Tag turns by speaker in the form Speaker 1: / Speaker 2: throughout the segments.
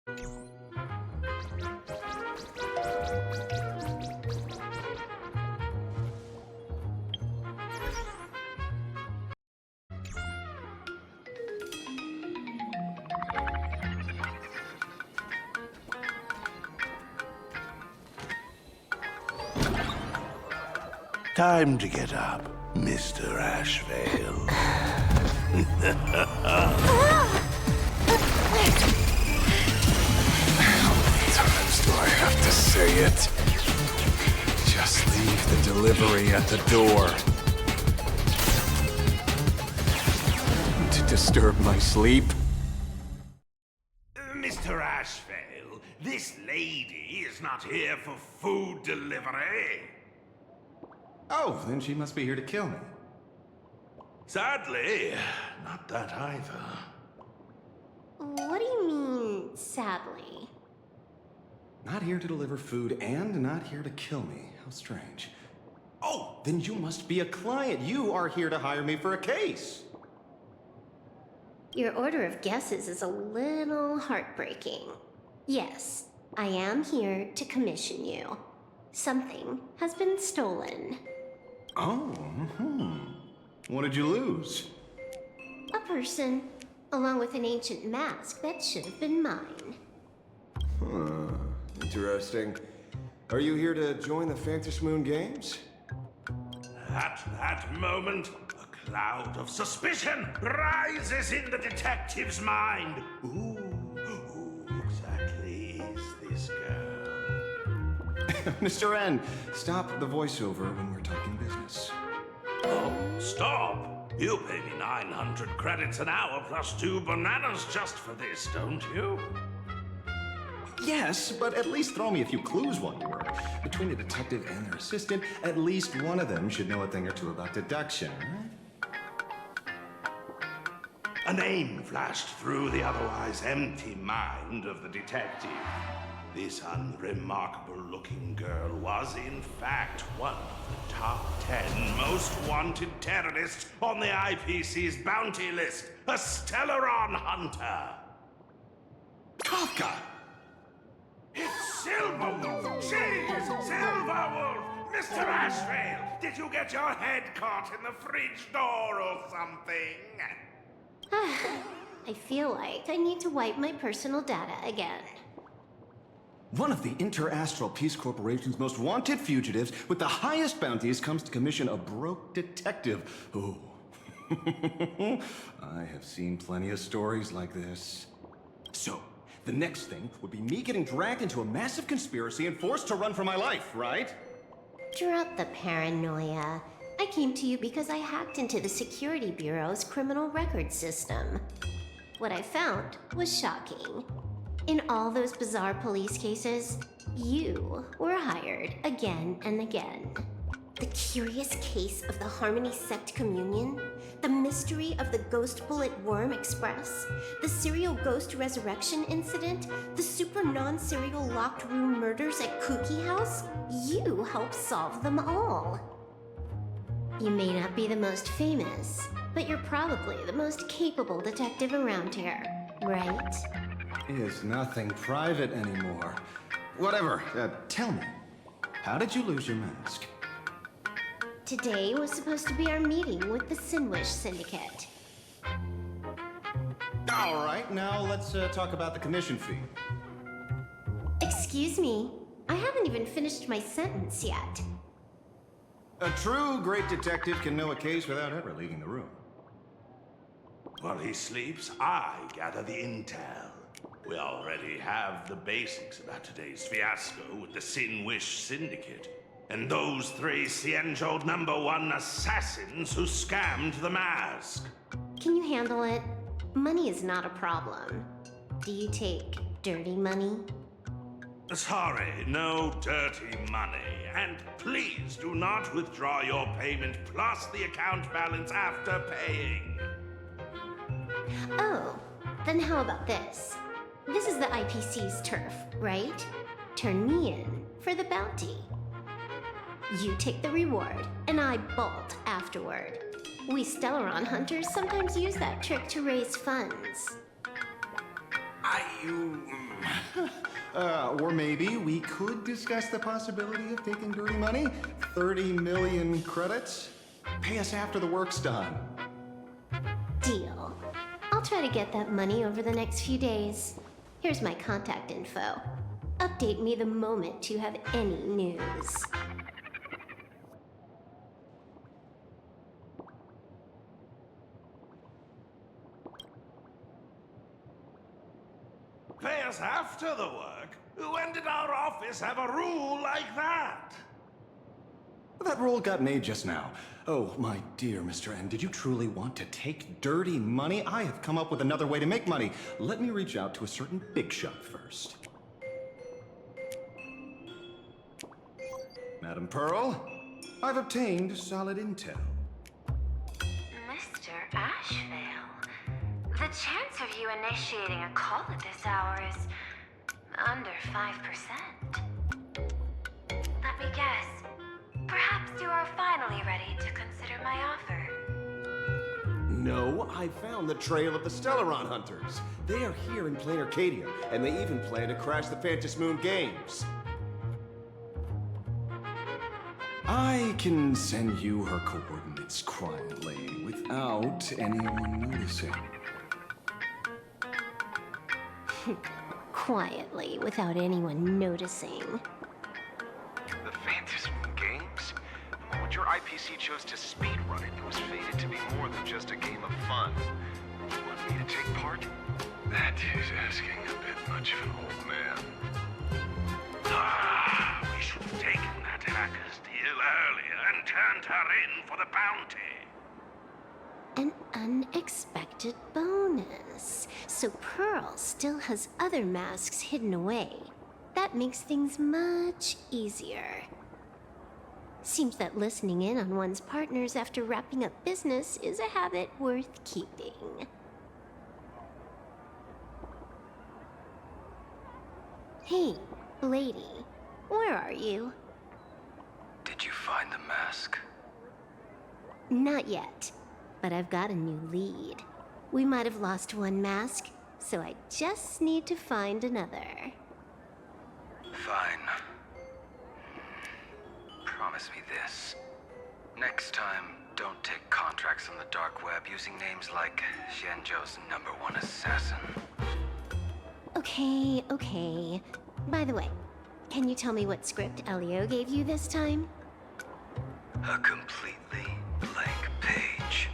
Speaker 1: Time to get up, Mr. Ashvale.
Speaker 2: How many times do I have to say it? Just leave the delivery at the door. To disturb my sleep?
Speaker 1: Mr. Ashvale, this lady is not here for food delivery.
Speaker 2: Oh, then she must be here to kill me.
Speaker 1: Sadly, not that either.
Speaker 3: What do you mean, sadly?
Speaker 2: Not here to deliver food and not here to kill me. How strange. Oh, then you must be a client. You are here to hire me for a case.
Speaker 3: Your order of guesses is a little heartbreaking. Yes, I am here to commission you. Something has been stolen.
Speaker 2: Oh, What did you lose?
Speaker 3: A person, along with an ancient mask that should have been mine.
Speaker 2: Interesting. Are you here to join the Phantom Moon Games?
Speaker 1: At that moment, a cloud of suspicion rises in the detective's mind. Who exactly is this girl?
Speaker 2: Mr. N, stop the voiceover when we're talking business.
Speaker 1: Oh, stop! You pay me 900 credits an hour plus 2 bananas just for this, don't you?
Speaker 2: Yes, but at least throw me a few clues while you work. Between a detective and their assistant, at least one of them should know a thing or two about deduction, right?
Speaker 1: A name flashed through the otherwise empty mind of the detective. This unremarkable-looking girl was, in fact, one of the top 10 most wanted terrorists on the IPC's bounty list, a Stellaron hunter.
Speaker 2: Kafka!
Speaker 1: It's Silverwolf! She is Silverwolf! Mr. Ashvale, did you get your head caught in the fridge door or something?
Speaker 3: I feel like I need to wipe my personal data again.
Speaker 2: One of the Interastral Peace Corporation's most wanted fugitives with the highest bounties comes to commission a broke detective. Oh. I have seen plenty of stories like this. So, the next thing would be me getting dragged into a massive conspiracy and forced to run for my life, right?
Speaker 3: Drop the paranoia. I came to you because I hacked into the Security Bureau's criminal record system. What I found was shocking. In all those bizarre police cases, you were hired again and again. The curious case of the Harmony Sect Communion, the mystery of the Ghost Bullet Worm Express, the serial ghost resurrection incident, the super non-serial locked room murders at Kooky House, you helped solve them all. You may not be the most famous, but you're probably the most capable detective around here, right?
Speaker 2: Is nothing private anymore. Whatever, tell me, how did you lose your mask?
Speaker 3: Today was supposed to be our meeting with the Sinwish Syndicate.
Speaker 2: All right, now let's talk about the commission fee.
Speaker 3: Excuse me, I haven't even finished my sentence yet.
Speaker 2: A true great detective can know a case without ever leaving the room.
Speaker 1: While he sleeps, I gather the intel. We already have the basics about today's fiasco with the Sinwish Syndicate, and those 3 Cienjo #1 assassins who scammed the mask.
Speaker 3: Can you handle it? Money is not a problem. Do you take dirty money?
Speaker 1: Sorry, no dirty money. And please do not withdraw your payment plus the account balance after paying.
Speaker 3: Oh, then how about this? This is the IPC's turf, right? Turn me in for the bounty. You take the reward, and I bolt afterward. We Stellaron hunters sometimes use that trick to raise funds.
Speaker 2: Or maybe we could discuss the possibility of taking dirty money. 30 million credits. Pay us after the work's done.
Speaker 3: Deal. I'll try to get that money over the next few days. Here's my contact info. Update me the moment you have any news.
Speaker 1: Pay us after the work? When did our office have a rule like that?
Speaker 2: That rule got made just now. Oh, my dear Mr. N, did you truly want to take dirty money? I have come up with another way to make money. Let me reach out to a certain big shot first. Madam Pearl, I've obtained solid intel.
Speaker 4: Mr. Ashvale, the chance of you initiating a call at this hour is under 5%. Let me guess. Perhaps you are finally ready to consider my offer.
Speaker 5: No, I found the trail of the Stellaron Hunters. They are here in plain Arcadia, and they even plan to crash the Phantom Moon Games.
Speaker 2: I can send you her coordinates quietly, without anyone noticing.
Speaker 3: Quietly, without anyone noticing.
Speaker 6: The Phantom Moon Games? The moment your IPC chose to speedrun it, it was fated to be more than just a game of fun. You want me to take part? That is asking a bit much of an old man.
Speaker 1: We should have taken that hacker's deal earlier and turned her in for the bounty.
Speaker 3: An unexpected bonus. So Pearl still has other masks hidden away. That makes things much easier. Seems that listening in on one's partners after wrapping up business is a habit worth keeping. Hey, lady, where are you?
Speaker 6: Did you find the mask?
Speaker 3: Not yet, but I've got a new lead. We might have lost one mask, so I just need to find another.
Speaker 6: Fine. Promise me this. Next time, don't take contracts on the dark web using names like Xianzhou's #1 assassin.
Speaker 3: Okay. By the way, can you tell me what script Elio gave you this time?
Speaker 6: A completely blank page.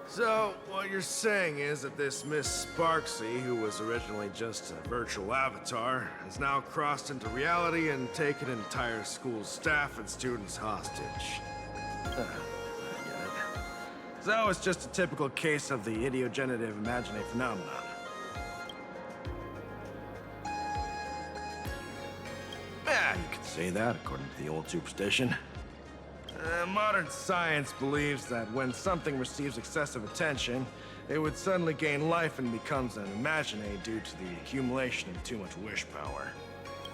Speaker 7: So, what you're saying is that this Miss Sparksy, who was originally just a virtual avatar, has now crossed into reality and taken an entire school staff and students hostage. I get it. So it's just a typical case of the idiogenerative imaginary phenomenon. Yeah, you could say that according to the old superstition. Modern science believes that when something receives excessive attention, it would suddenly gain life and becomes an imaginary due to the accumulation of too much wish power.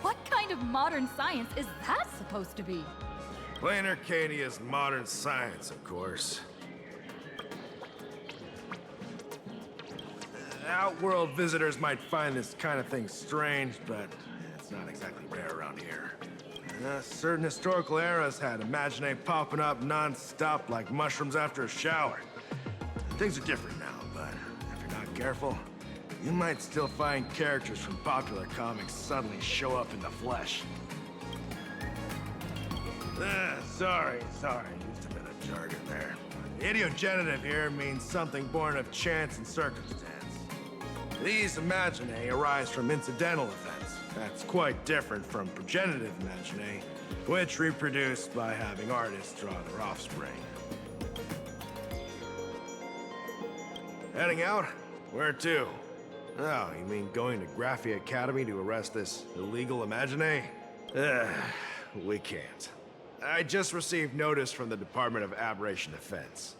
Speaker 8: What kind of modern science is that supposed to be?
Speaker 7: Plain Arcadia's modern science, of course. Outworld visitors might find this kind of thing strange, but it's not exactly rare around here. Certain historical eras had imaginary popping up non-stop like mushrooms after a shower. Things are different now, but if you're not careful, you might still find characters from popular comics suddenly show up in the flesh. Sorry, used a bit of jargon there. Idiogenerative here means something born of chance and circumstance. These imaginae arise from incidental events. That's quite different from progenitive imaginae, which reproduce by having artists draw their offspring. Heading out? Where to? Oh, you mean going to Graphia Academy to arrest this illegal imaginae? We can't. I just received notice from the Department of Aberration Defense.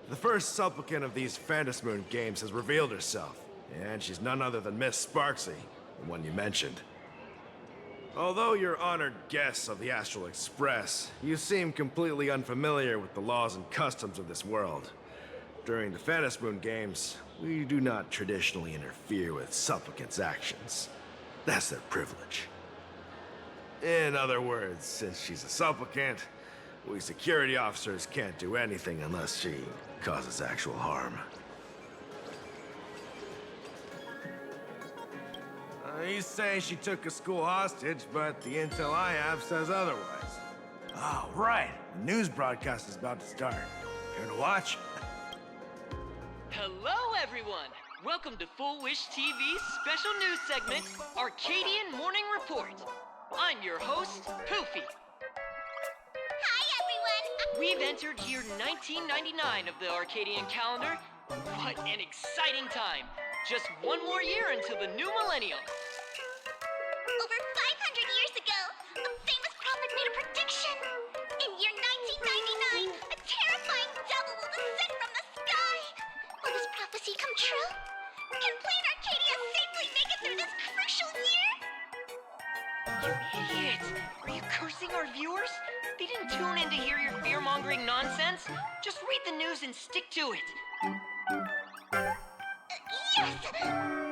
Speaker 7: The first supplicant of these Phantom Moon Games has revealed herself, and she's none other than Miss Sparksy, the one you mentioned. Although you're honored guests of the Astral Express, you seem completely unfamiliar with the laws and customs of this world. During the Fantasy Moon Games, we do not traditionally interfere with supplicants' actions. That's their privilege. In other words, since she's a supplicant, we security officers can't do anything unless she causes actual harm. You say she took a school hostage, but the intel I have says otherwise. Oh, right. The news broadcast is about to start. Care to watch?
Speaker 9: Hello, everyone! Welcome to Full Wish TV's special news segment, Arcadian Morning Report. I'm your host, Poofy.
Speaker 4: Hi, everyone!
Speaker 9: We've entered year 1999 of the Arcadian calendar. What an exciting time! Just one more year until the new millennium.
Speaker 4: Over 500 years ago, a famous prophet made a prediction. In year 1999, a terrifying devil will descend from the sky. Will this prophecy come true? Can Plain Arcadia safely make it through this crucial year?
Speaker 9: You idiot! Are you cursing our viewers? They didn't tune in to hear your fear-mongering nonsense. Just read the news and stick to it.
Speaker 4: Yes!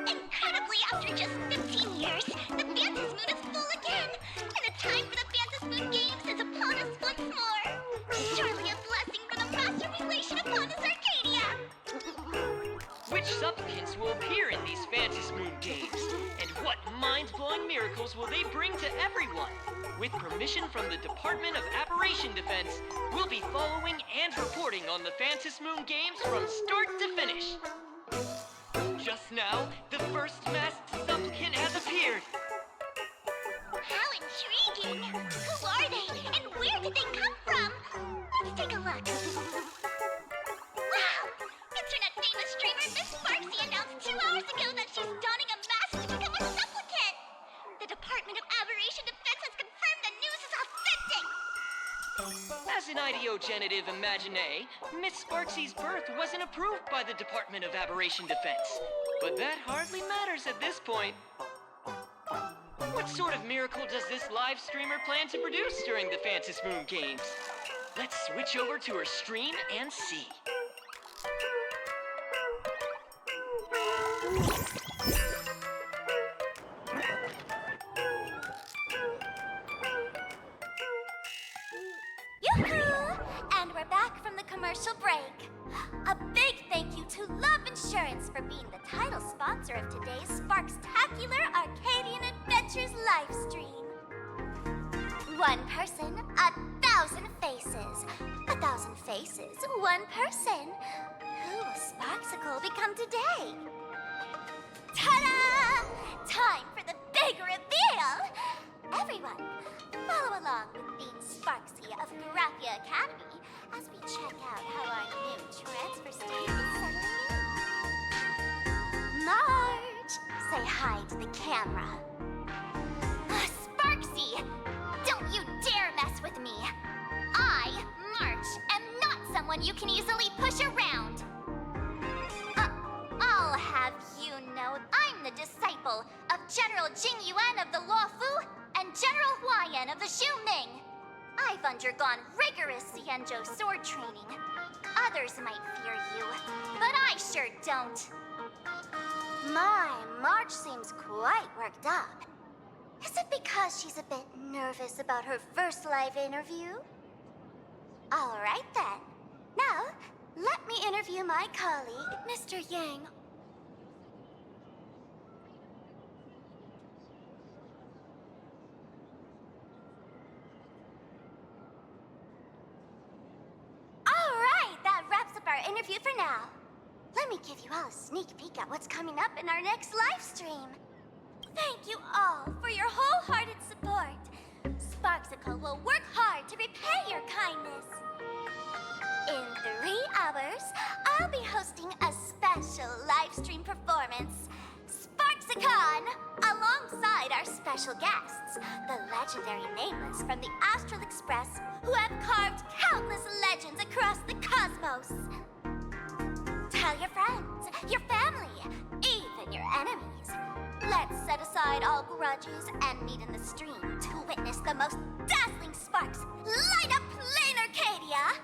Speaker 4: Incredibly, after just 15 years, the Phantasy Moon is full again, and the time for the Phantasy Moon Games is upon us once more. Surely a blessing from the master relation upon us, Arcadia!
Speaker 9: Which supplicants will appear in these Phantasy Moon Games? And what mind-blowing miracles will they bring to everyone? With permission from the Department of Aberration Defense, we'll be following and reporting on the Phantasy Moon Games from start to finish. Just now, the first masked supplicant has appeared.
Speaker 4: How intriguing! Who are they, and where did they come from? Let's take a look. Wow! Internet-famous streamer Miss Sparksy announced 2 hours ago that she's donning a mask to become a supplicant. The Department of Aberration Defense has confirmed the news is authentic.
Speaker 9: As an ideogenitive imagine, Miss Sparksy's birth wasn't approved by the Department of Aberration Defense. But that hardly matters at this point. What sort of miracle does this live streamer plan to produce during the Phantasy Moon Games? Let's switch over to her stream and see.
Speaker 4: Yoo-hoo! And we're back from the commercial break. A big thank you to Love Insurance for being the title sponsor of today's Sparkstacular Arcadian Adventures livestream. One person, 1,000 faces. 1,000 faces, one person. Who will Sparksicle become today? Ta-da! Time for the big reveal! Everyone, follow along with Dean Sparksy of Graphia Academy as we check out how our new transfer station is settling in. Marge, say hi to the camera. Sparksy, don't you dare mess with me. I, March, am not someone you can easily push around. I'll have you know I'm the disciple of General Jing Yuan of the Luofu and General Huayan of the Xu Ming. I've undergone rigorous Xianzhou sword training. Others might fear you, but I sure don't. My, March seems quite worked up. Is it because she's a bit nervous about her first live interview? All right then. Now, let me interview my colleague, Mr. Yang. All right, that wraps up our interview for now. Let me give you all a sneak peek at what's coming up in our next live stream. Thank you all for your wholehearted support. Sparksicle will work hard to repay your kindness. In 3 hours, I'll be hosting a special live stream performance, Sparksicon, alongside our special guests, the legendary Nameless from the Astral Express, who have carved countless legends across the cosmos. Tell your friends, your family, even your enemies.
Speaker 10: Let's set aside all grudges and meet in the stream to witness the most dazzling sparks light up Plain Arcadia!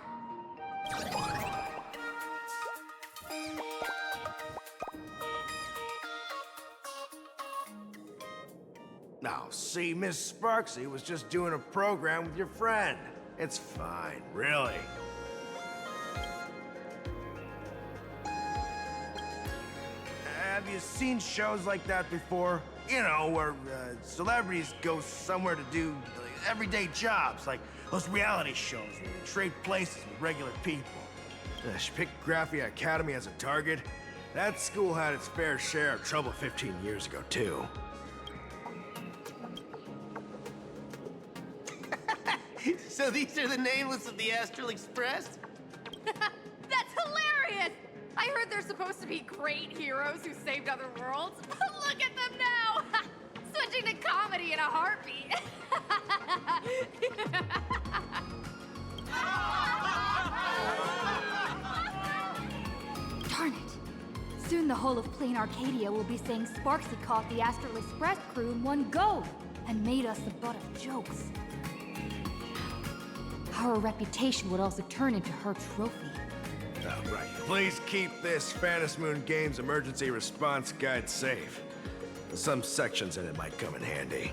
Speaker 7: Now, see, Miss Sparksy was just doing a program with your friend. It's fine, really. Have you seen shows like that before? You know, where celebrities go somewhere to do like, everyday jobs, like those reality shows where they trade places with regular people. She picked Graphia Academy as a target. That school had its fair share of trouble 15 years ago, too.
Speaker 11: So these are the nameless of the Astral Express?
Speaker 8: That's hilarious! I heard they're supposed to be great heroes who saved other worlds. Look at them now! Switching to comedy in a heartbeat. Darn it! Soon the whole of Plain Arcadia will be saying Sparksy caught the Astral Express crew in one go and made us the butt of jokes. Our reputation would also turn into her trophy.
Speaker 7: Oh, right. Please keep this Fantasy Moon Games emergency response guide safe. Some sections in it might come in handy.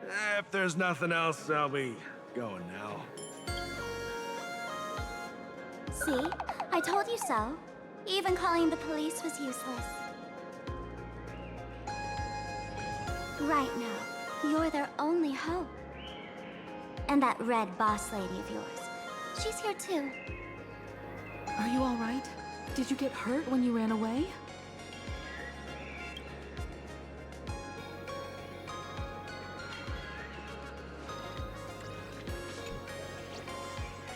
Speaker 7: If there's nothing else, I'll be going now.
Speaker 10: See? I told you so. Even calling the police was useless. Right now, you're their only hope. And that red boss lady of yours. She's here too.
Speaker 12: Are you all right? Did you get hurt when you ran away?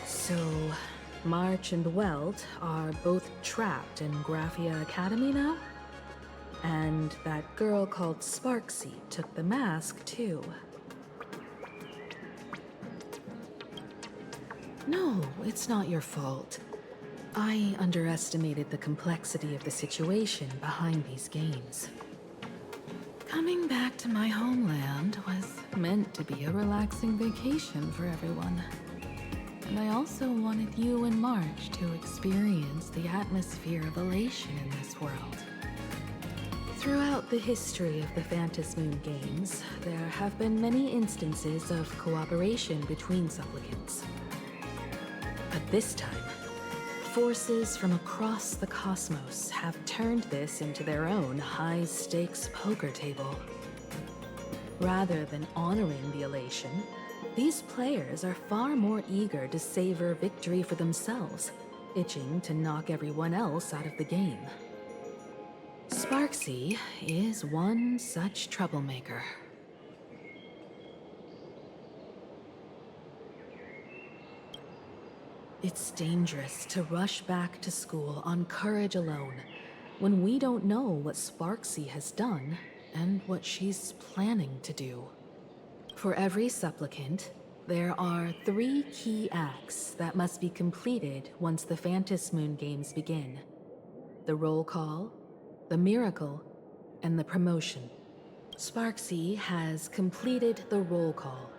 Speaker 12: So, March and Welt are both trapped in Graphia Academy now? And that girl called Sparksy took the mask, too. No, it's not your fault. I underestimated the complexity of the situation behind these games. Coming back to my homeland was meant to be a relaxing vacation for everyone. And I also wanted you and March to experience the atmosphere of elation in this world. Throughout the history of the Phantom Moon games, there have been many instances of cooperation between supplicants. But this time, forces from across the cosmos have turned this into their own high-stakes poker table. Rather than honoring the elation, these players are far more eager to savor victory for themselves, itching to knock everyone else out of the game. Sparksy is one such troublemaker. It's dangerous to rush back to school on courage alone when we don't know what Sparksy has done and what she's planning to do. For every supplicant, there are 3 key acts that must be completed once the Phantom Moon games begin. The roll call, the miracle, and the promotion. Sparksy has completed the roll call.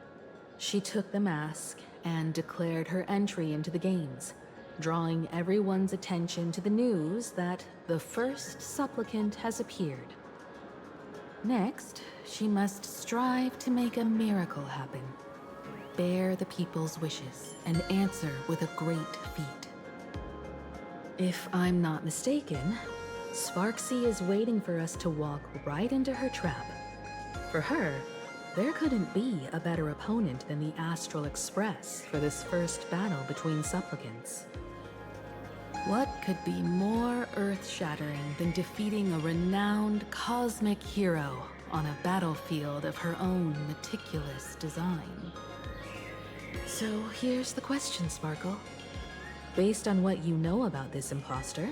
Speaker 12: She took the mask and declared her entry into the games, drawing everyone's attention to the news that the first supplicant has appeared. Next, she must strive to make a miracle happen, bear the people's wishes, and answer with a great feat. If I'm not mistaken, Sparksy is waiting for us to walk right into her trap. For her, there couldn't be a better opponent than the Astral Express for this first battle between supplicants. What could be more earth-shattering than defeating a renowned cosmic hero on a battlefield of her own meticulous design? So here's the question, Sparkle. Based on what you know about this imposter,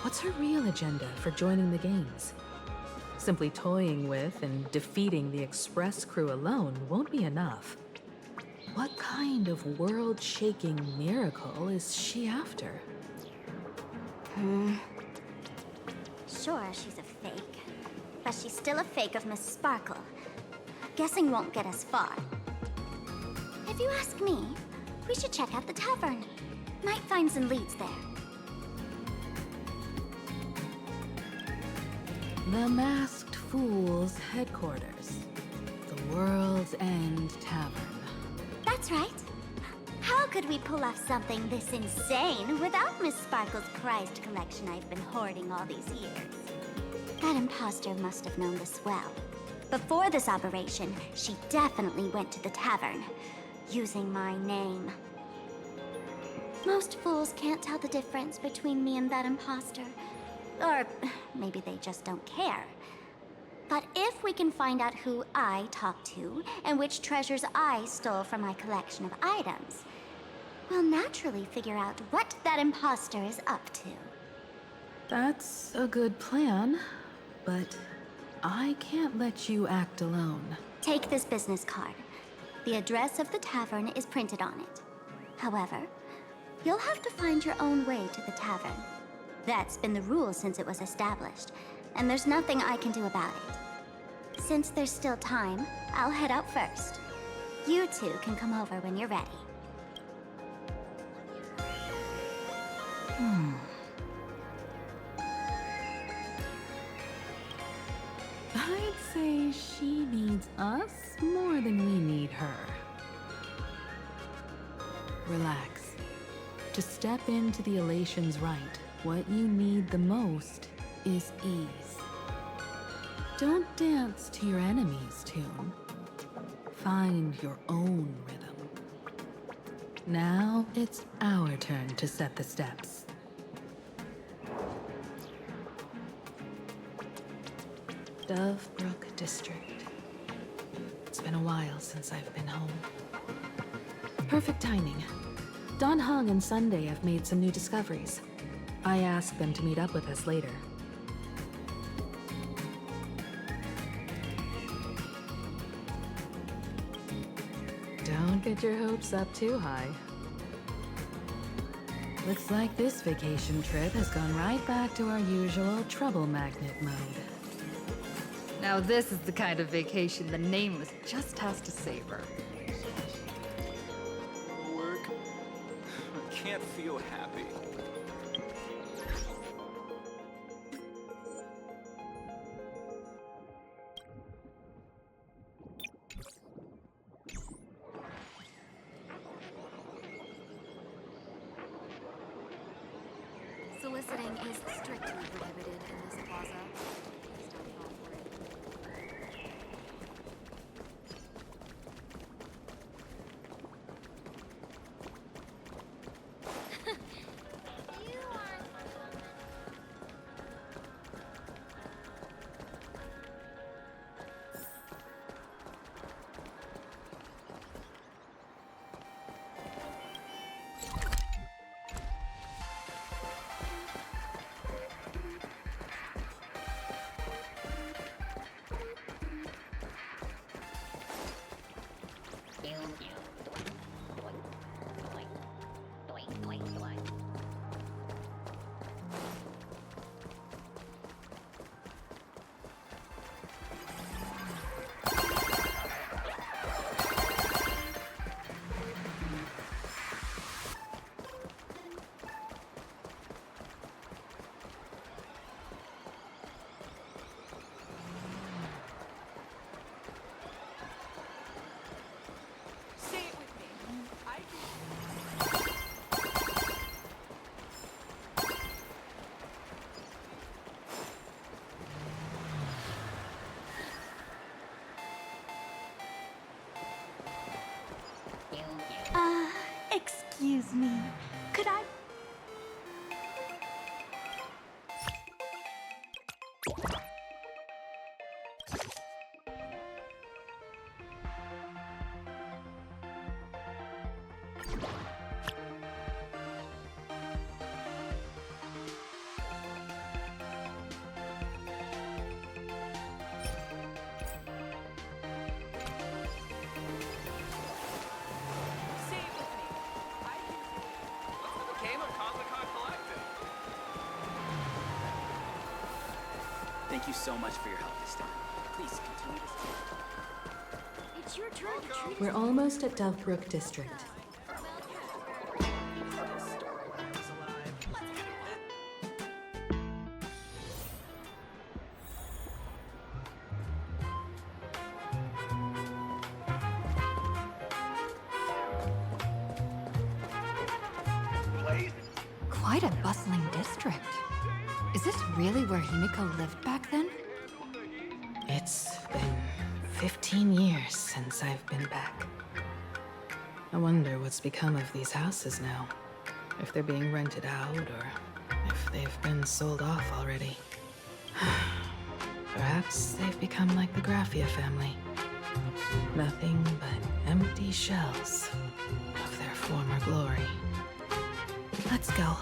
Speaker 12: what's her real agenda for joining the games? Simply toying with and defeating the Express crew alone won't be enough. What kind of world-shaking miracle is she after?
Speaker 10: Sure, she's a fake. But she's still a fake of Miss Sparkle. Guessing won't get us far. If you ask me, we should check out the tavern. Might find some leads there.
Speaker 12: The Masked Fool's headquarters. The World's End Tavern.
Speaker 10: That's right. How could we pull off something this insane without Miss Sparkle's prized collection I've been hoarding all these years? That imposter must have known this well. Before this operation, she definitely went to the tavern, using my name. Most fools can't tell the difference between me and that imposter. Or maybe they just don't care. But if we can find out who I talked to and which treasures I stole from my collection of items, we'll naturally figure out what that imposter is up to.
Speaker 12: That's a good plan, but I can't let you act alone.
Speaker 10: Take this business card. The address of the tavern is printed on it. However, you'll have to find your own way to the tavern. That's been the rule since it was established, and there's nothing I can do about it. Since there's still time, I'll head out first. You two can come over when you're ready.
Speaker 12: I'd say she needs us more more than we need her. Relax. To step into the Elation's right, what you need the most is ease. Don't dance to your enemy's tune. Find your own rhythm. Now it's our turn to set the steps. Dovebrook District. It's been a while since I've been home. Perfect timing. Don Hung and Sunday have made some new discoveries. I asked them to meet up with us later. Don't get your hopes up too high. Looks like this vacation trip has gone right back to our usual trouble magnet mode.
Speaker 8: Now this is the kind of vacation the Nameless just has to savor.
Speaker 13: Work. I can't feel happy.
Speaker 14: Soliciting is strictly prohibited in this plaza. Please don't fall for it.
Speaker 10: You aren't. Excuse me. Could I?
Speaker 13: Thank you so much for your help this time. Please continue to
Speaker 14: It's your turn to treat.
Speaker 12: We're almost at Dovebrook District.
Speaker 8: Quite a bustling district. Is this really where Himiko lived back then?
Speaker 12: It's been 15 years since I've been back. I wonder what's become of these houses now. If they're being rented out, or if they've been sold off already. Perhaps they've become like the Graffia family. Nothing but empty shells of their former glory. Let's go.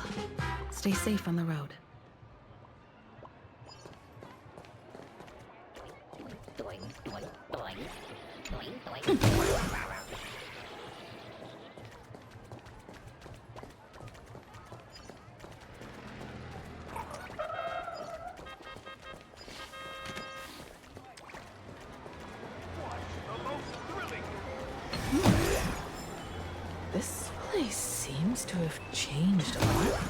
Speaker 12: Stay safe on the road. This place seems to have changed a lot.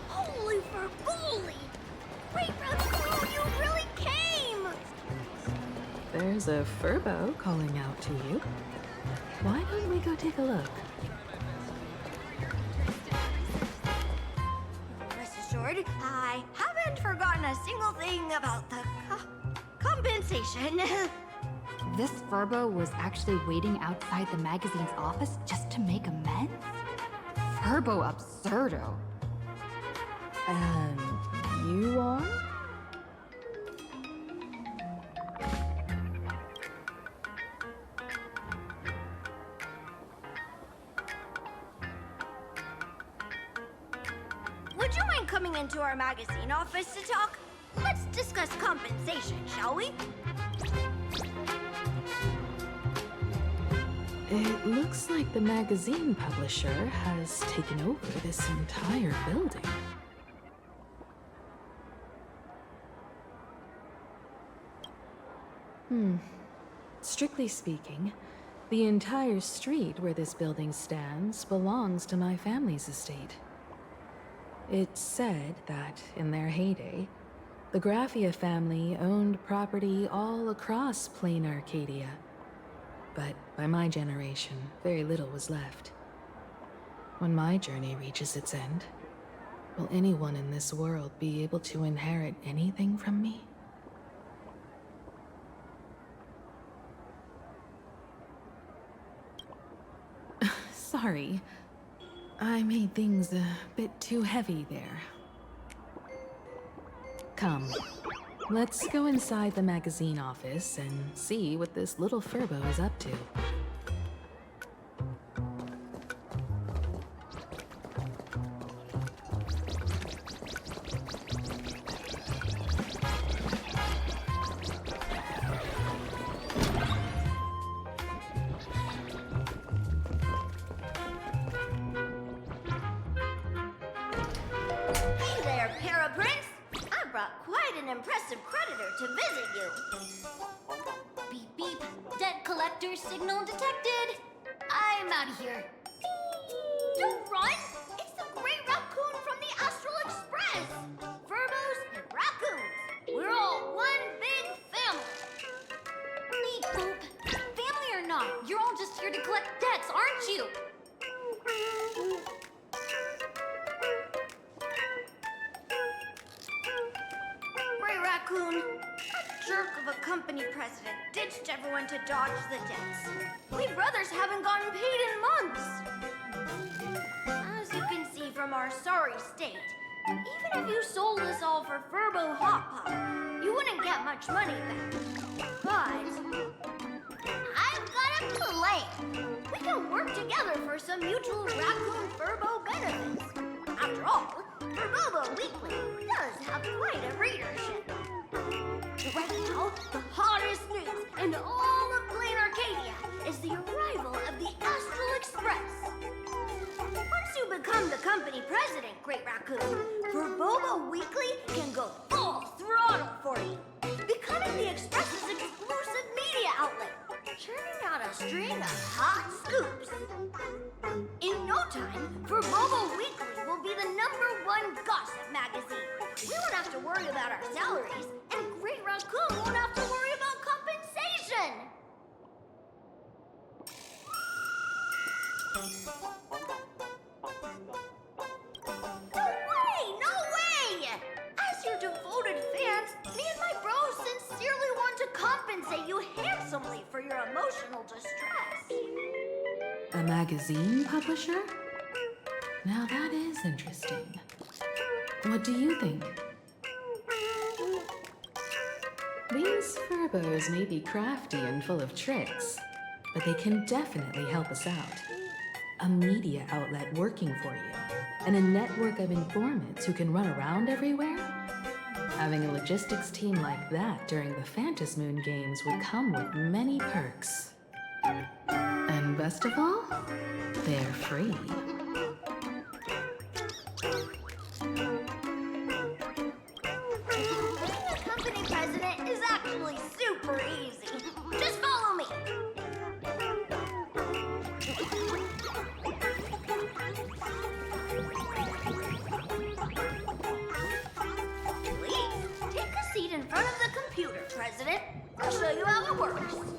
Speaker 10: Holy Fergoli! Great Rascal, you really came!
Speaker 12: There's There's a Furbo calling out to you. Why don't we go take a look?
Speaker 15: Rest assured, I haven't forgotten a single thing about the compensation.
Speaker 14: This Furbo was actually waiting outside the magazine's office just to make amends? Furbo absurdo.
Speaker 12: And you are?
Speaker 15: Would you mind coming into our magazine office to talk? Let's discuss compensation, shall we?
Speaker 12: It looks like the magazine publisher has taken over this entire building. Strictly speaking, the entire street where this building stands belongs to my family's estate. It's said that, in their heyday, the Graffia family owned property all across plain Arcadia. But by my generation, very little was left. When my journey reaches its end, will anyone in this world be able to inherit anything from me? Sorry. I made things a bit too heavy there. Come, let's go inside the magazine office and see what this little Furbo is up to.
Speaker 15: Hey there, Paraprince! I brought quite an impressive creditor to visit you. Beep beep. Debt collector signal detected. I'm out of here. Don't run! It's the Great Raccoon from the Astral Express! Furbos and raccoons. We're all one big family.
Speaker 14: Beep boop. Family or not, you're all just here to collect debts, aren't you?
Speaker 15: Gray Raccoon, a jerk of a company president, ditched everyone to dodge the debts. We brothers haven't gotten paid in months. As you can see from our sorry state, even if you sold us all for Furbo Hot Pot, you wouldn't get much money back. But I've got a plan. We can work together for some mutual raccoon Furbo benefits. After all, Furbobo Weekly does have quite a readership. Right now, the hottest news in all of Plain Arcadia is the arrival of the Astral Express. Once you become the company president, Great Raccoon, Furbobo Weekly can go full throttle for you, becoming the Express's exclusive media outlet, churning out a string of hot scoops. In no time, Furbobo Weekly will be the #1 gossip magazine. We won't have to worry about our salaries, and Great Raccoon won't have to worry about compensation. No way! No way! As your devoted fans, me and my bros sincerely want to compensate you handsomely for your emotional distress.
Speaker 12: A magazine publisher? Now that is interesting. What do you think? These Furbos may be crafty and full of tricks, but they can definitely help us out. A media outlet working for you, and a network of informants who can run around everywhere? Having a logistics team like that during the Phantasmoon Games would come with many perks. And best of all, they're free.
Speaker 15: Being a company president is actually super easy. Just follow me. Please, take a seat in front of the computer, President. I'll show you how it works. course.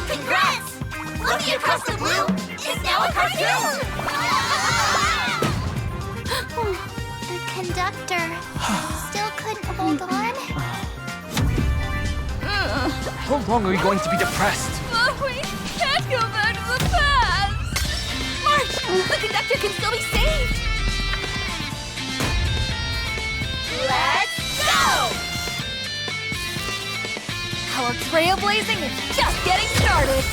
Speaker 15: Congrats! Lucky Across the Blue is now a cartoon!
Speaker 10: The conductor still couldn't hold on.
Speaker 16: How long are you going to be depressed?
Speaker 8: We can't go back to the past! March! The conductor can still be saved!
Speaker 15: Let's go!
Speaker 8: Our trailblazing is just getting started!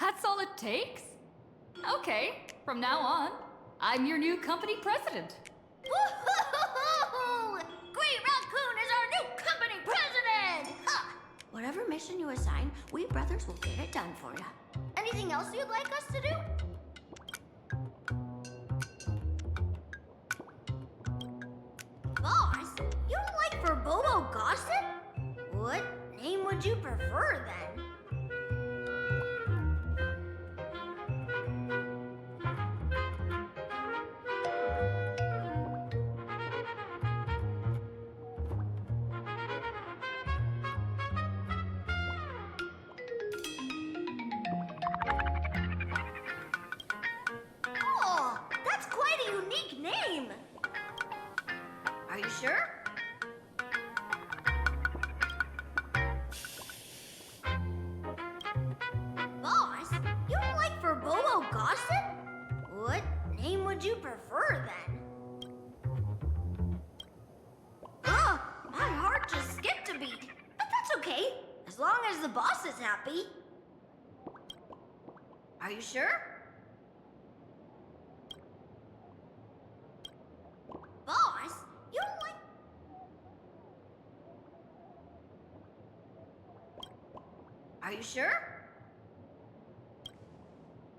Speaker 14: That's all it takes? Okay, from now on, I'm your new company president.
Speaker 15: Woohoo! Great Raccoon is our new company president! Ha! Whatever mission you assign, we brothers will get it done for you. Anything else you'd like us to do? Boss, you don't like Verbobo Gossip? What name would you prefer then? Oh, that's quite a unique name. Are you sure? Boss, you don't like Verbobo Gossip? What name would you prefer then? My heart just skipped a beat. But that's okay, as long as the boss is happy. Are you sure? Boss, you don't like... Are you sure?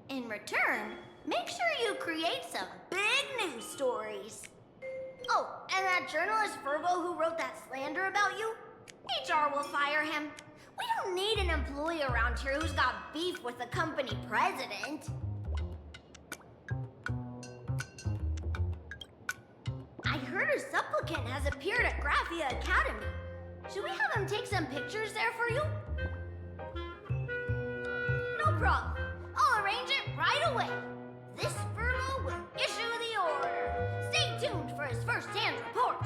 Speaker 15: In return, make sure you create some big news stories. Oh, and that journalist Verbo who wrote that slander about you? HR will fire him. We don't need an employee around here who's got beef with the company president. I heard a supplicant has appeared at Graphia Academy. Should we have him take some pictures there for you? No problem. I'll arrange it right away. This Verbo will issue the order. Stay tuned for his first-hand report.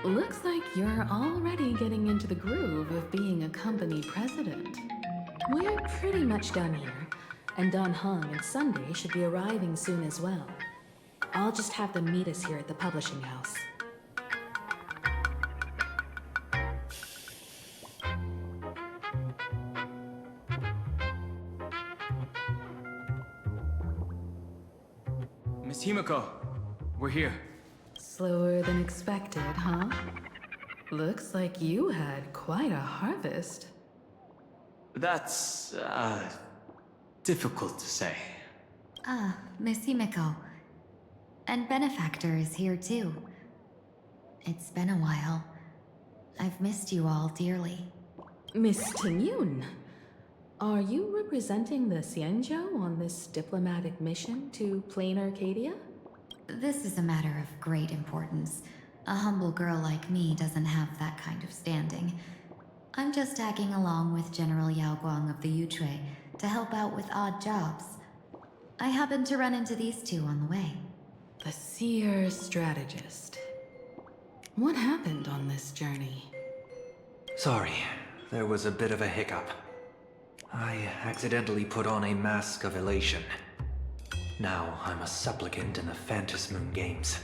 Speaker 12: Looks like you're already getting into the groove of being a company president. We're pretty much done here, and Don Hung and Sunday should be arriving soon as well. I'll just have them meet us here at the publishing house.
Speaker 16: Miss Himiko, we're here.
Speaker 12: Slower than expected, huh? Looks like you had quite a harvest.
Speaker 16: That's, difficult to say.
Speaker 14: Miss Himiko. And Benefactor is here too. It's been a while. I've missed you all dearly.
Speaker 12: Miss Tenyun, are you representing the Xianzhou on this diplomatic mission to Plain Arcadia?
Speaker 14: This is a matter of great importance. A humble girl like me doesn't have that kind of standing. I'm just tagging along with General Yao Guang of the Yushui to help out with odd jobs. I happened to run into these two on the way.
Speaker 12: The seer strategist. What happened on this journey?
Speaker 17: Sorry, there was a bit of a hiccup. I accidentally put on a mask of elation. Now I'm a supplicant in the Phantom Moon Games.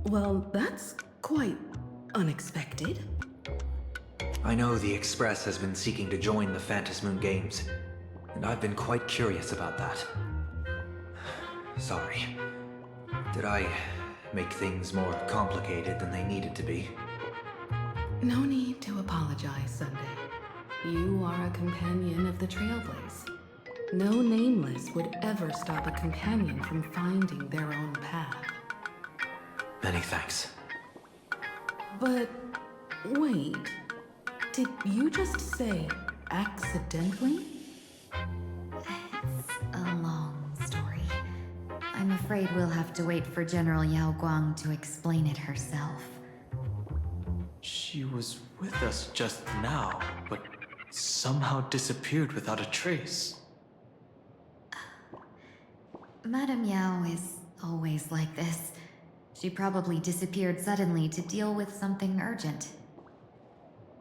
Speaker 12: Well, that's quite unexpected.
Speaker 17: I know the Express has been seeking to join the Phantom Moon Games, and I've been quite curious about that. Sorry. Did I make things more complicated than they needed to be?
Speaker 12: No need to apologize, Sunday. You are a companion of the Trailblaze. No nameless would ever stop a companion from finding their own path.
Speaker 17: Many thanks.
Speaker 12: But wait, did you just say accidentally?
Speaker 14: It's a long story. I'm afraid we'll have to wait for General Yao Guang to explain it herself.
Speaker 16: She was with us just now, but somehow disappeared without a trace.
Speaker 14: Madame Yao is always like this. She probably disappeared suddenly to deal with something urgent.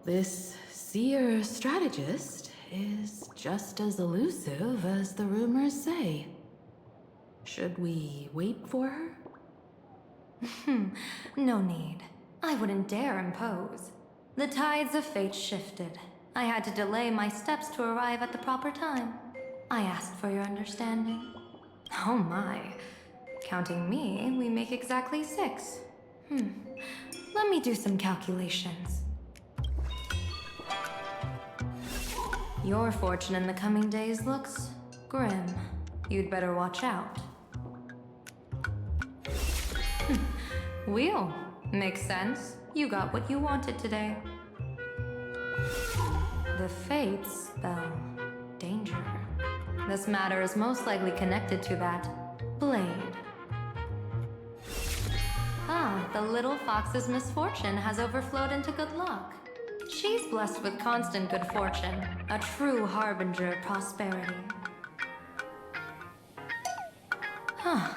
Speaker 12: This seer strategist is just as elusive as the rumors say. Should we wait for her?
Speaker 15: No need. I wouldn't dare impose. The tides of fate shifted. I had to delay my steps to arrive at the proper time. I asked for your understanding. Oh my. Counting me, we make exactly 6. Let me do some calculations. Your fortune in the coming days looks grim. You'd better watch out. Wheel. Makes sense. You got what you wanted today. The fates spell danger. This matter is most likely connected to that blade. Ah, the little fox's misfortune has overflowed into good luck. She's blessed with constant good fortune, a true harbinger of prosperity. Huh.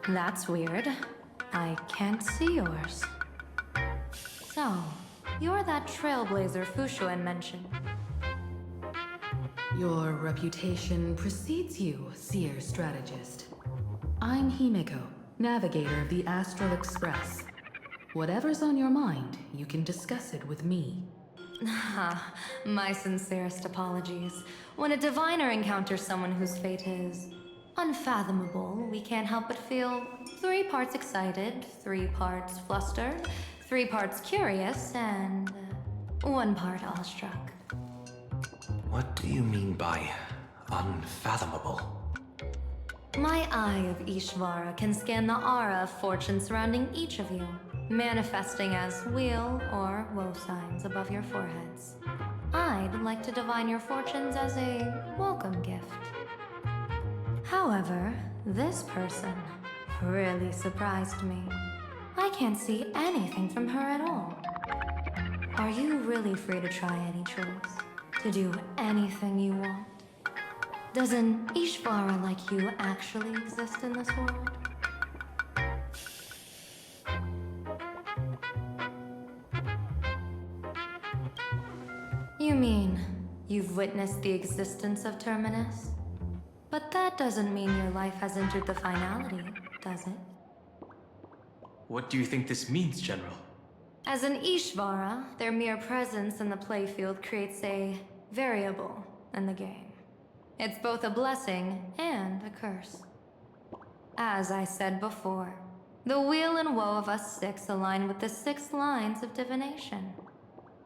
Speaker 15: That's weird. I can't see yours. So, you're that trailblazer Fushuan mentioned.
Speaker 12: Your reputation precedes you, seer strategist. I'm Himeko, navigator of the Astral Express. Whatever's on your mind, you can discuss it with me.
Speaker 15: My sincerest apologies. When a diviner encounters someone whose fate is unfathomable, we can't help but feel 3 parts excited, 3 parts flustered, 3 parts curious, and 1 part awestruck.
Speaker 17: What do you mean by unfathomable?
Speaker 15: My eye of Ishvara can scan the aura of fortune surrounding each of you, manifesting as weal or woe signs above your foreheads. I'd like to divine your fortunes as a welcome gift. However, this person really surprised me. I can't see anything from her at all. Are you really free to try any choice? To do anything you want? Does an Ishvara like you actually exist in this world? You mean you've witnessed the existence of Terminus? But that doesn't mean your life has entered the finality, does it?
Speaker 16: What do you think this means, General?
Speaker 15: As an Ishvara, their mere presence in the playfield creates a variable in the game. It's both a blessing and a curse. As I said before, the weal and woe of us 6 align with the 6 lines of divination.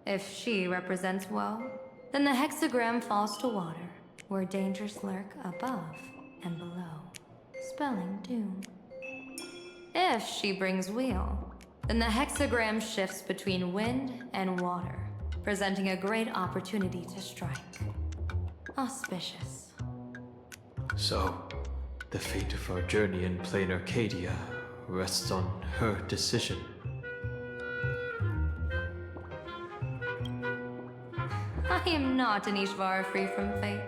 Speaker 15: If she represents woe, then the hexagram falls to water, where dangers lurk above and below, spelling doom. If she brings weal, then the hexagram shifts between wind and water, presenting a great opportunity to strike. Auspicious.
Speaker 16: So, the fate of our journey in plain Arcadia rests on her decision.
Speaker 15: I
Speaker 14: am not an Ishvara free from fate.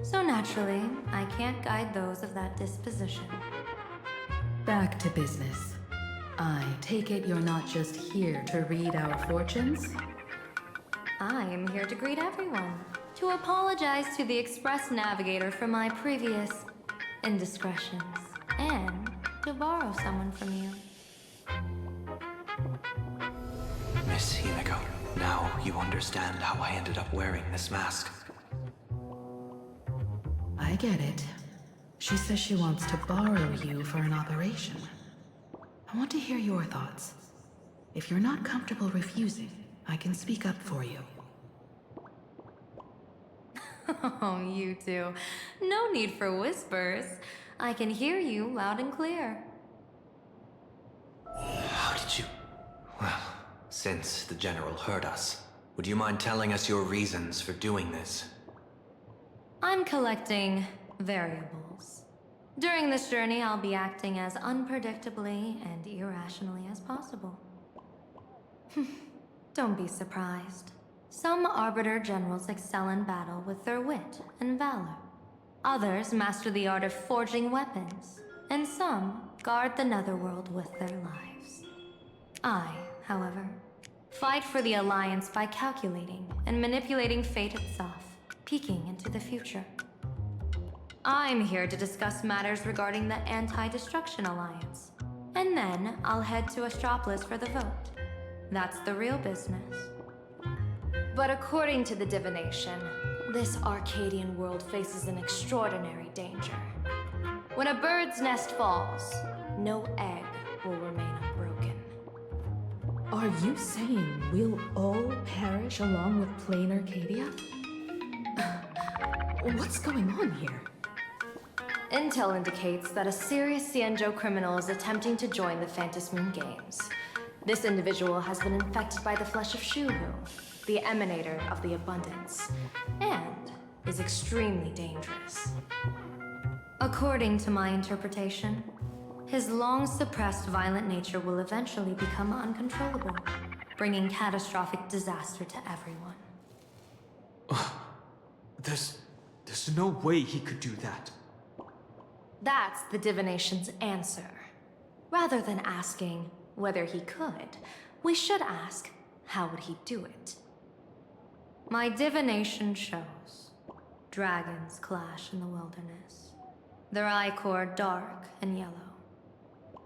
Speaker 14: So naturally, I can't guide those of that disposition.
Speaker 12: Back to business. I take it you're not just here to read our fortunes?
Speaker 14: I am here to greet everyone. To apologize to the Express Navigator for my previous indiscretions. And to borrow someone from you.
Speaker 17: Miss Himeko, now you understand how I ended up wearing this mask.
Speaker 12: I get it. She says she wants to borrow you for an operation. I want to hear your thoughts. If you're not comfortable refusing, I can speak up for you.
Speaker 14: Oh, you two. No need for whispers. I can hear you loud and clear.
Speaker 17: How did you... Well, since the General heard us, would you mind telling us your reasons for doing this?
Speaker 14: I'm collecting variables. During this journey, I'll be acting as unpredictably and irrationally as possible. Don't be surprised. Some Arbiter Generals excel in battle with their wit and valor. Others master the art of forging weapons, and some guard the Netherworld with their lives. I, however, fight for the Alliance by calculating and manipulating fate itself, peeking into the future. I'm here to discuss matters regarding the Anti-Destruction Alliance, and then I'll head to Astropolis for the vote. That's the real business. But according to the divination, this Arcadian world faces an extraordinary danger. When a bird's nest falls, no egg will remain unbroken.
Speaker 12: Are you saying we'll all perish along with plain Arcadia? What's going on here?
Speaker 14: Intel indicates that a serious Xianzhou criminal is attempting to join the Phantom Moon Games. This individual has been infected by the flesh of Shuhu, the emanator of the abundance, and is extremely dangerous. According to my interpretation, his long-suppressed violent nature will eventually become uncontrollable, bringing catastrophic disaster to everyone.
Speaker 16: There's no way he could do that.
Speaker 14: That's the divination's answer. Rather than asking whether he could, we should ask, how would he do it? My divination shows dragons clash in the wilderness, their ichor dark and yellow.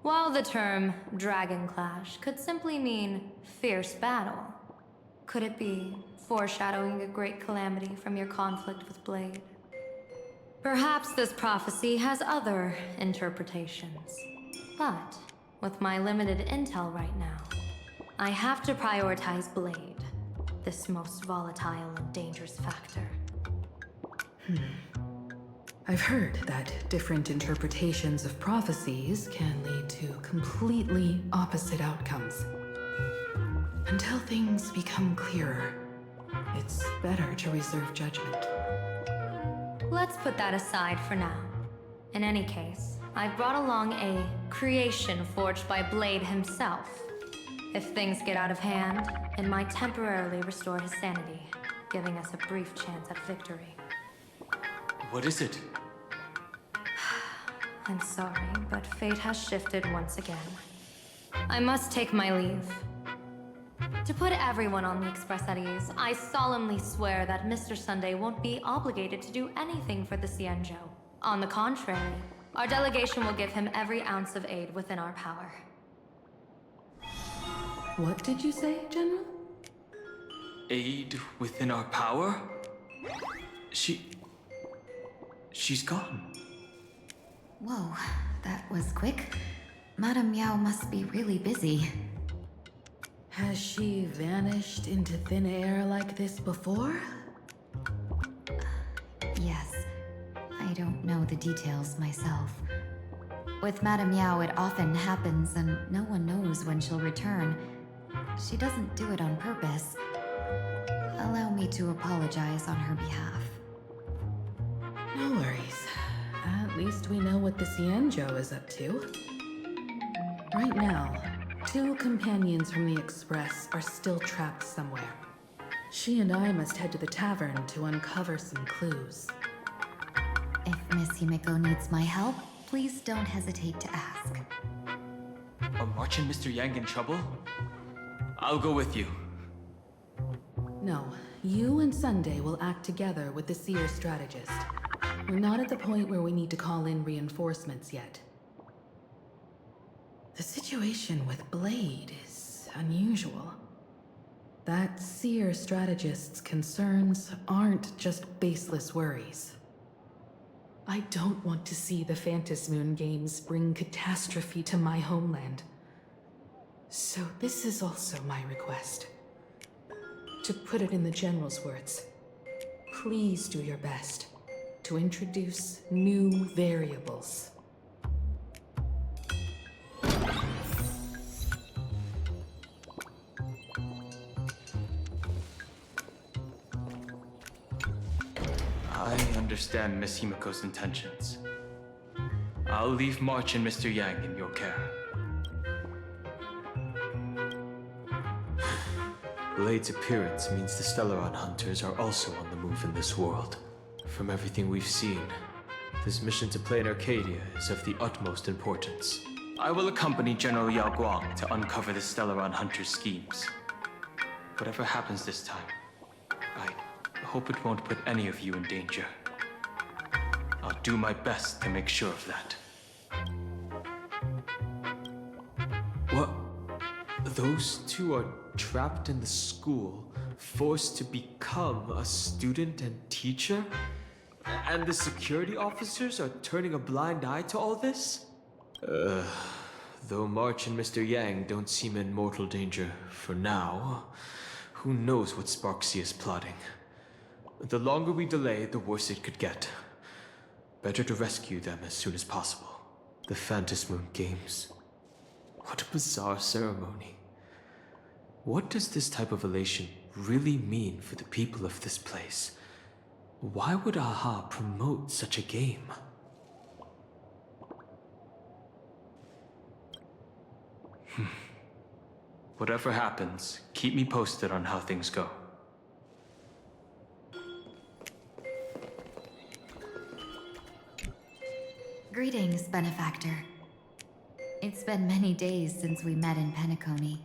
Speaker 14: While the term dragon clash could simply mean fierce battle, could it be foreshadowing a great calamity from your conflict with Blade? Perhaps this prophecy has other interpretations, but with my limited intel right now, I have to prioritize Blade, this most volatile and dangerous factor.
Speaker 12: I've heard that different interpretations of prophecies can lead to completely opposite outcomes. Until things become clearer, it's better to reserve judgment.
Speaker 14: Let's put that aside for now. In any case, I've brought along a creation forged by Blade himself. If things get out of hand, it might temporarily restore his sanity, giving us a brief chance at victory.
Speaker 16: What is it?
Speaker 14: I'm sorry, but fate has shifted once again. I must take my leave. To put everyone on the Express at ease, I solemnly swear that Mr. Sunday won't be obligated to do anything for the Xianzhou. On the contrary, our delegation will give him every ounce of aid within our power.
Speaker 12: What did you say, General?
Speaker 16: Aid within our power? She's gone.
Speaker 14: Whoa, that was quick. Madame Yao must be really busy.
Speaker 12: Has she vanished into thin air like this before?
Speaker 14: Yes. I don't know the details myself. With Madame Yao, it often happens and no one knows when she'll return. She doesn't do it on purpose. Allow me to apologize on her behalf.
Speaker 12: No worries. At least we know what the Xianzhou is up to. Right now, 2 companions from the Express are still trapped somewhere. She and I must head to the tavern to uncover some clues.
Speaker 14: If Miss Himiko needs my help, please don't hesitate to ask.
Speaker 16: Are March and Mr. Yang in trouble? I'll go with you.
Speaker 12: No, you and Sunday will act together with the Seer strategist. We're not at the point where we need to call in reinforcements yet. The situation with Blade is unusual. That Seer strategist's concerns aren't just baseless worries. I don't want to see the Phantom Moon Games bring catastrophe to my homeland. So this is also my request. To put it in the General's words, please do your best to introduce new variables.
Speaker 16: I understand Miss Himiko's intentions. I'll leave March and Mr. Yang in your care. Blade's appearance means the Stellaron hunters are also on the move in this world. From everything we've seen, this mission to Plain Arcadia is of the utmost importance. I will accompany General Yao Guang to uncover the Stellaron hunters' schemes. Whatever happens this time, I hope it won't put any of you in danger. I'll do my best to make sure of that. What? Those two are trapped in the school, forced to become a student and teacher? And the security officers are turning a blind eye to all this? Though March and Mr. Yang don't seem in mortal danger for now, who knows what Sparksea is plotting. The longer we delay, the worse it could get. Better to rescue them as soon as possible. The Phantom Moon Games. What a bizarre ceremony. What does this type of elation really mean for the people of this place? Why would AHA promote such a game? Whatever happens, keep me posted on how things go.
Speaker 14: Greetings, Benefactor. It's been many days since we met in Penacony,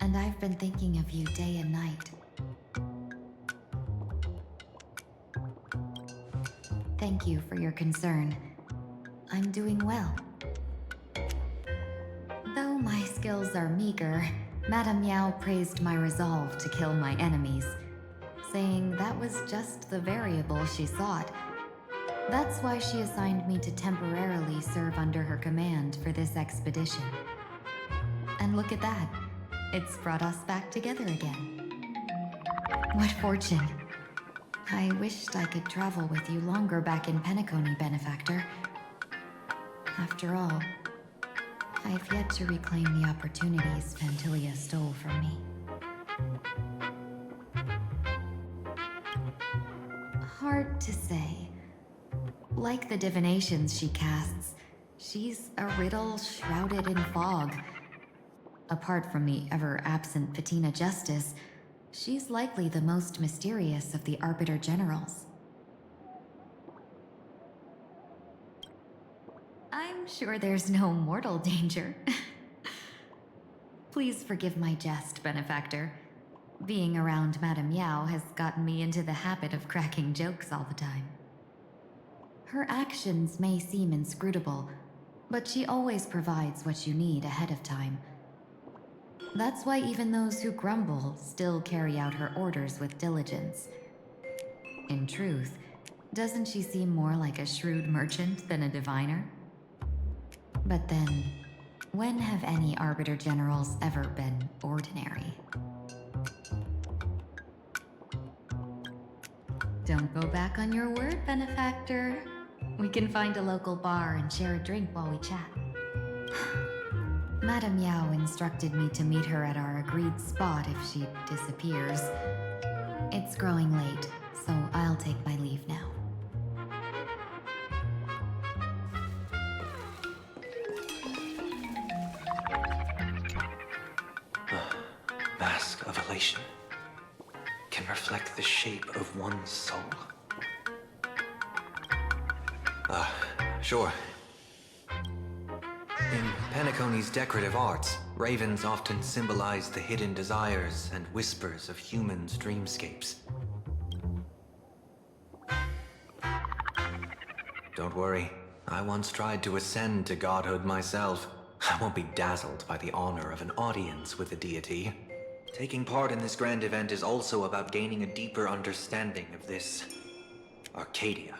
Speaker 14: and I've been thinking of you day and night. Thank you for your concern. I'm doing well. Though my skills are meager, Madame Yao praised my resolve to kill my enemies, saying that was just the variable she sought. That's why she assigned me to temporarily serve under her command for this expedition. And look at that. It's brought us back together again. What fortune. I wished I could travel with you longer back in Penacony, Benefactor. After all, I've yet to reclaim the opportunities Phantilia stole from me. Hard to say. Like the divinations she casts, she's a riddle shrouded in fog. Apart from the ever-absent Patina Justice, she's likely the most mysterious of the Arbiter Generals. I'm sure there's no mortal danger. Please forgive my jest, Benefactor. Being around Madame Yao has gotten me into the habit of cracking jokes all the time. Her actions may seem inscrutable, but she always provides what you need ahead of time. That's why even those who grumble still carry out her orders with diligence. In truth, doesn't she seem more like a shrewd merchant than a diviner? But then, when have any Arbiter Generals ever been ordinary? Don't go back on your word, Benefactor. We can find a local bar and share a drink while we chat. Madame Yao instructed me to meet her at our agreed spot if she disappears. It's growing late, so I'll take my leave now.
Speaker 17: Mask of Elation. Can reflect the shape of one's soul? Sure. In Penacony's decorative arts, ravens often symbolize the hidden desires and whispers of humans' dreamscapes. Don't worry, I once tried to ascend to godhood myself. I won't be dazzled by the honor of an audience with a deity. Taking part in this grand event is also about gaining a deeper understanding of this Arcadia.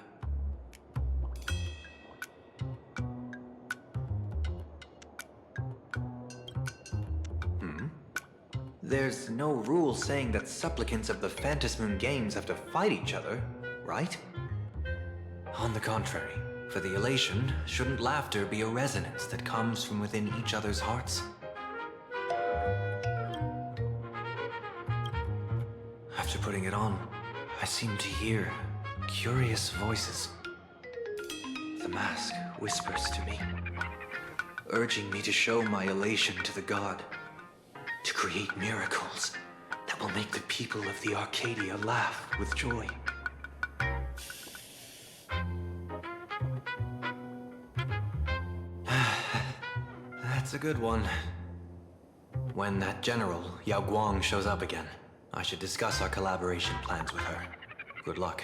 Speaker 17: There's no rule saying that supplicants of the Phantasmoon Games have to fight each other, right? On the contrary, for the Elation, shouldn't laughter be a resonance that comes from within each other's hearts? After putting it on, I seem to hear curious voices. The mask whispers to me, urging me to show my elation to the god, to create miracles that will make the people of the Arcadia laugh with joy. That's a good one. When that general, Yao Guang, shows up again, I should discuss our collaboration plans with her. Good luck.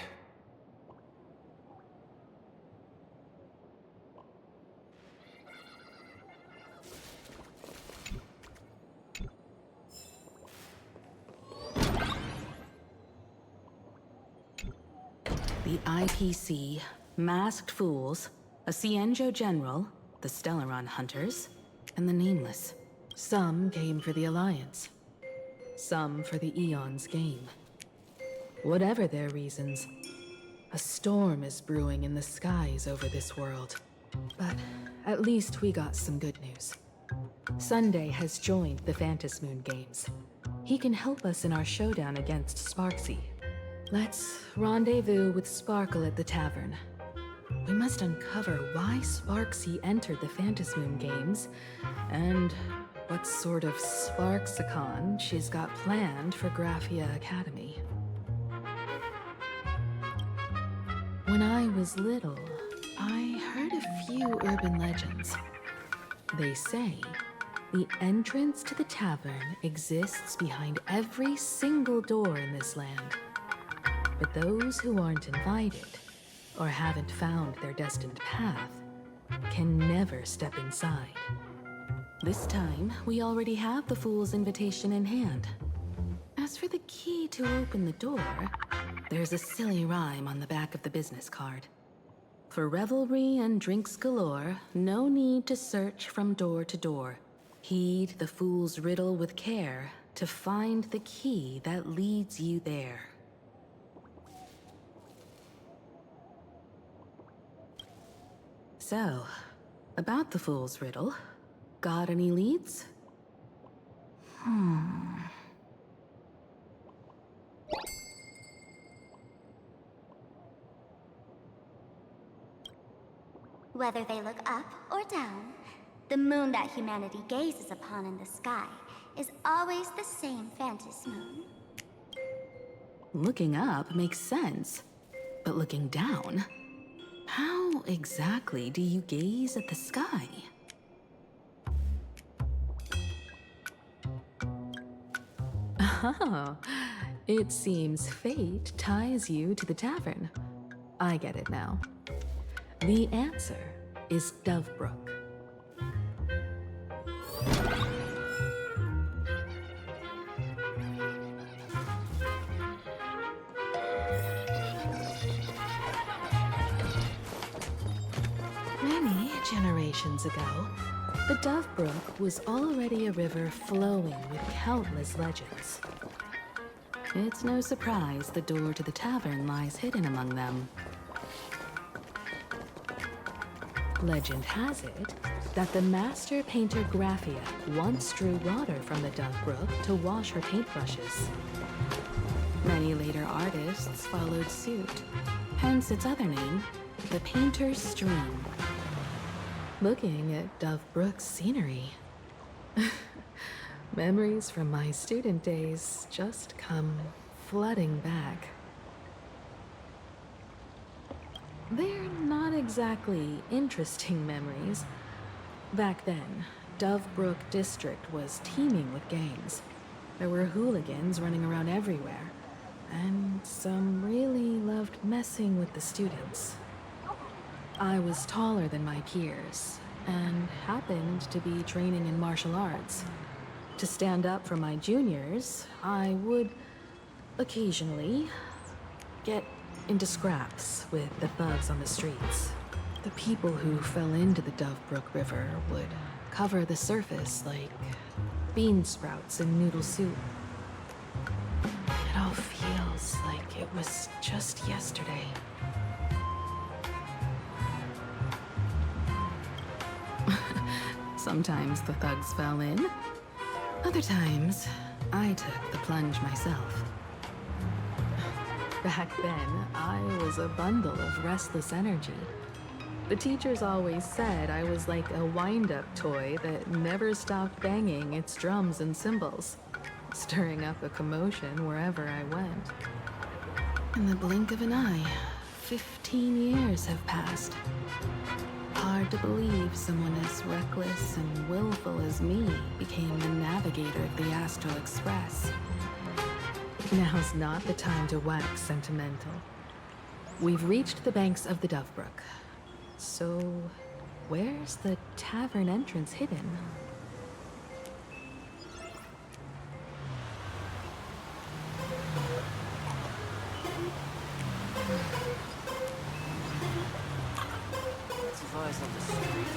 Speaker 12: The IPC, Masked Fools, a Cienjo General, the Stellaron Hunters, and the Nameless. Some came for the Alliance. Some for the Eon's game. Whatever their reasons, a storm is brewing in the skies over this world. But at least we got some good news. Sunday has joined the Phantasmoon Games. He can help us in our showdown against Sparksy. Let's rendezvous with Sparkle at the tavern. We must uncover why Sparksy entered the Phantasmoon Games, and what sort of Sparksicon she's got planned for Graphia Academy. When I was little, I heard a few urban legends. They say the entrance to the tavern exists behind every single door in this land. But those who aren't invited, or haven't found their destined path, can never step inside. This time, we already have the Fool's invitation in hand. As for the key to open the door, there's a silly rhyme on the back of the business card. For revelry and drinks galore, no need to search from door to door. Heed the Fool's riddle with care to find the key that leads you there. So, about the Fool's riddle, got any leads?
Speaker 10: Whether they look up or down, the moon that humanity gazes upon in the sky is always the same Phantasmoon.
Speaker 12: Looking up makes sense, but looking down? How exactly do you gaze at the sky? Oh, it seems fate ties you to the tavern. I get it now. The answer is Dovebrook. Many generations ago, the Dovebrook was already a river flowing with countless legends. It's no surprise the door to the tavern lies hidden among them. Legend has it that the master painter Graphia once drew water from the Dovebrook to wash her paintbrushes. Many later artists followed suit, hence its other name, the Painter's Stream. Looking at Dovebrook's scenery, memories from my student days just come flooding back. They're not exactly interesting memories. Back then, Dovebrook District was teeming with gangs. There were hooligans running around everywhere, and some really loved messing with the students. I was taller than my peers, and happened to be training in martial arts. To stand up for my juniors, I would occasionally get into scraps with the thugs on the streets. The people who fell into the Dovebrook River would cover the surface like bean sprouts in noodle soup. It all feels like it was just yesterday. Sometimes the thugs fell in. Other times, I took the plunge myself. Back then, I was a bundle of restless energy. The teachers always said I was like a wind-up toy that never stopped banging its drums and cymbals, stirring up a commotion wherever I went. In the blink of an eye, 15 years have passed. Hard to believe someone as reckless and willful as me became the navigator of the Astral Express. Now's not the time to wax sentimental. We've reached the banks of the Dovebrook. So, where's the tavern entrance hidden?
Speaker 13: Eyes on the street.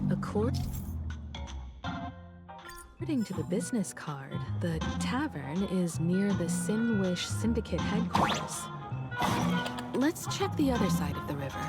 Speaker 12: According to the business card, the tavern is near the Sinwish Syndicate headquarters. Let's check the other side of the river.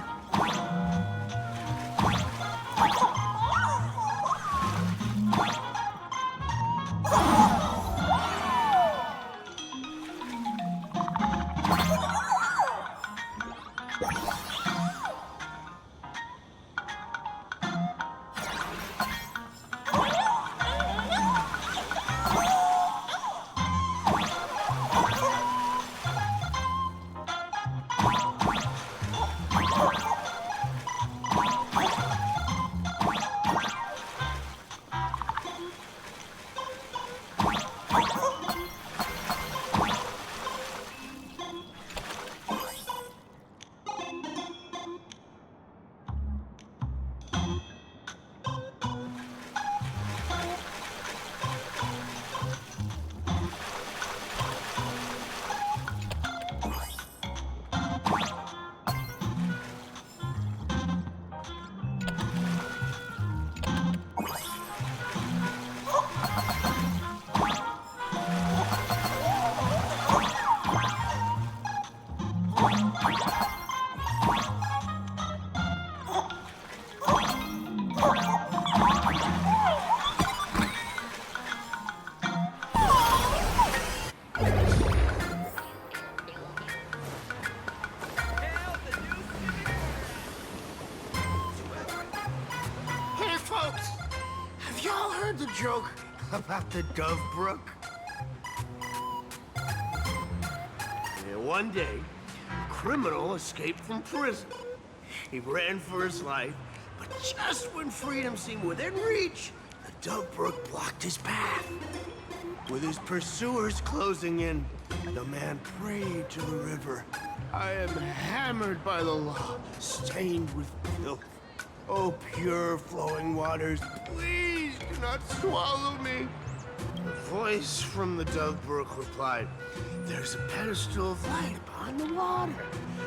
Speaker 11: The joke about the Dovebrook? Yeah, one day, a criminal escaped from prison. He ran for his life, but just when freedom seemed within reach, the Dovebrook blocked his path. With his pursuers closing in, the man prayed to the river. I am hammered by the law, stained with filth. Oh, pure flowing waters, please do not swallow me. A voice from the Dovebrook replied, there's a pedestal of light upon the water.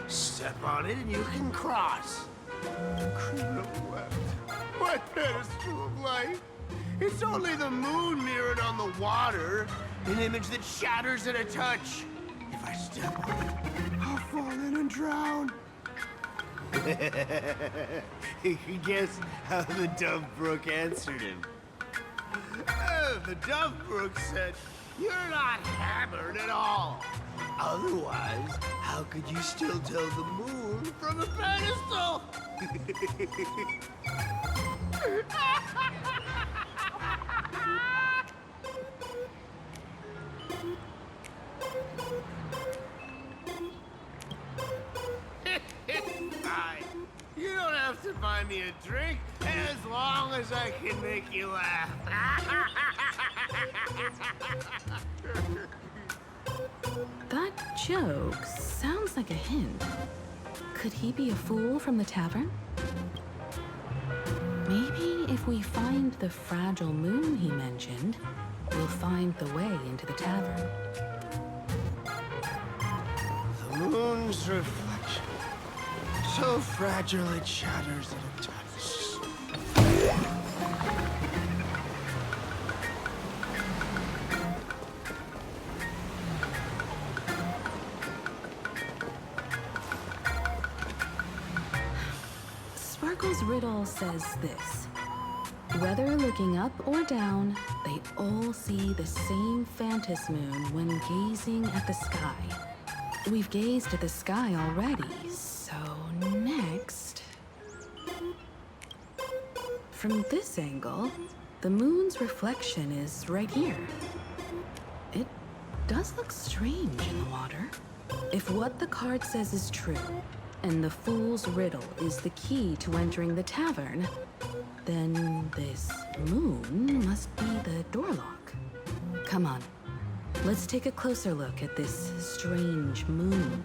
Speaker 11: Step on it and you can cross. The criminal wept. What pedestal of light? It's only the moon mirrored on the water, an image that shatters at a touch. If I step on it, I'll fall in and drown. Guess how the Dovebrook answered him. The Dovebrook said, You're not hammered at all. Otherwise, how could you still tell the moon from a pedestal? Fine. You don't have to buy me a drink as long as I can make you laugh.
Speaker 12: That joke sounds like a hint. Could he be a fool from the tavern? Maybe if we find the fragile moon he mentioned, we'll find the way into the tavern.
Speaker 11: The moon's reflection. So fragile it shatters at a touch.
Speaker 12: Sparkle's riddle says this. Whether looking up or down, they all see the same phantom moon when gazing at the sky. We've gazed at the sky already, so next... From this angle, the moon's reflection is right here. It does look strange in the water. If what the card says is true, and the fool's riddle is the key to entering the tavern, then this moon must be the door lock. Come on, let's take a closer look at this strange moon.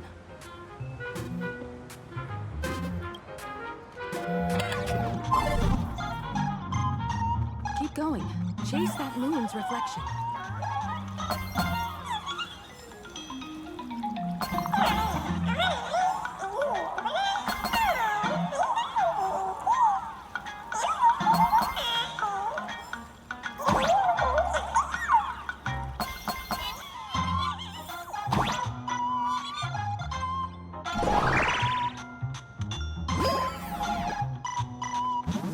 Speaker 12: Keep going. Chase that moon's reflection.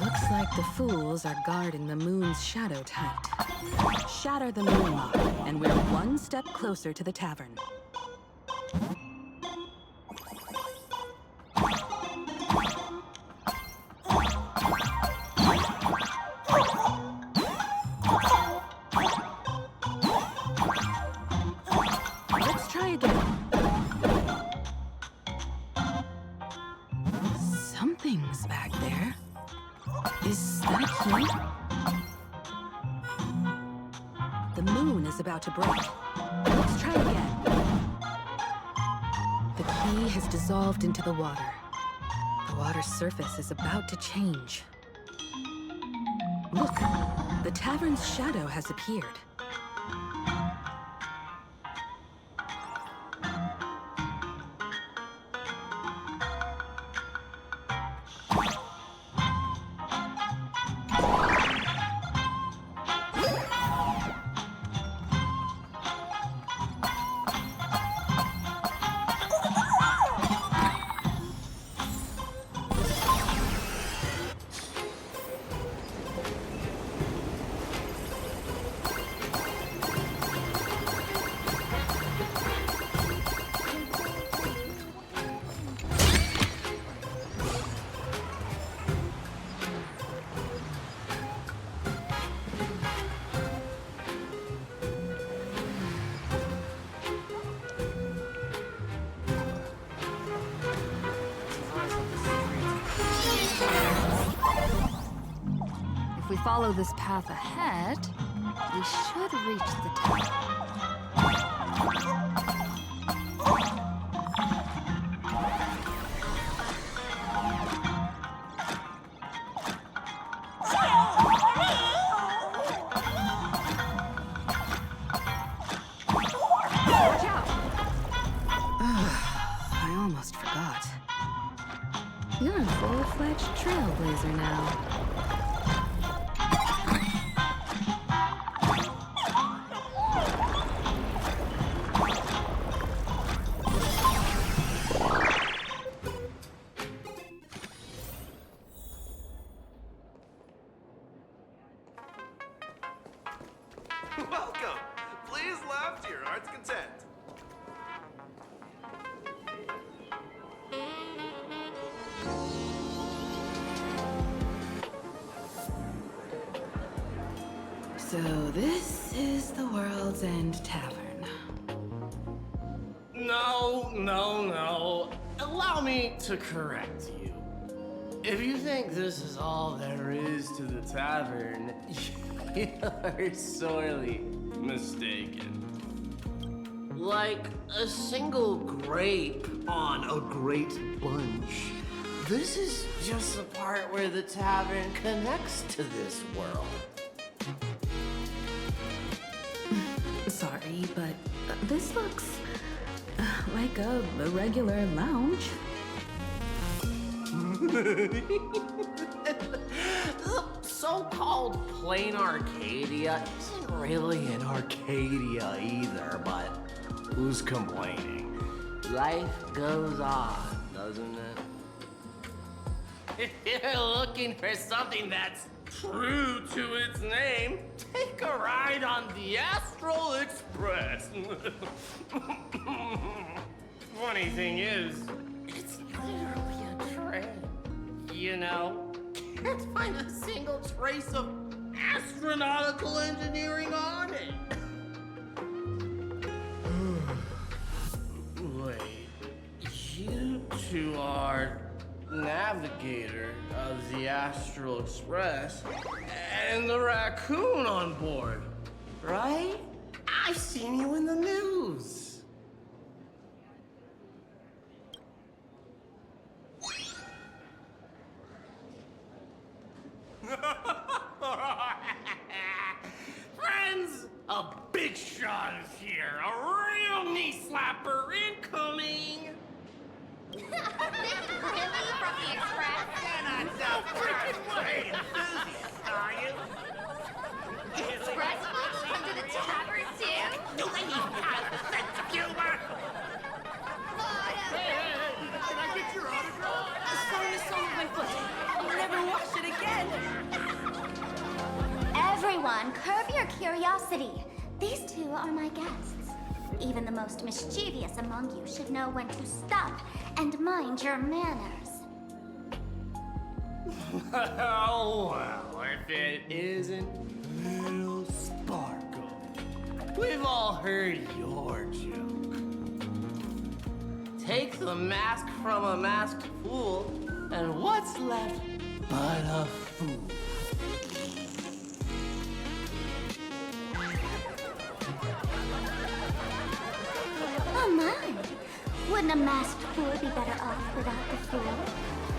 Speaker 12: Looks like the fools are guarding the moon's shadow tight. Shatter the moon lock, and we're one step closer to the tavern. Let's try again. Something's back there. Is that he? The moon is about to break. Let's try again. The key has dissolved into the water. The water's surface is about to change. Look, the tavern's shadow has appeared. If we follow this path ahead, we should reach the tower. Watch out! I almost forgot. You're a full-fledged trailblazer now.
Speaker 6: Please laugh to your heart's content.
Speaker 12: So this is the World's End Tavern.
Speaker 11: No. Allow me to correct you. If you think this is all there is to the tavern, you're sorely mistaken. Like a single grape on a great bunch, this is just the part where the tavern connects to this world.
Speaker 12: Sorry, but this looks like a regular lounge.
Speaker 11: The so-called plain Arcadia isn't really an Arcadia either, but who's complaining? Life goes on, doesn't it? If you're looking for something that's true to its name, take a ride on the Astral Express. Funny thing is, it's literally a train. You know, can't find a single trace of astronautical engineering on it. Wait, you two are navigator of the Astral Express and the raccoon on board, right? I've seen you in the news. Friends, a big shot is here. A real knee slapper incoming.
Speaker 15: Really? From the Express?
Speaker 11: You're not so freaking way enthusiast, are you?
Speaker 15: Express folks come to the tavern too?
Speaker 11: Do they even have a sense of humor? Hey, can I get your autograph?
Speaker 12: Sorry, I sold my foot. I'll never wash it again.
Speaker 10: Everyone, curb your curiosity. These two are my guests. Even the most mischievous among you should know when to stop and mind your manners.
Speaker 11: Oh, well, if it isn't Little Sparkle. We've all heard your joke. Take the mask from a masked fool, and what's left but a fool?
Speaker 10: Oh my! Wouldn't a masked fool be better off without the fool?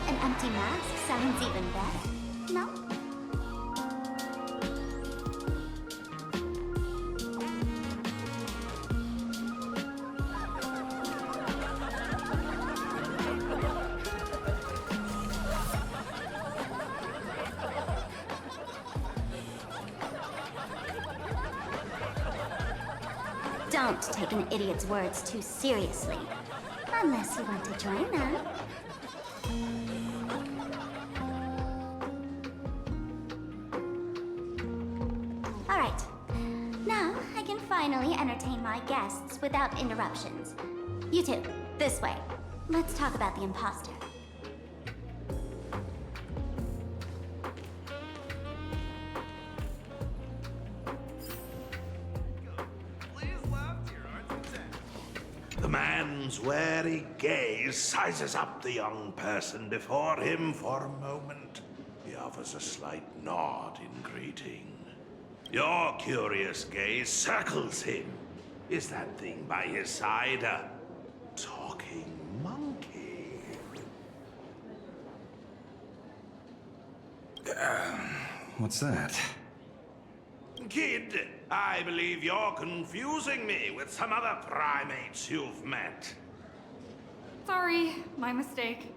Speaker 10: An empty mask sounds even better, no? Don't take an idiot's words too seriously. Unless you want to join them. Alright. Now I can finally entertain my guests without interruptions. You two, this way. Let's talk about the imposter.
Speaker 1: The man's wary gaze sizes up the young person before him for a moment. He offers a slight nod in greeting. Your curious gaze circles him. Is that thing by his side a talking monkey?
Speaker 2: What's that?
Speaker 1: Kid, I believe you're confusing me with some other primates you've met.
Speaker 8: Sorry, my mistake.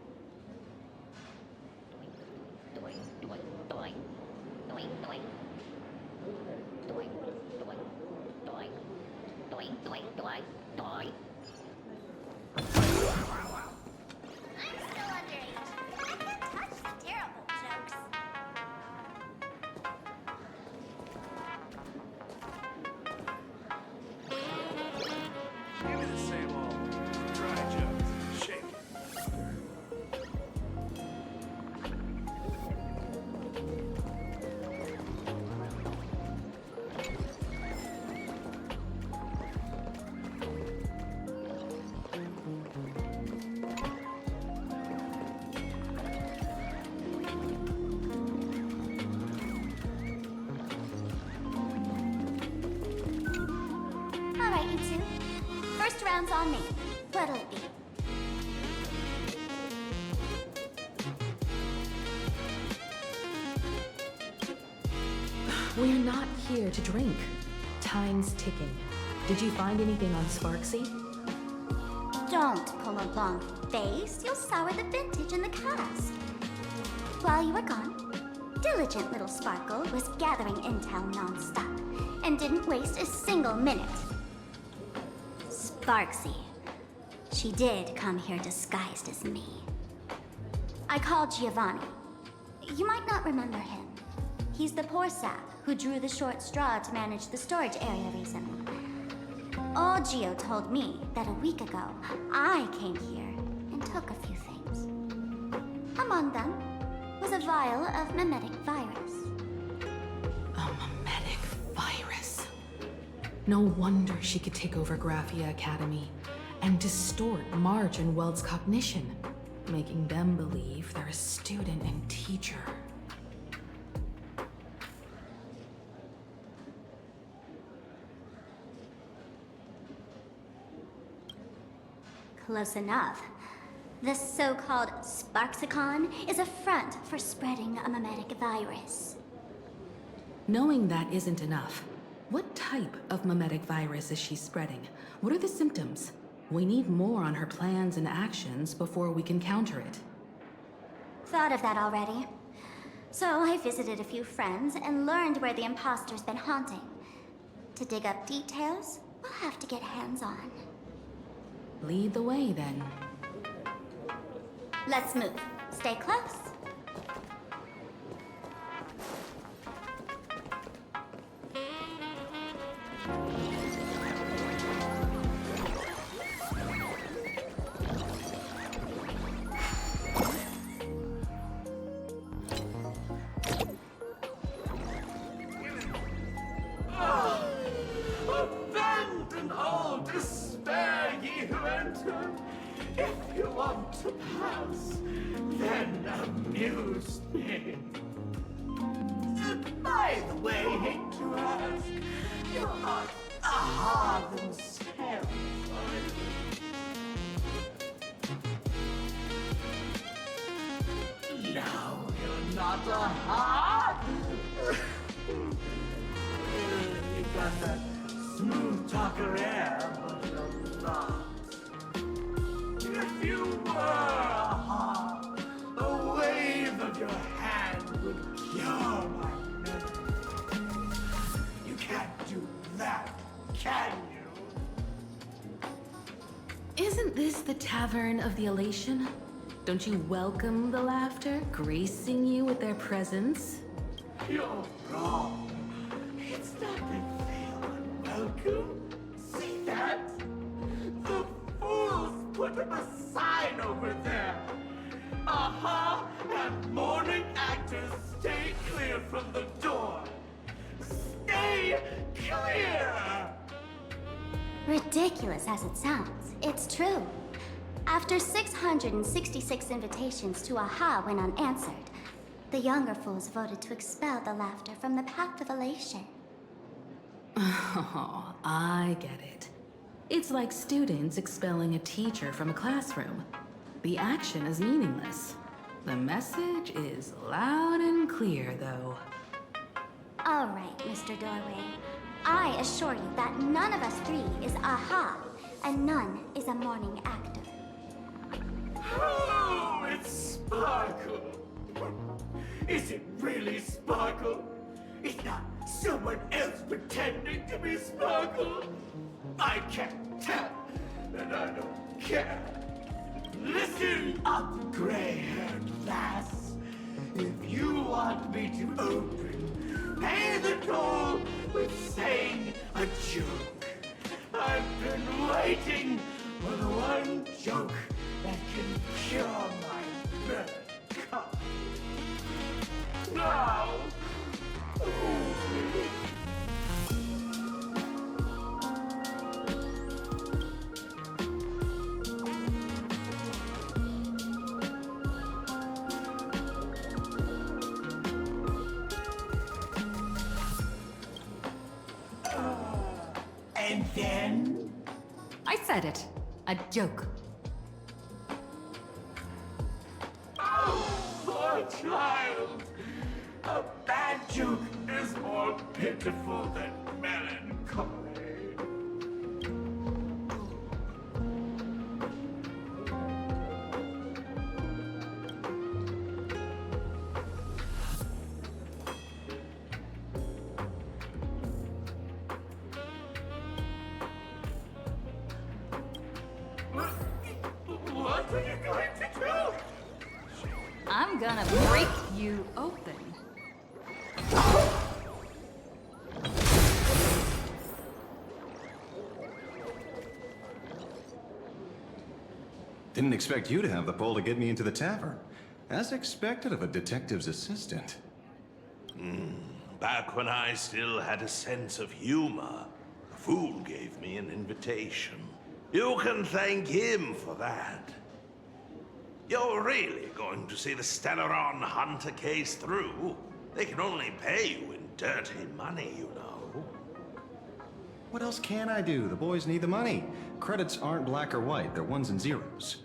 Speaker 15: I'm still underage. I can't touch the terrible jokes.
Speaker 10: you two? First round's on me. What'll it be?
Speaker 12: We're not here to drink. Time's ticking. Did you find anything on Sparksy?
Speaker 10: Don't pull a long face. You'll sour the vintage in the cast. While you were gone, diligent little Sparkle was gathering intel non-stop and didn't waste a single minute. Sparksy. She did come here disguised as me. I called Giovanni. You might not remember him. He's the poor sap who drew the short straw to manage the storage area recently. Old Gio told me that a week ago, I came here and took a few things. Among them was a vial of mimetic virus.
Speaker 12: A mimetic virus. No wonder she could take over Graphia Academy and distort March and Weld's cognition, making them believe they're a student and teacher.
Speaker 10: Close enough. This so-called Sparksicon is a front for spreading a mimetic virus.
Speaker 12: Knowing that isn't enough. What type of mimetic virus is she spreading? What are the symptoms? We need more on her plans and actions before we can counter it.
Speaker 10: Thought of that already. So I visited a few friends and learned where the imposter's been haunting. To dig up details, we'll have to get hands-on.
Speaker 12: Lead the way, then.
Speaker 10: Let's move. Stay close.
Speaker 18: Abandon all despair, ye who enter. If you want to pass, then amuse me. By the way, hate to ask, you're not aha themselves, are you? No, you're not aha. You got that smooth talker air, but you're not. If you were a wave of your hand would cure my memory. You can't do that, can you?
Speaker 12: Isn't this the Tavern of the Elation? Don't you welcome the laughter, gracing you with their presence?
Speaker 18: You're wrong. It's not that they are unwelcome. See that? The fools put up a sign over there. Aha! And morning actors stay clear from the door. Stay clear!
Speaker 10: Ridiculous as it sounds, it's true. After 666 invitations to AHA went unanswered, the younger fools voted to expel the laughter from the path of elation.
Speaker 12: Oh, I get it. It's like students expelling a teacher from a classroom. The action is meaningless. The message is loud and clear, though.
Speaker 10: All right, Mr. Doorway. I assure you that none of us three is AHA, and none is a morning actor.
Speaker 18: Oh, it's Sparkle. Is it really Sparkle? It's not someone else pretending to be Sparkle? I can't tell, and I don't care. Listen up, gray-haired lass. If you want me to open, pay the toll with saying a joke. I've been waiting for the one joke that can cure my melancholy. Now, And then?
Speaker 14: I said it. A joke.
Speaker 18: Oh, poor child. A bad joke is more pitiful than melancholy. What are you going to do?
Speaker 14: I'm gonna break you open.
Speaker 2: Didn't expect you to have the pull to get me into the tavern. As expected of a detective's assistant.
Speaker 1: Back when I still had a sense of humor, the fool gave me an invitation. You can thank him for that. You're really going to see the Stellaron Hunter case through? They can only pay you in dirty money, you know.
Speaker 2: What else can I do? The boys need the money. Credits aren't black or white, they're ones and zeros.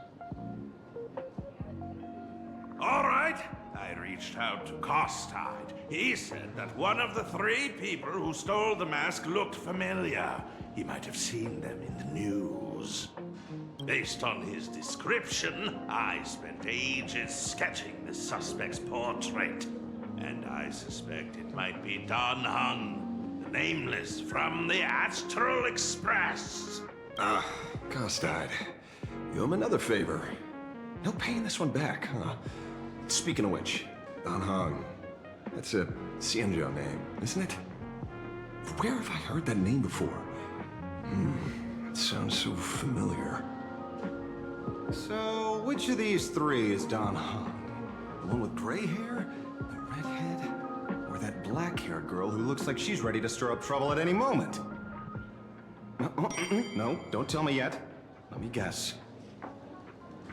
Speaker 1: All right. I reached out to Costide. He said that one of the 3 people who stole the mask looked familiar. He might have seen them in the news. Based on his description, I spent ages sketching the suspect's portrait. And I suspect it might be Don Hung, the Nameless from the Astral Express.
Speaker 5: Costide. You owe him another favor. No paying this one back, huh? Speaking of which, Don Hung. That's a Xianzhou name, isn't it? Where have I heard that name before? It sounds so familiar.
Speaker 2: So, which of these 3 is Don Hung? The one with gray hair? The redhead? Or that black-haired girl who looks like she's ready to stir up trouble at any moment? No, don't tell me yet. Let me guess.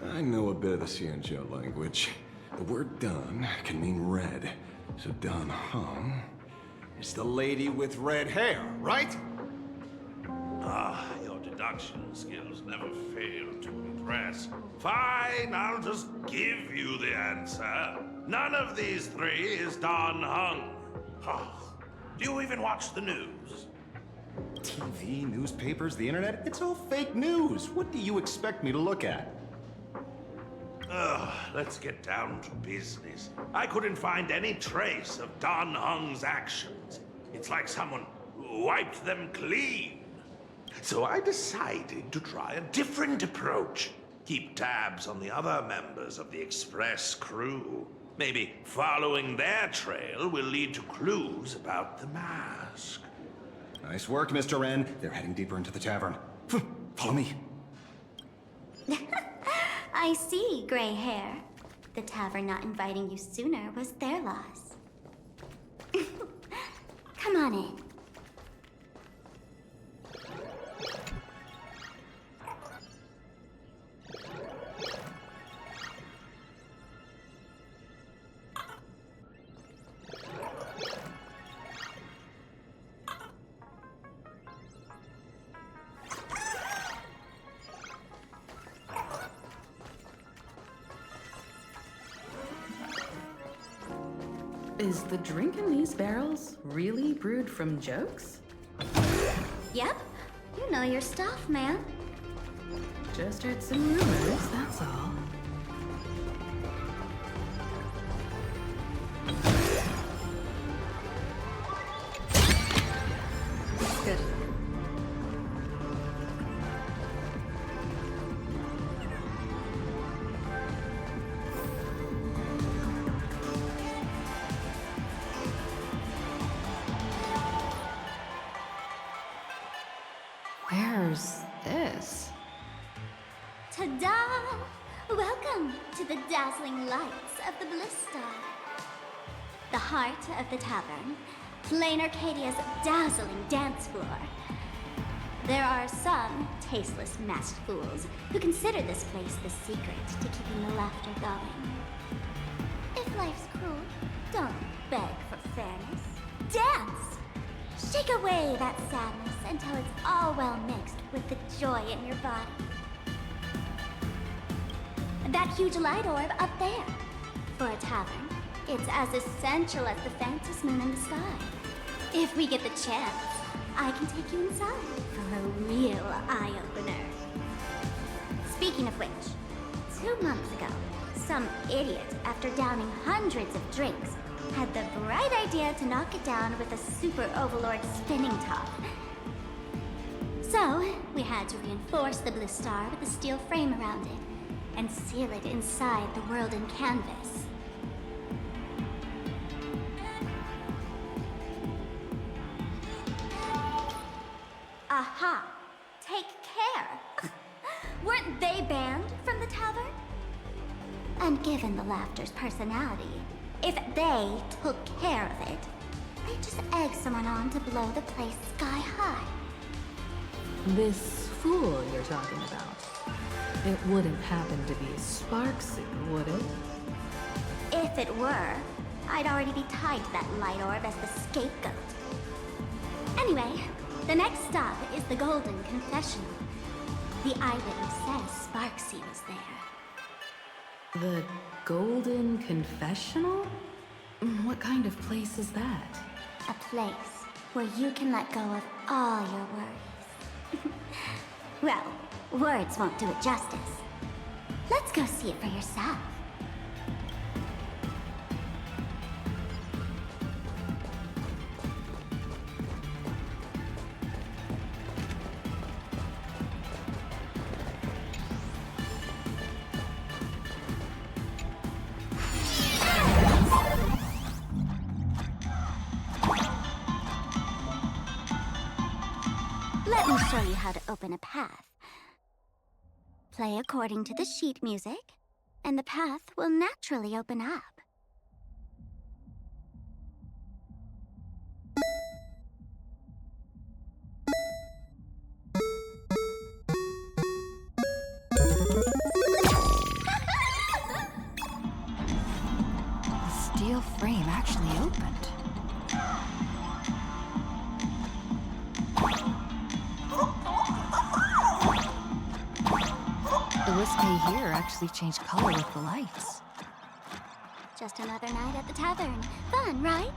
Speaker 5: I know a bit of the Xianzhou language. The word Don can mean red. So Don Hung is the lady with red hair, right?
Speaker 1: Your deduction skills never fail to impress. Fine, I'll just give you the answer. None of these 3 is Don Hung. Do you even watch the news?
Speaker 2: TV, newspapers, the internet? It's all fake news. What do you expect me to look at?
Speaker 1: Let's get down to business. I couldn't find any trace of Don Hung's actions. It's like someone wiped them clean. So I decided to try a different approach. Keep tabs on the other members of the Express crew. Maybe following their trail will lead to clues about the mask.
Speaker 2: Nice work, Mr. Wren. They're heading deeper into the tavern. Follow me.
Speaker 10: I see, gray hair. The tavern not inviting you sooner was their loss. Come on in.
Speaker 12: Is the drink in these barrels really brewed from jokes?
Speaker 10: Yep. You know your stuff, man.
Speaker 12: Just heard some rumors, that's all. Good. Where's this?
Speaker 10: Ta-da! Welcome to the dazzling lights of the Ballista. The heart of the tavern, Plain Arcadia's dazzling dance floor. There are some tasteless masked fools who consider this place the secret to keeping the laughter going. If life's cruel, don't beg for fairness. Dance! Shake away that sadness until it's all well mixed with the joy in your body. That huge light orb up there. For a tavern, it's as essential as the faintest moon in the sky. If we get the chance, I can take you inside for a real eye-opener. Speaking of which, 2 months ago, some idiot, after downing hundreds of drinks, had the bright idea to knock it down with a super overlord spinning top. So, we had to reinforce the blue star with a steel frame around it, and seal it inside the world in canvas. Aha! Take care! Weren't they banned from the tavern? And given the Laughter's personality, if they took care of it, they'd just egg someone on to blow the place sky high.
Speaker 12: This fool you're talking about. It wouldn't happen to be Sparksy, would it?
Speaker 10: If it were, I'd already be tied to that light orb as the scapegoat. Anyway, the next stop is the Golden Confessional. The eyewitness says Sparksy was there.
Speaker 12: The Golden Confessional? What kind of place is that?
Speaker 10: A place where you can let go of all your worries. Well, words won't do it justice. Let's go see it for yourself. Let me show you how to open a path. Play according to the sheet music, and the path will naturally open up.
Speaker 19: The steel frame actually opened. The Wispy here actually changed color with the lights.
Speaker 10: Just another night at the tavern. Fun, right?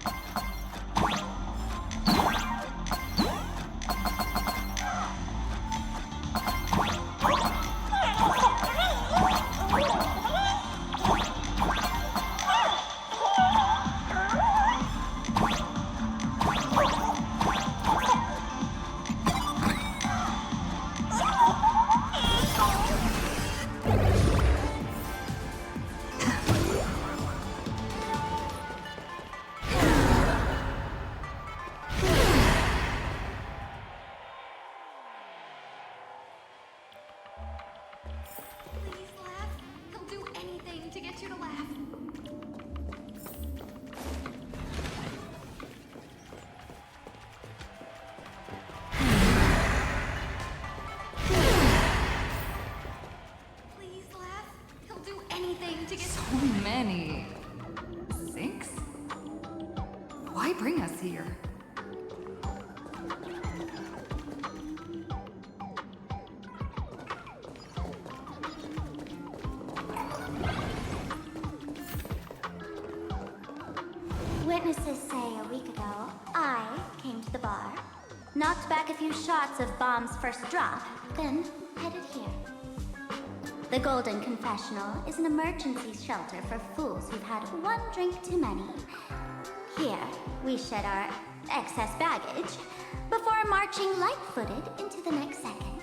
Speaker 19: So many. 6? Why bring us here?
Speaker 10: Witnesses say a week ago, I came to the bar, knocked back a few shots of Bomb's first drop, then headed here. The Golden Confessional is an emergency shelter for fools who've had one drink too many. Here, we shed our excess baggage before marching light-footed into the next second.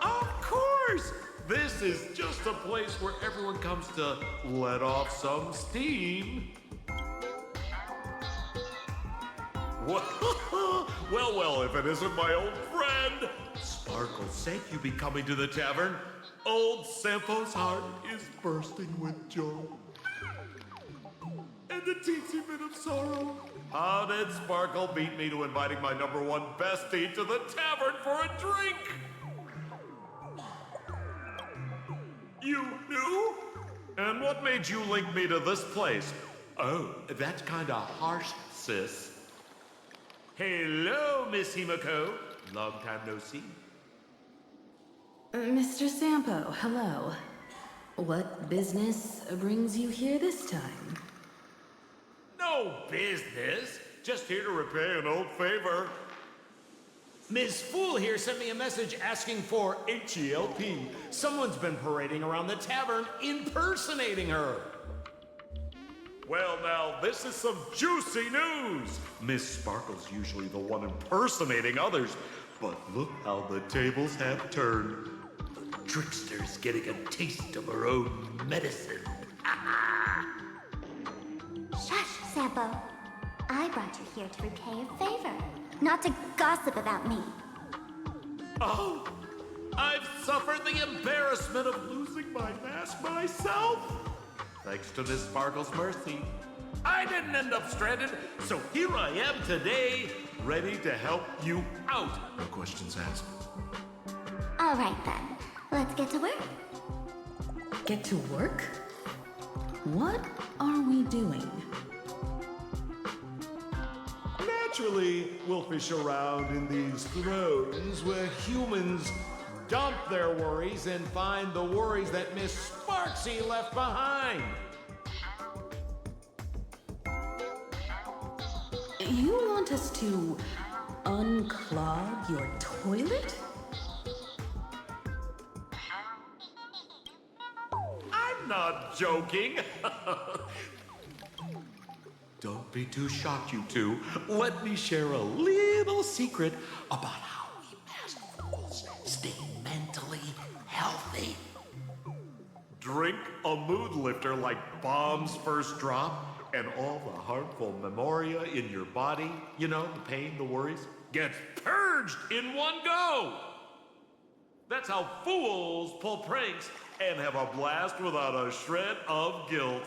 Speaker 20: Of course! This is just a place where everyone comes to let off some steam. Well, if it isn't my old friend! Sparkle sake you be coming to the tavern. Old Sampo's heart is bursting with joy. And a teensy bit of sorrow. How did Sparkle beat me to inviting my #1 bestie to the tavern for a drink? You knew? And What made you link me to this place? Oh, that's kinda harsh, sis. Hello, Miss Himiko. Long time no see.
Speaker 12: Mr. Sampo, hello. What business brings you here this time?
Speaker 20: No business. Just here to repay an old favor.
Speaker 21: Ms. Fool here sent me a message asking for HELP. Someone's been parading around the tavern impersonating her.
Speaker 20: Well, now, this is some juicy news. Miss Sparkle's usually the one impersonating others, but look how the tables have turned. The trickster's getting a taste of her own medicine.
Speaker 10: Shush, Sampo. I brought you here to repay a favor, not to gossip about me.
Speaker 20: Oh, I've suffered the embarrassment of losing my mask myself. Thanks to Miss Sparkle's mercy, I didn't end up stranded, so here I am today, ready to help you out. No questions asked.
Speaker 10: All right then, let's get to work.
Speaker 12: Get to work? What are we doing?
Speaker 21: Naturally, we'll fish around in these thrones where humans dump their worries and find the worries that Miss Sparksy left behind.
Speaker 12: You want us to unclog your toilet?
Speaker 20: I'm not joking. Don't be too shocked, you two. Let me share a little secret about how we masked fools stay mentally healthy. Drink a mood lifter like Bomb's First Drop, and all the harmful memoria in your body, you know, the pain, the worries, gets purged in one go. That's how fools pull pranks and have a blast without a shred of guilt.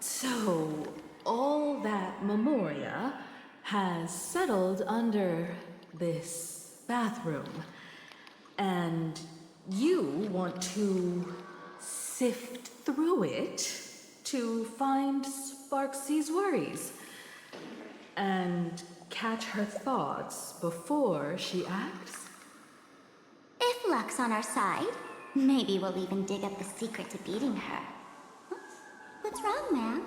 Speaker 12: So, all that memoria has settled under this bathroom. And you want to sift through it to find Sparksy's worries and catch her thoughts before she acts?
Speaker 10: If luck's on our side, maybe we'll even dig up the secret to beating her. What's wrong, man?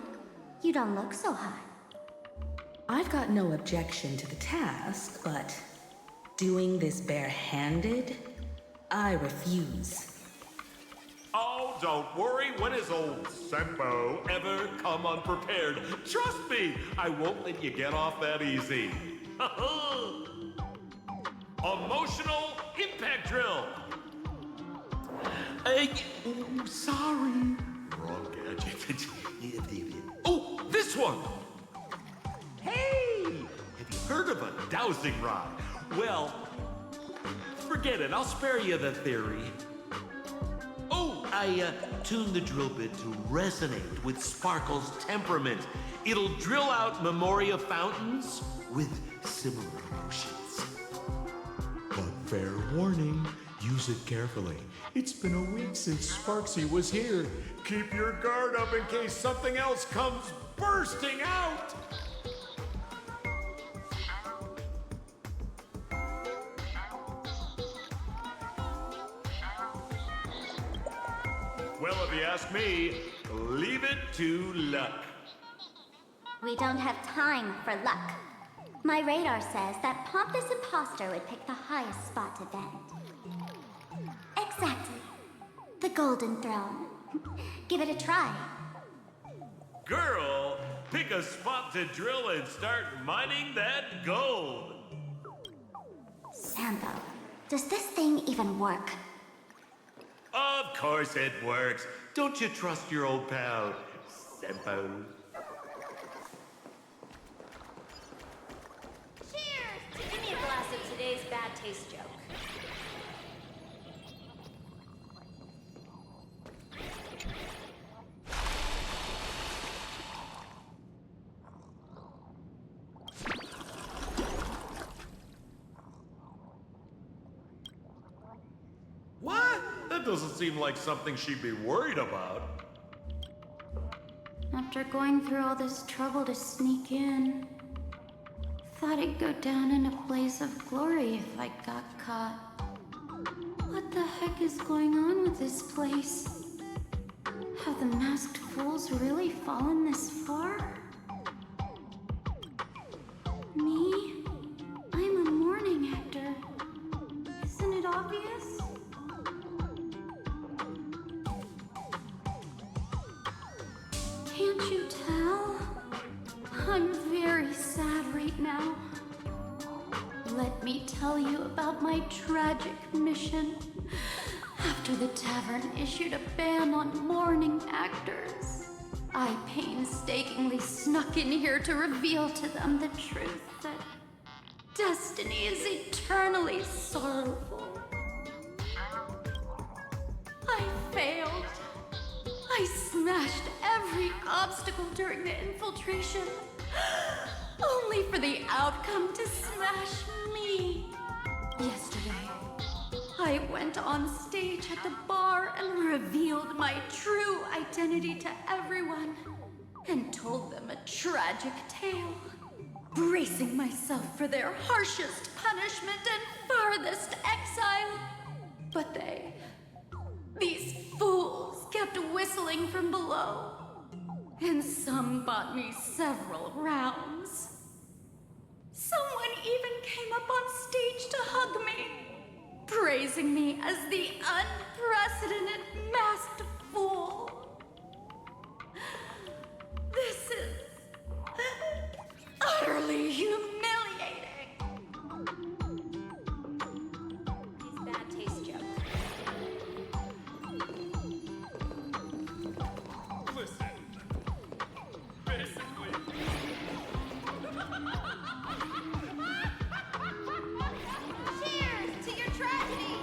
Speaker 10: You don't look so hot.
Speaker 12: I've got no objection to the task, but doing this barehanded, I refuse.
Speaker 20: Oh, don't worry. When has old Sempo ever come unprepared? Trust me, I won't let you get off that easy. Emotional impact drill. Sorry. Wrong gadget. Oh, this one. Hey, have you heard of a dowsing rod? Well, forget it. I'll spare you the theory. Oh, I tuned the drill bit to resonate with Sparkle's temperament. It'll drill out memoria fountains with similar emotions.
Speaker 22: But fair warning, use it carefully. It's been a week since Sparksy was here.
Speaker 21: Keep your guard up in case something else comes bursting out.
Speaker 20: Well, if you ask me, leave it to luck.
Speaker 10: We don't have time for luck. My radar says that Pompous Imposter would pick the highest spot to vent. Exactly. The Golden Throne. Give it a try.
Speaker 20: Girl, pick a spot to drill and start mining that gold.
Speaker 10: Sampo, does this thing even work?
Speaker 20: Of course it works. Don't you trust your old pal, Sempo?
Speaker 15: Cheers! Give me a glass of today's bad taste joke.
Speaker 20: What? That doesn't seem like something she'd be worried about.
Speaker 14: After going through all this trouble to sneak in, thought I'd go down in a blaze of glory if I got caught. What the heck is going on with this place? Have the masked fools really fallen this far? Me? I'm a morning actor. Isn't it obvious? Can't you tell? I'm very sad right now. Let me tell you about my tragic mission. After the tavern issued a ban on mourning actors, I painstakingly snuck in here to reveal to them the truth that destiny is eternally sorrowful. I failed. I smashed every obstacle during the infiltration, only for the outcome to smash me. Yesterday, I went on stage at the bar and revealed my true identity to everyone and told them a tragic tale, bracing myself for their harshest punishment and farthest exile. But these fools kept whistling from below, and some bought me several rounds. Someone even came up on stage to hug me, praising me as the unprecedented masked fool. This is utterly humiliating.
Speaker 15: These bad taste jokes.
Speaker 18: Listen. Basically.
Speaker 15: Cheers to your tragedy!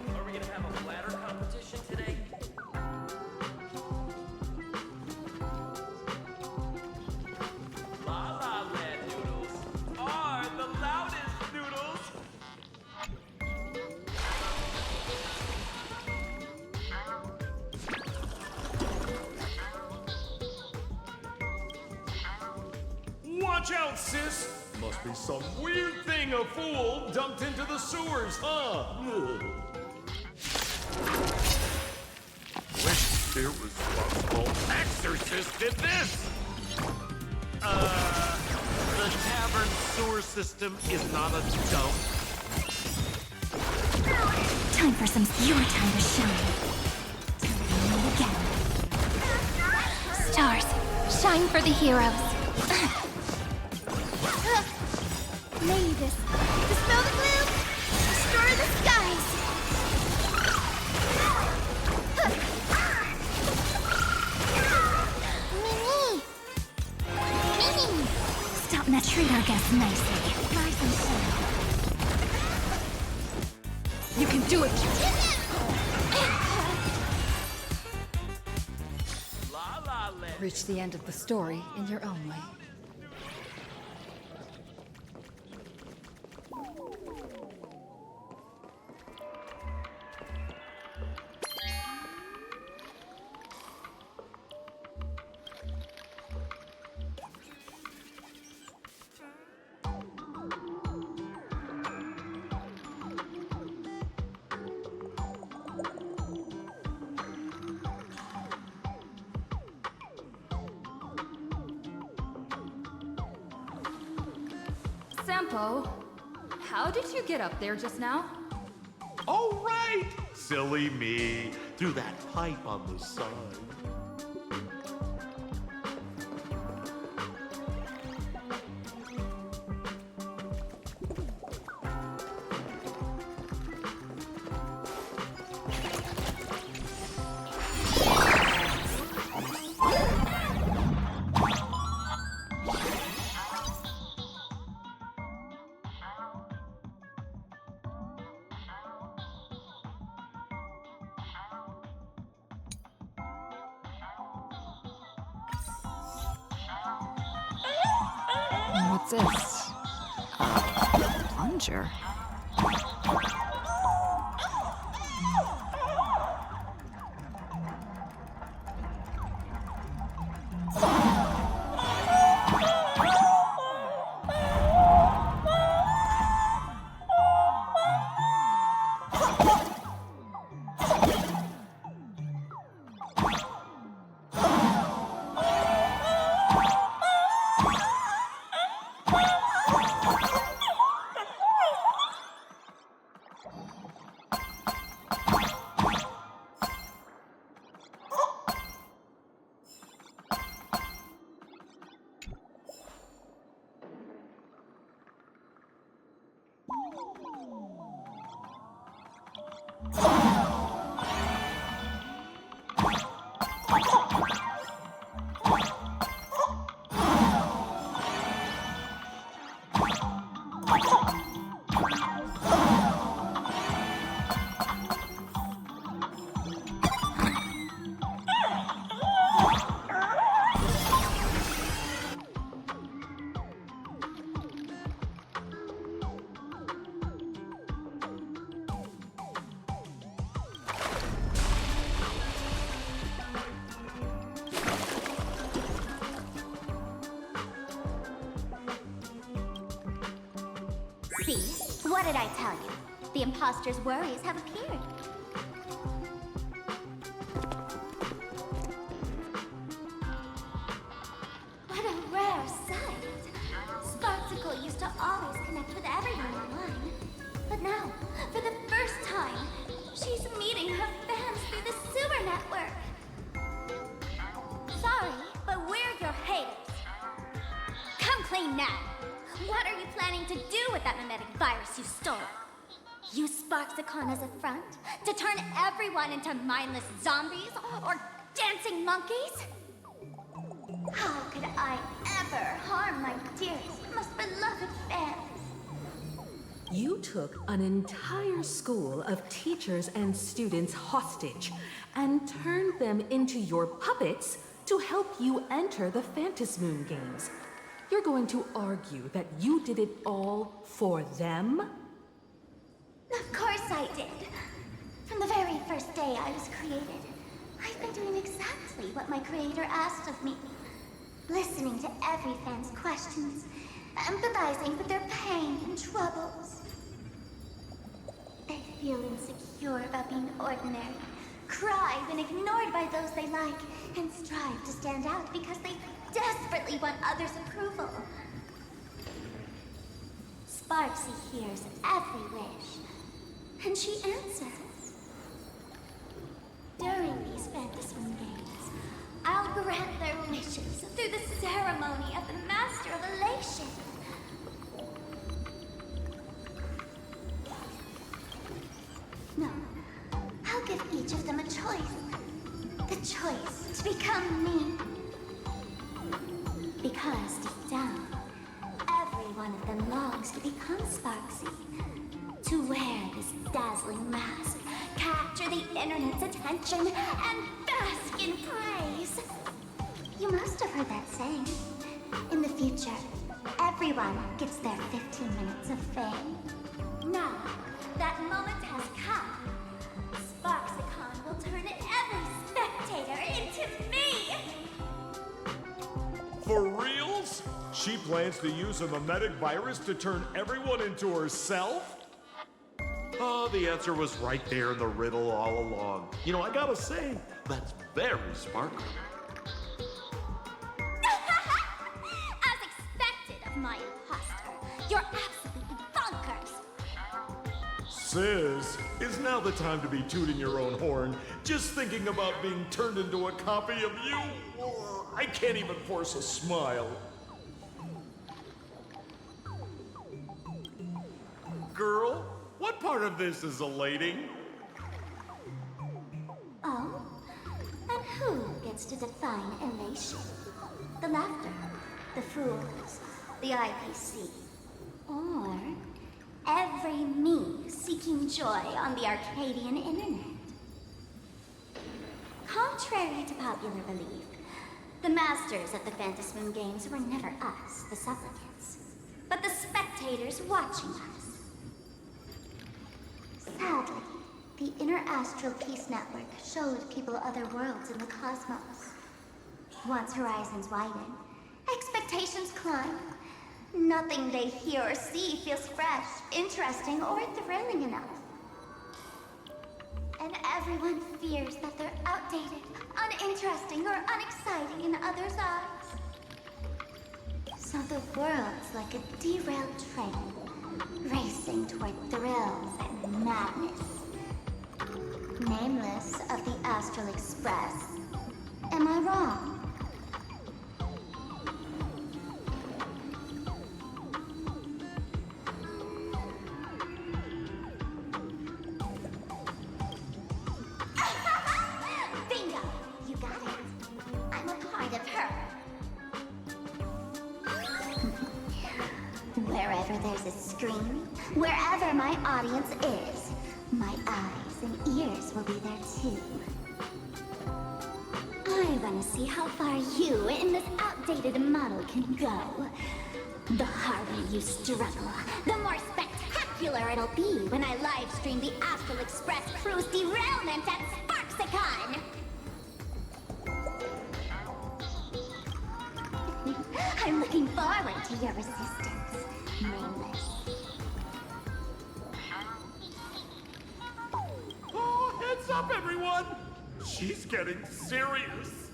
Speaker 13: Are we gonna have a ladder competition today? La La Land noodles are the loudest noodles.
Speaker 21: Watch out, sis! Must be some weird thing a fool dumped into the sewers, huh? Ugh.
Speaker 18: Which irresponsible exorcist did this? The tavern sewer system is not a dump.
Speaker 10: Time for some your time to shine. Time to meet again. Stars, shine for the heroes. May this dispel the gloom, destroy the skies. Mimi! Mimi! Stop and treat our guests nicely. Rise and shine.
Speaker 12: You can do it!
Speaker 13: La La Land.
Speaker 19: Reach the end of the story in your own way.
Speaker 8: Sampo, how did you get up there just now?
Speaker 20: Oh, right! Silly me. Through that pipe on the side.
Speaker 19: What's this? Plunger?
Speaker 10: See? What did I tell you? The imposter's worries have appeared. What a rare sight. Sparksicle used to always connect with everyone online. But now, for the first time, she's meeting her fans through the sewer network. Sorry, but we're your haters. Come clean now. What are you planning to do with that mimetic virus you stole? Use Sparksicon as a front? To turn everyone into mindless zombies? Or dancing monkeys? How could I ever harm my dearest, most beloved fans?
Speaker 12: You took an entire school of teachers and students hostage and turned them into your puppets to help you enter the Phantasmoon Games. You're going to argue that you did it all for them?
Speaker 10: Of course I did. From the very first day I was created, I've been doing exactly what my creator asked of me. Listening to every fan's questions, empathizing with their pain and troubles. They feel insecure about being ordinary, cry when ignored by those they like, and strive to stand out because they desperately want others' approval. Sparksy hears every wish, and she answers. During these Phantasmoon Games, I'll grant their wishes through the ceremony of the Master of Elation. No, I'll give each of them a choice. The choice to become me. Because deep down, every one of them longs to become Sparksy. To wear this dazzling mask, capture the internet's attention, and bask in praise. You must have heard that saying. In the future, everyone gets their 15 minutes of fame. Now, that moment has come. Sparksicon will turn every spectator into me!
Speaker 21: For reals? She plans to use a mimetic virus to turn everyone into herself? Oh, the answer was right there in the riddle all along. You know, I gotta say, that's very sparkly.
Speaker 10: As expected of my imposter, you're absolutely bonkers!
Speaker 21: Sis, is now the time to be tooting your own horn, just thinking about being turned into a copy of you? I can't even force a smile. Girl, what part of this is elating?
Speaker 10: Oh? And who gets to define elation? The laughter, the fools, the IPC, or every me seeking joy on the Arcadian internet? Contrary to popular belief, the masters of the Phantasmoon Games were never us, the supplicants, but the spectators spectators watching us. Sadly, the Inter-Astral Peace Network showed people other worlds in the cosmos. Once horizons widen, expectations climb. Nothing they hear or see feels fresh, interesting, or thrilling enough. And everyone fears that they're outdated, uninteresting, or unexciting in others' eyes. So the world's like a derailed train, racing toward thrills and madness. Nameless of the Astral Express. Am I wrong? Bingo! You got it. I'm a part of her. Wherever there's a screen, wherever my audience is, my eyes and ears will be there too. I want to see how far you in this outdated model can go. The harder you struggle, the more spectacular it'll be when I live stream the Astral Express cruise derailment at Sparksicon! I'm looking forward to your resistance, Nameless.
Speaker 21: Oh, heads up, everyone! She's getting serious.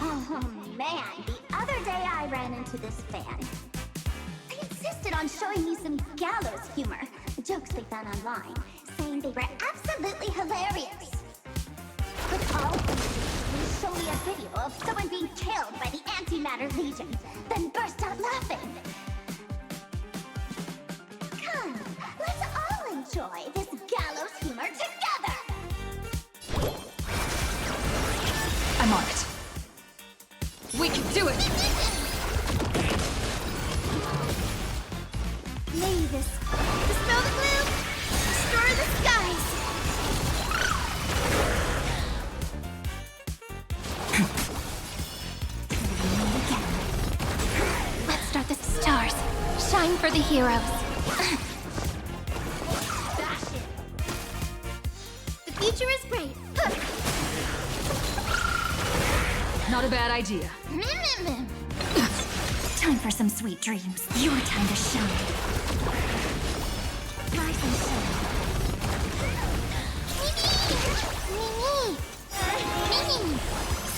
Speaker 10: Oh man, the other day I ran into this fan. They insisted on showing me some gallows humor, jokes they found online, saying they were absolutely hilarious. But all they did was show me a video of someone being killed by the Antimatter Legion, then burst out laughing. Come, let's all enjoy this gallows humor together!
Speaker 19: I'm on it. We can do it!
Speaker 10: Mavis, dispel the gloom, destroy the skies! Let's start the stars. Shine for the heroes. The future is bright.
Speaker 19: Not a bad idea.
Speaker 10: Time for some sweet dreams. Your time to shine. Rise and shine. Mimi!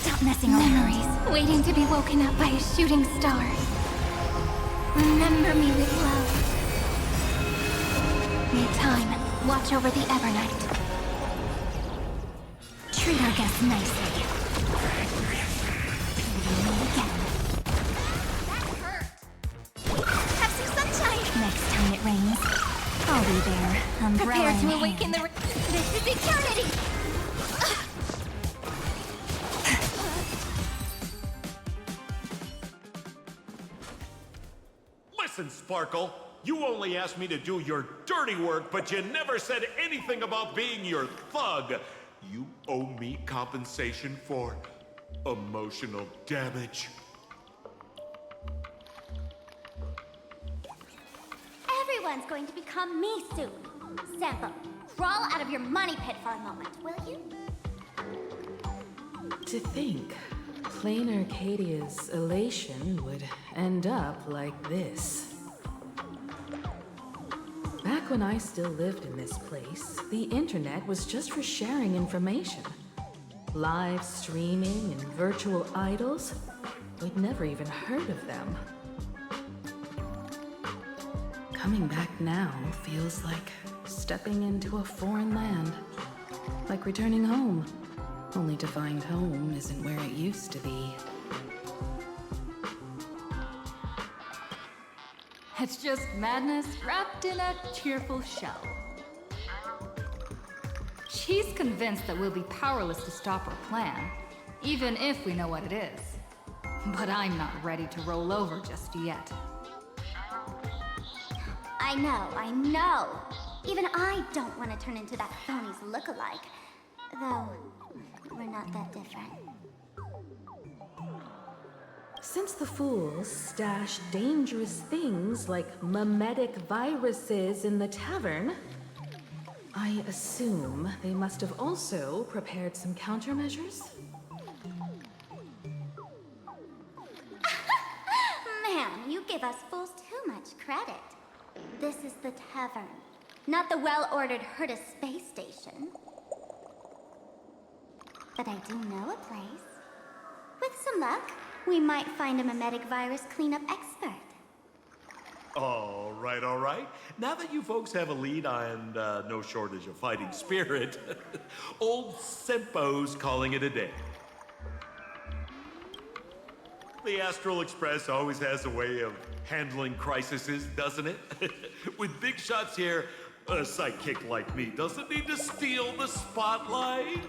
Speaker 10: Stop messing around. Memories, waiting to be woken up by a shooting star. Remember me with love. Need time. Watch over the Evernight. Treat our guests nicely. Have some sunshine! Next time it rains, I'll be there. Umbrella Prepare to awaken the... This is eternity!
Speaker 21: Listen, Sparkle. You only asked me to do your dirty work, but you never said anything about being your thug. You owe me compensation for emotional damage.
Speaker 10: Everyone's going to become me soon. Sample, crawl out of your money pit for a moment, will you?
Speaker 12: To think, plain Arcadia's Elation would end up like this. Back when I still lived in this place, the internet was just for sharing information. Live streaming and virtual idols, we'd never even heard of them. Coming back now feels like stepping into a foreign land. Like returning home, only to find home isn't where it used to be.
Speaker 19: It's just madness wrapped in a cheerful shell. She's convinced that we'll be powerless to stop her plan, even if we know what it is. But I'm not ready to roll over just yet.
Speaker 10: I know. Even I don't want to turn into that phony's lookalike. Though, we're not that different.
Speaker 12: Since the fools stash dangerous things like mimetic viruses in the tavern, I assume they must have also prepared some countermeasures?
Speaker 10: Man, you give us fools too much credit. This is the tavern, not the well-ordered Herta space station. But I do know a place. With some luck, we might find a mimetic virus cleanup expert.
Speaker 20: All right, all right. Now that you folks have a lead and no shortage of fighting spirit, old Sempo's calling it a day. The Astral Express always has a way of handling crises, doesn't it? With big shots here, a sidekick like me doesn't need to steal the spotlight.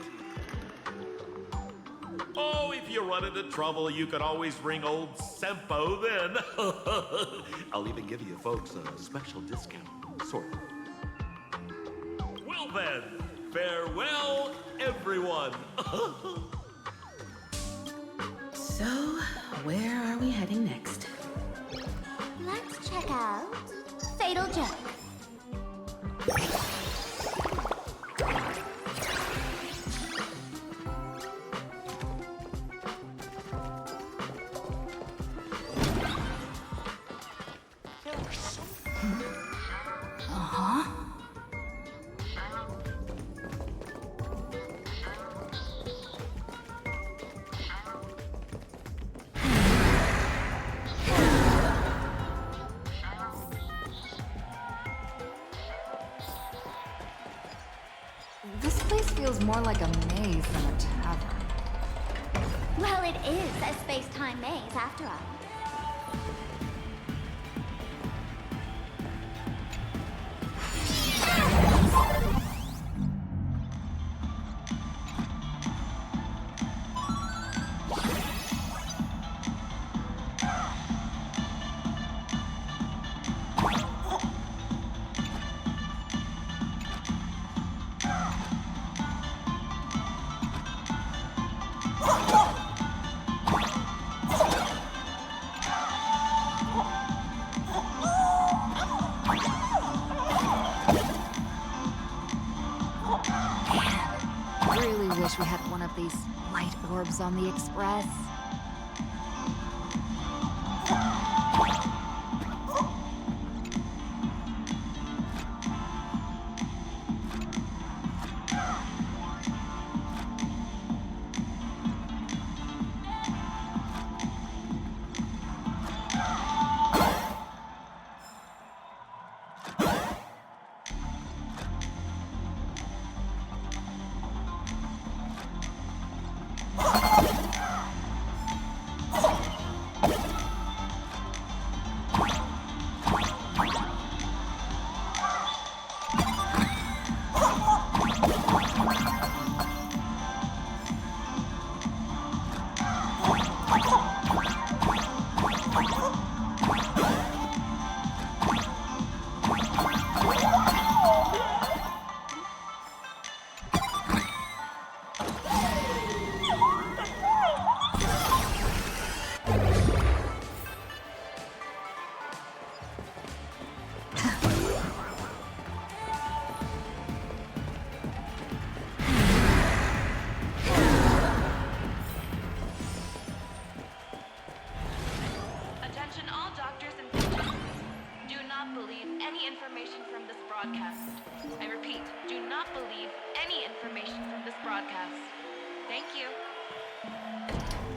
Speaker 20: Oh, if you run into trouble, you can always ring old Sempo then. I'll even give you folks a special discount, sort of. Well then, farewell, everyone.
Speaker 12: So, where are we heading next?
Speaker 10: Let's check out Fatal Joke.
Speaker 19: This place feels more like a maze than a tavern.
Speaker 10: Well, it is a space-time maze, after all.
Speaker 19: Really wish we had one of these light orbs on the Express.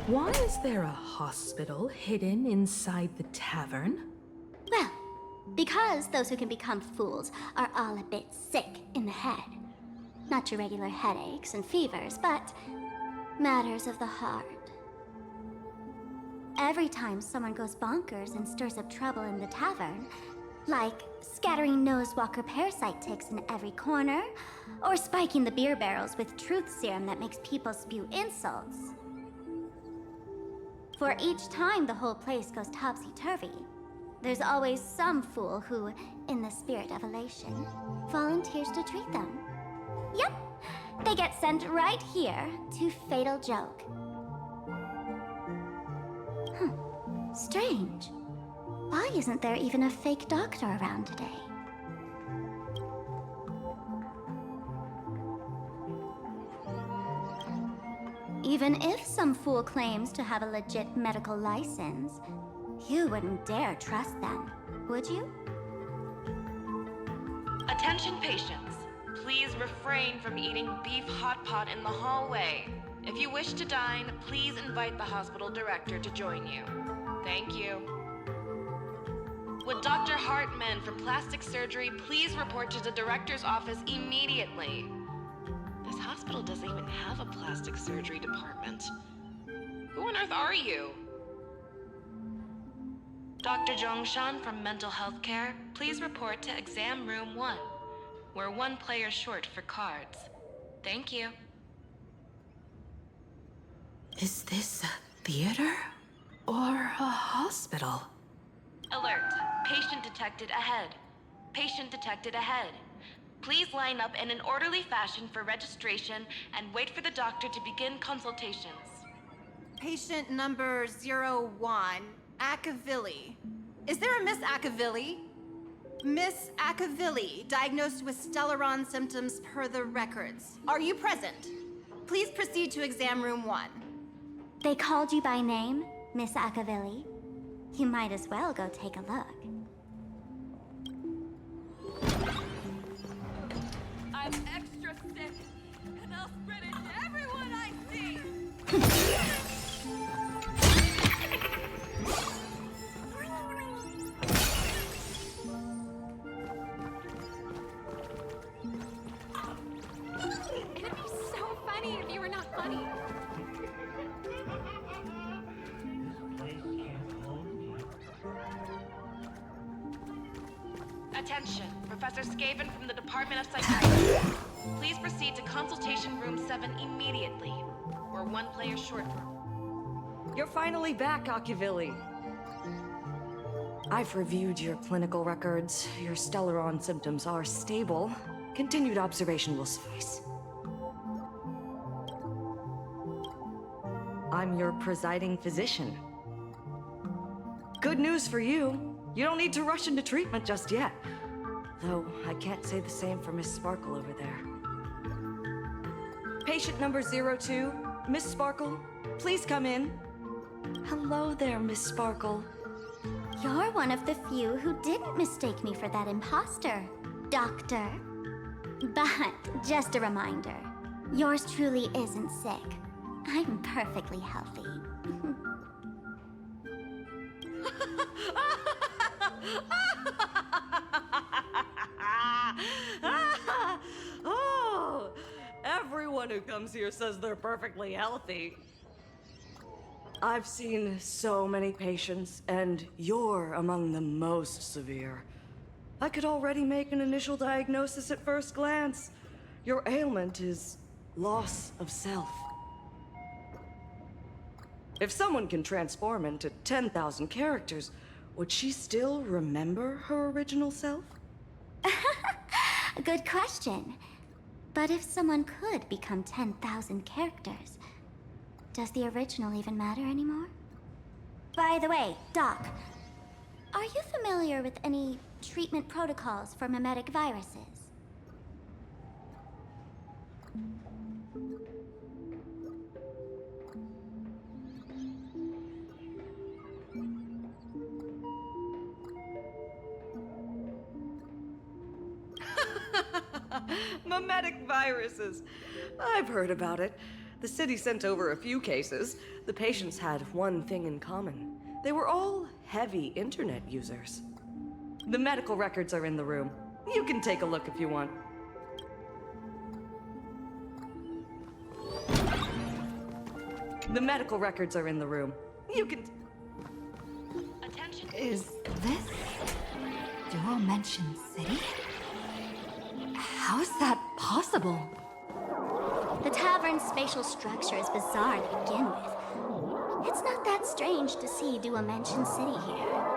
Speaker 12: Why is there a hospital hidden inside the tavern?
Speaker 10: Well, because those who can become fools are all a bit sick in the head. Not your regular headaches and fevers, but matters of the heart. Every time someone goes bonkers and stirs up trouble in the tavern, like scattering nosewalker parasite ticks in every corner, or spiking the beer barrels with truth serum that makes people spew insults. For each time the whole place goes topsy-turvy, there's always some fool who, in the spirit of elation, volunteers to treat them. Yep, they get sent right here to Fatal Joke. Strange. Why isn't there even a fake doctor around today? Even if some fool claims to have a legit medical license, you wouldn't dare trust them, would you?
Speaker 3: Attention patients. Please refrain from eating beef hot pot in the hallway. If you wish to dine, please invite the hospital director to join you. Thank you. Would Dr. Hartman from plastic surgery please report to the director's office immediately? This hospital doesn't even have a plastic surgery department. Who on earth are you? Dr. Zhongshan from Mental Health Care, please report to exam room 1. We're 1 player short for cards. Thank you.
Speaker 12: Is this a theater or a hospital?
Speaker 3: Alert. Patient detected ahead. Patient detected ahead. Please line up in an orderly fashion for registration and wait for the doctor to begin consultations.
Speaker 8: Patient number 01, Akavilli. Is there a Miss Akavilli? Miss Akavilli, diagnosed with Stellaron symptoms per the records. Are you present? Please proceed to exam room 1.
Speaker 10: They called you by name, Miss Akavilli. You might as well go take a look.
Speaker 8: I'm extra sick, and I'll spread it to everyone I see! It'd be so funny if you were not funny.
Speaker 3: Attention, Professor Skaven from the Department of Psychiatry. Please proceed to consultation room 7 immediately. We're 1 player short.
Speaker 9: You're finally back, Akavilli. I've reviewed your clinical records. Your Stellaron symptoms are stable. Continued observation will suffice. I'm your presiding physician. Good news for you. You don't need to rush into treatment just yet. Though, I can't say the same for Miss Sparkle over there. Patient number 02, Miss Sparkle, please come in. Hello there, Miss Sparkle.
Speaker 10: You're one of the few who didn't mistake me for that imposter, Doctor. But just a reminder, yours truly isn't sick. I'm perfectly healthy.
Speaker 9: Oh, everyone who comes here says they're perfectly healthy. I've seen so many patients, and you're among the most severe. I could already make an initial diagnosis at first glance. Your ailment is loss of self. If someone can transform into 10,000 characters, would she still remember her original self?
Speaker 10: Good question. But if someone could become 10,000 characters, does the original even matter anymore? By the way, Doc, are you familiar with any treatment protocols for mimetic viruses?
Speaker 9: Mimetic viruses. I've heard about it. The city sent over a few cases. The patients had one thing in common. They were all heavy internet users. The medical records are in the room. You can take a look if you want. The medical records are in the room. You can...
Speaker 3: Attention.
Speaker 19: Is this Dimension City? How is that possible?
Speaker 10: The tavern's spatial structure is bizarre to begin with. It's not that strange to see Dimension City here.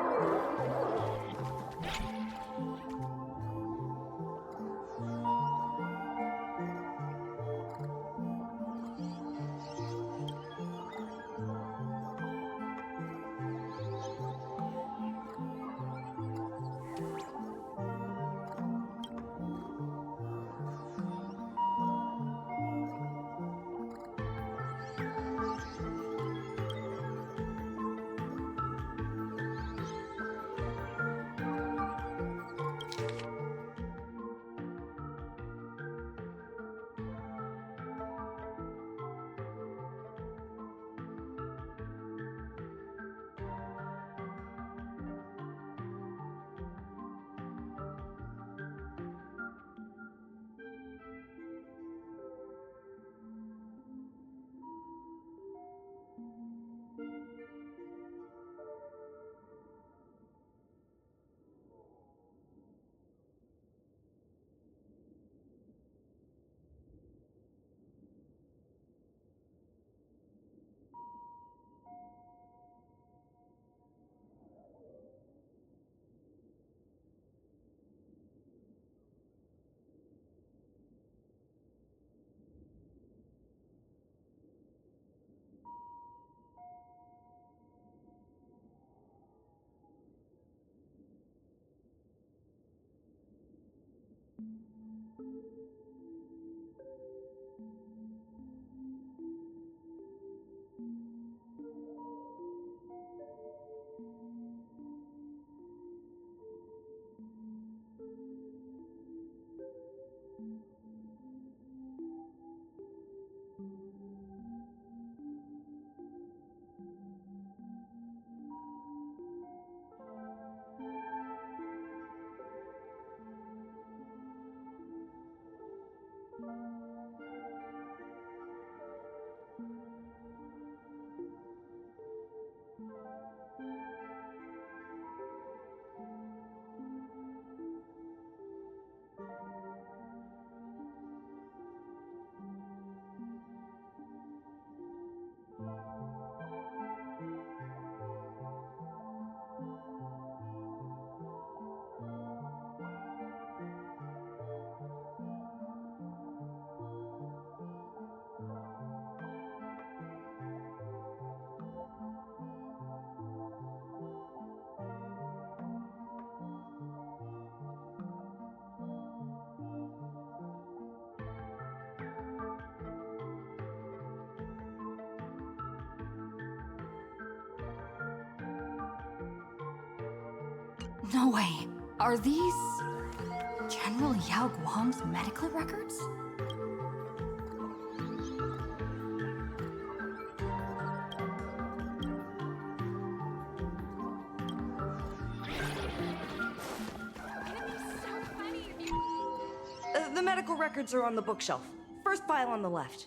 Speaker 19: No way. Are these General Yao Guang's medical records?
Speaker 9: The medical records are on the bookshelf. First pile on the left.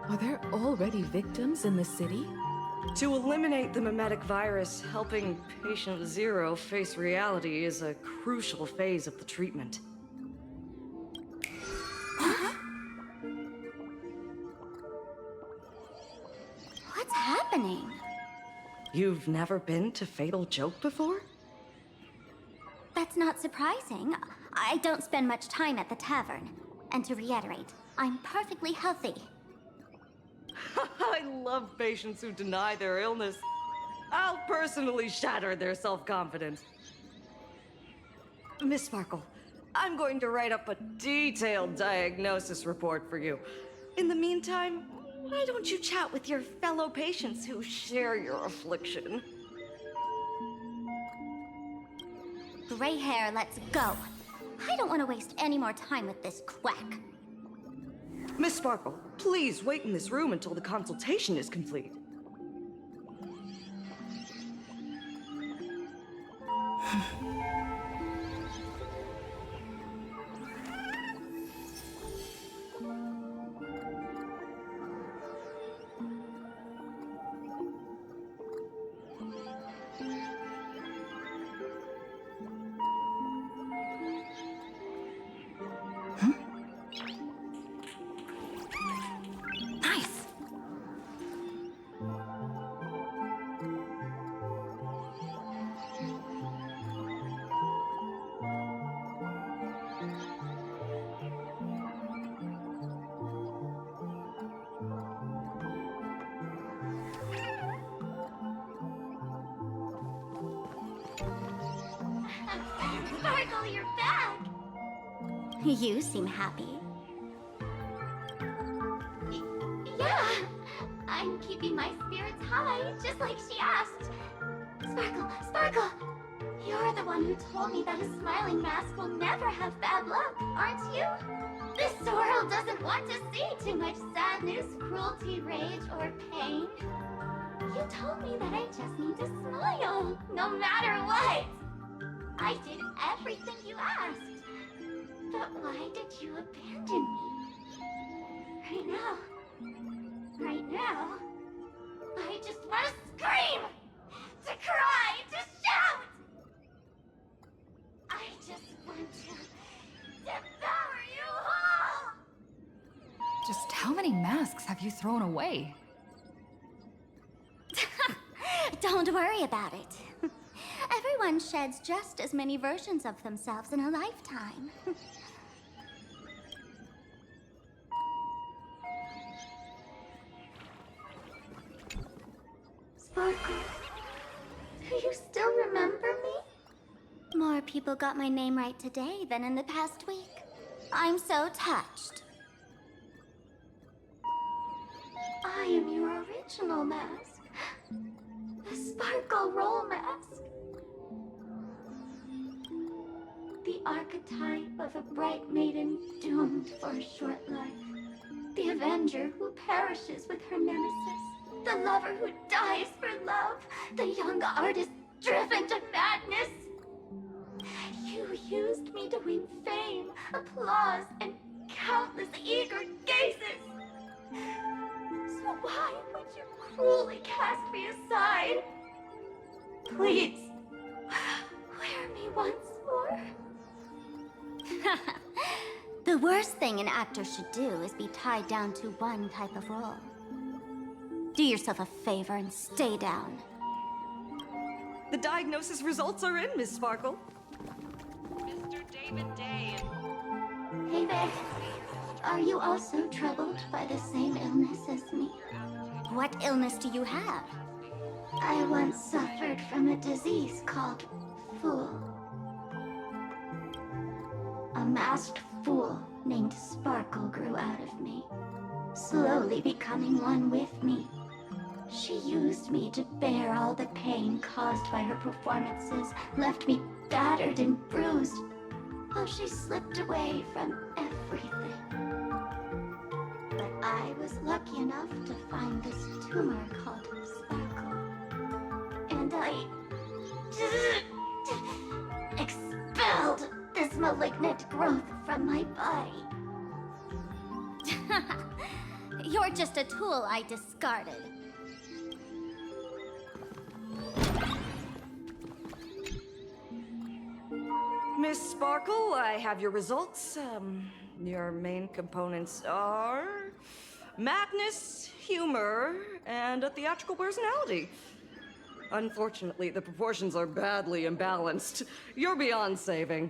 Speaker 12: Are there already victims in the city?
Speaker 9: To eliminate the mimetic virus, helping Patient Zero face reality is a crucial phase of the treatment.
Speaker 10: What's happening?
Speaker 9: You've never been to Fatal Joke before?
Speaker 10: That's not surprising. I don't spend much time at the tavern. And to reiterate, I'm perfectly healthy.
Speaker 9: I love patients who deny their illness. I'll personally shatter their self-confidence. Miss Sparkle, I'm going to write up a detailed diagnosis report for you. In the meantime, why don't you chat with your fellow patients who share your affliction?
Speaker 10: Gray hair, let's go. I don't want to waste any more time with this quack.
Speaker 9: Miss Sparkle, please wait in this room until the consultation is complete.
Speaker 10: Sparkle, you're back! You seem happy. Yeah, I'm keeping my spirits high, just like she asked. Sparkle, Sparkle! You're the one who told me that a smiling mask will never have bad luck, aren't you? This world doesn't want to see too much sadness, cruelty, rage, or pain. You told me that I just need to smile, no matter what. I did everything you asked. But why did you abandon me? Right now, I just want to scream! To cry! To shout! I just want to devour you all!
Speaker 19: Just how many masks have you thrown away?
Speaker 10: Don't worry about it. Everyone sheds just as many versions of themselves in a lifetime. Sparkle, do you still remember me? More people got my name right today than in the past week. I'm so touched. I am your original mask. The Sparkle Roll Mask. The archetype of a bright maiden doomed for a short life. The avenger who perishes with her nemesis. The lover who dies for love. The young artist driven to madness. You used me to win fame, applause, and countless eager gazes. So why would you cruelly cast me aside? Please, wear me once more. The worst thing an actor should do is be tied down to one type of role. Do yourself a favor and stay down.
Speaker 9: The diagnosis results are in, Miss Sparkle.
Speaker 3: Mr. David Day.
Speaker 10: Hey there. Are you also troubled by the same illness as me? What illness do you have? I once suffered from a disease called Fool. A masked fool named Sparkle grew out of me, slowly becoming one with me. She used me to bear all the pain caused by her performances, left me battered and bruised, while she slipped away from everything. But I was lucky enough to find this tumor called Sparkle. And I expelled this malignant growth from my body. You're just a tool I discarded.
Speaker 9: Miss Sparkle, I have your results. Your main components are madness, humor, and a theatrical personality. Unfortunately, the proportions are badly imbalanced. You're beyond saving.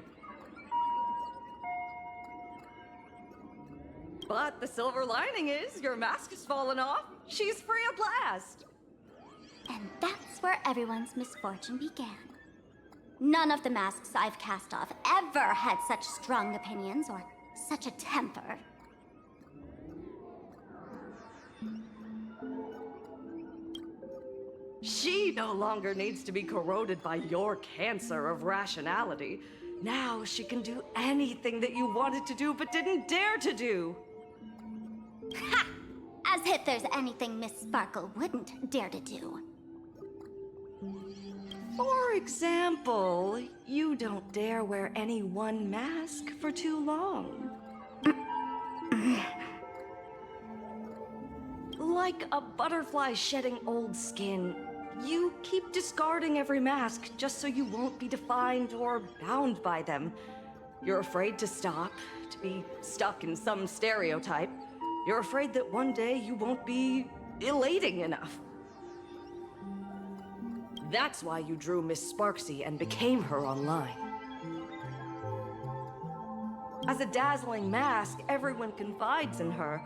Speaker 9: But the silver lining is your mask has fallen off. She's free of blast.
Speaker 10: And that's where everyone's misfortune began. None of the masks I've cast off ever had such strong opinions or such a temper.
Speaker 9: She no longer needs to be corroded by your cancer of rationality. Now she can do anything that you wanted to do but didn't dare to do.
Speaker 10: Ha! As if there's anything Miss Sparkle wouldn't dare to do.
Speaker 9: For example, you don't dare wear any one mask for too long. Like a butterfly shedding old skin, you keep discarding every mask just so you won't be defined or bound by them. You're afraid to stop, to be stuck in some stereotype. You're afraid that one day you won't be elating enough. That's why you drew Miss Sparksy and became her online. As a dazzling mask, everyone confides in her.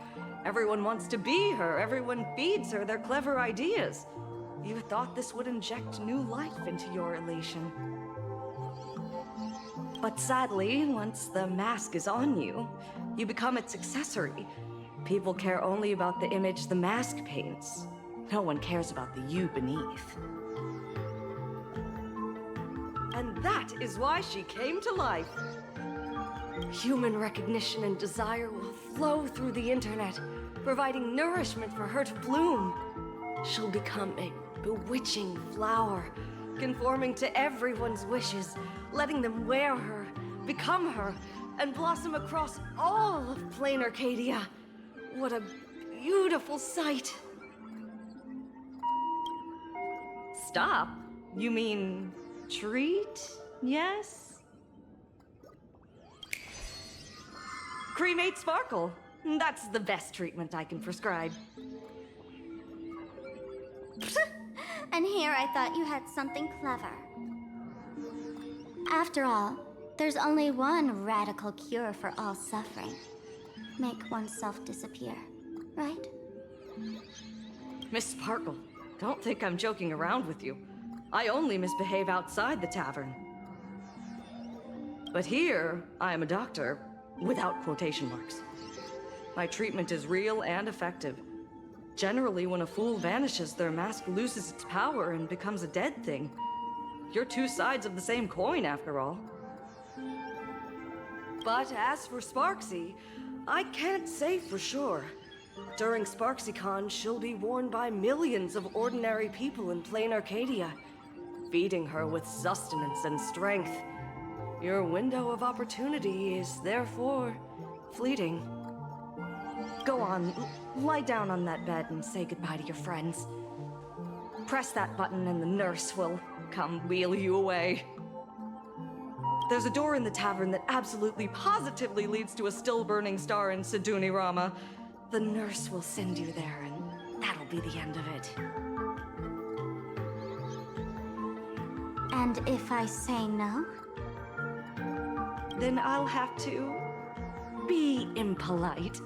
Speaker 9: Everyone wants to be her. Everyone feeds her their clever ideas. You thought this would inject new life into your Elation. But sadly, once the mask is on you, you become its accessory. People care only about the image the mask paints. No one cares about the you beneath. And that is why she came to life. Human recognition and desire will flow through the internet, providing nourishment for her to bloom. She'll become a bewitching flower, conforming to everyone's wishes, letting them wear her, become her, and blossom across all of plain Arcadia. What a beautiful sight. Stop? You mean treat? Yes? Cremate Sparkle. That's the best treatment I can prescribe.
Speaker 10: And here I thought you had something clever. After all, there's only one radical cure for all suffering. Make oneself disappear, right?
Speaker 9: Miss Sparkle, don't think I'm joking around with you. I only misbehave outside the tavern. But here, I am a doctor, without quotation marks. My treatment is real and effective. Generally, when a fool vanishes, their mask loses its power and becomes a dead thing. You're two sides of the same coin, after all. But as for Sparksy, I can't say for sure. During SparksyCon, she'll be worn by millions of ordinary people in plain Arcadia, feeding her with sustenance and strength. Your window of opportunity is therefore fleeting. Go on, lie down on that bed and say goodbye to your friends. Press that button and the nurse will come wheel you away. There's a door in the tavern that absolutely positively leads to a still-burning star in Siduni Rama. The nurse will send you there, and that'll be the end of it.
Speaker 10: And if I say no?
Speaker 9: Then I'll have to be impolite.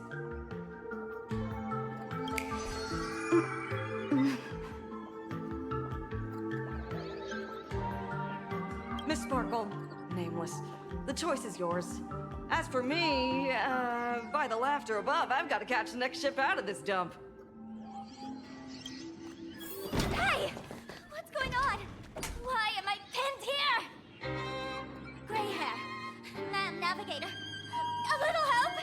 Speaker 9: Miss Sparkle, nameless, the choice is yours. As for me, by the laughter above, I've got to catch the next ship out of this dump.
Speaker 15: Hey! What's going on? Why am I pinned here? Gray hair. Ma'am Navigator. A little help?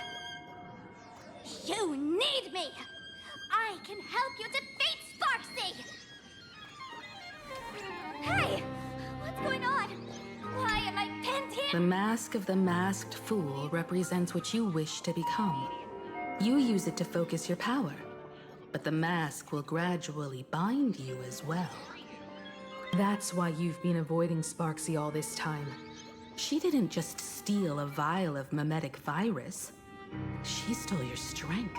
Speaker 15: You need me! I can help you defeat Sparksy! Hey! What's going on? Why am I pinned here?
Speaker 12: The mask of the masked fool represents what you wish to become. You use it to focus your power, but the mask will gradually bind you as well. That's why you've been avoiding Sparksy all this time. She didn't just steal a vial of mimetic virus. She stole your strength.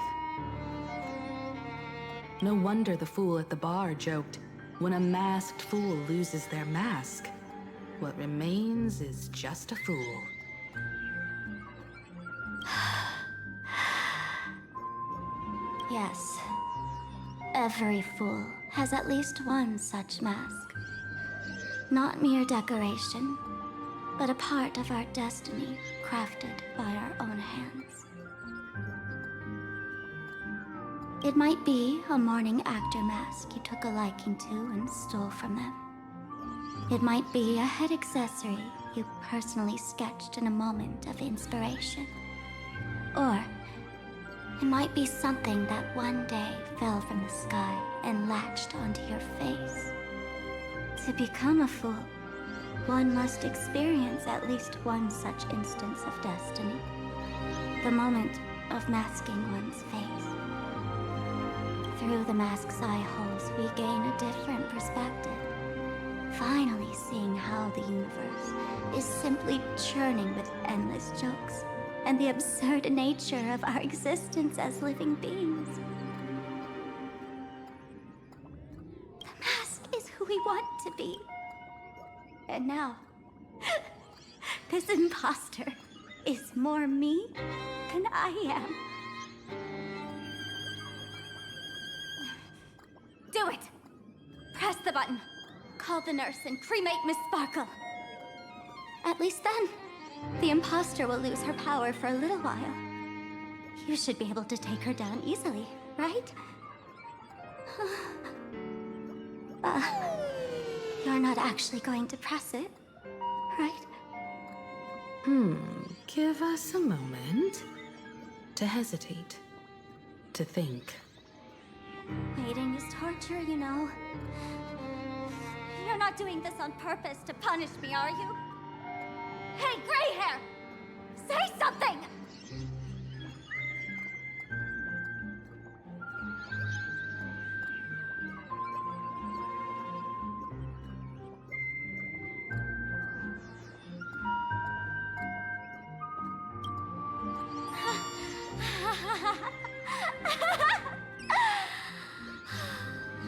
Speaker 12: No wonder the fool at the bar joked, when a masked fool loses their mask, what remains is just a fool.
Speaker 10: Yes. Every fool has at least one such mask. Not mere decoration, but a part of our destiny crafted by our own hands. It might be a morning actor mask you took a liking to and stole from them. It might be a head accessory you personally sketched in a moment of inspiration. Or it might be something that one day fell from the sky and latched onto your face. To become a fool, one must experience at least one such instance of destiny. The moment of masking one's face. Through the mask's eye holes, we gain a different perspective. Finally seeing how the universe is simply churning with endless jokes and the absurd nature of our existence as living beings. The mask is who we want to be. And now, this imposter is more me than I am. Do it! Press the button. Call the nurse and cremate Miss Sparkle. At least then, the imposter will lose her power for a little while. You should be able to take her down easily, right? You're not actually going to press it, right?
Speaker 12: Give us a moment to hesitate, to think.
Speaker 10: Waiting is torture, you know. You're not doing this on purpose to punish me, are you? Hey, gray hair! Say something!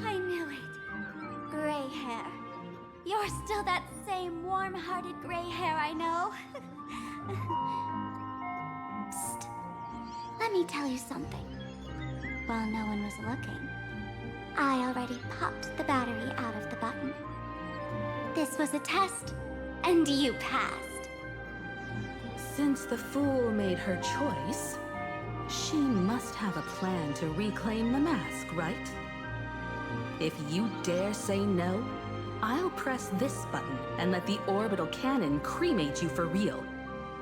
Speaker 10: I knew it. Gray hair. You're still that same warm-hearted gray hair I know. Psst. Let me tell you something. While no one was looking, I already popped the battery out of the button. This was a test, and you passed.
Speaker 12: Since the fool made her choice, she must have a plan to reclaim the mask, right? If you dare say no, I'll press this button and let the orbital cannon cremate you for real.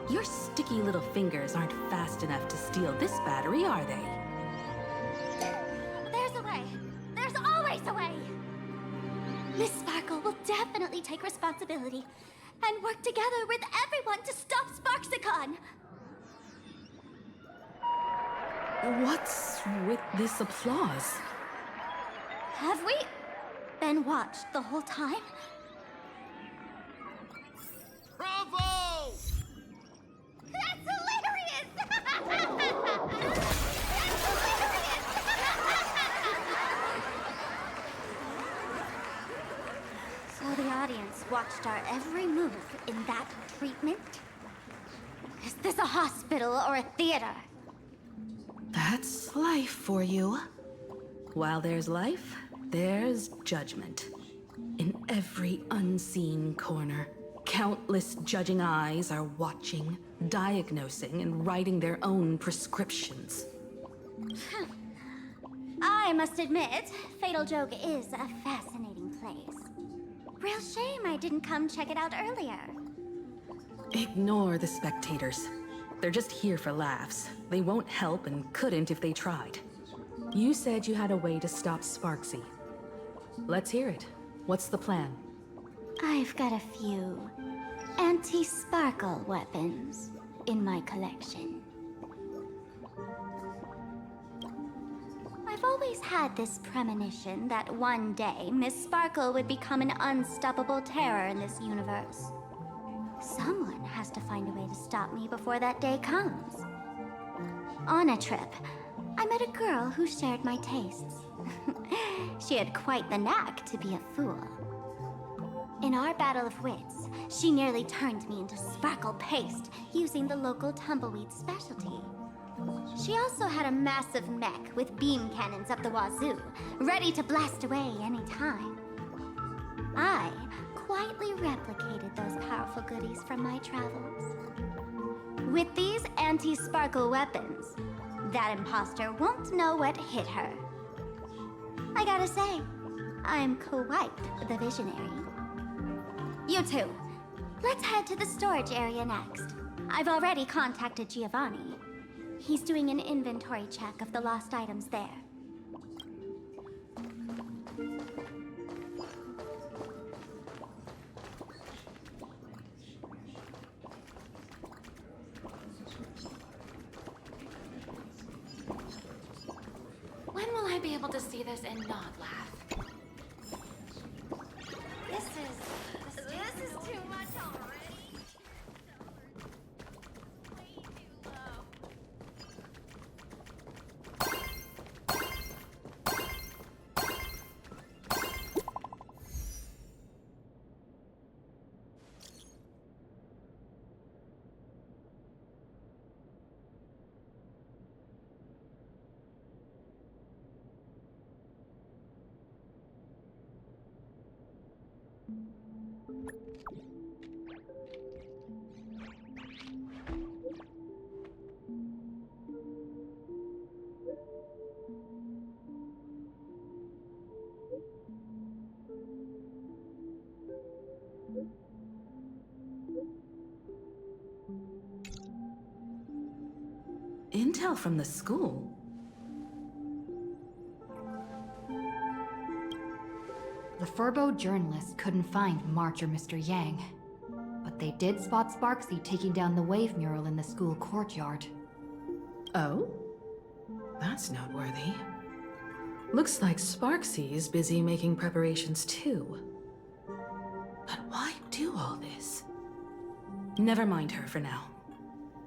Speaker 12: Your sticky little fingers aren't fast enough to steal this battery, are they?
Speaker 10: There's a way. There's always a way. Miss Sparkle will definitely take responsibility and work together with everyone to stop Sparksicon.
Speaker 12: What's with this applause?
Speaker 10: Have we been watched the whole time?
Speaker 11: Bravo!
Speaker 10: That's hilarious! That's hilarious! So the audience watched our every move in that treatment? Is this a hospital or a theater?
Speaker 12: That's life for you. While there's life, there's judgment. In every unseen corner, countless judging eyes are watching, diagnosing, and writing their own prescriptions.
Speaker 10: I must admit, Fatal Joke is a fascinating place. Real shame I didn't come check it out earlier.
Speaker 12: Ignore the spectators. They're just here for laughs. They won't help and couldn't if they tried. You said you had a way to stop Sparksy. Let's hear it. What's the plan?
Speaker 10: I've got a few anti-sparkle weapons in my collection. I've always had this premonition that one day Miss Sparkle would become an unstoppable terror in this universe. Someone has to find a way to stop me before that day comes. On a trip, I met a girl who shared my tastes. She had quite the knack to be a fool. In our battle of wits, she nearly turned me into sparkle paste using the local tumbleweed specialty. She also had a massive mech with beam cannons up the wazoo, ready to blast away any time. I quietly replicated those powerful goodies from my travels. With these anti-sparkle weapons, that imposter won't know what hit her. I gotta say, I'm quite the visionary. You two, let's head to the storage area next. I've already contacted Giovanni. He's doing an inventory check of the lost items there.
Speaker 3: When will I be able to see this and not laugh?
Speaker 10: This is too much already.
Speaker 12: Intel from the school?
Speaker 19: The Furbo journalists couldn't find March or Mr. Yang, but they did spot Sparksy taking down the wave mural in the school courtyard.
Speaker 12: Oh? That's noteworthy. Looks like Sparksy is busy making preparations too. But why do all this? Never mind her for now.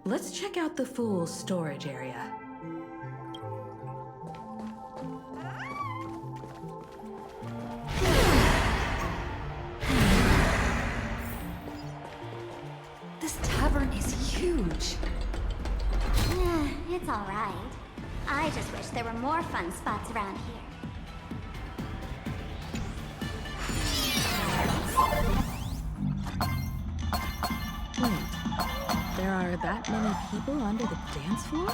Speaker 12: Let's check out the Fool's storage area.
Speaker 10: That's all right. I just wish there were more fun spots around here.
Speaker 12: Wait, there are that many people under the dance floor?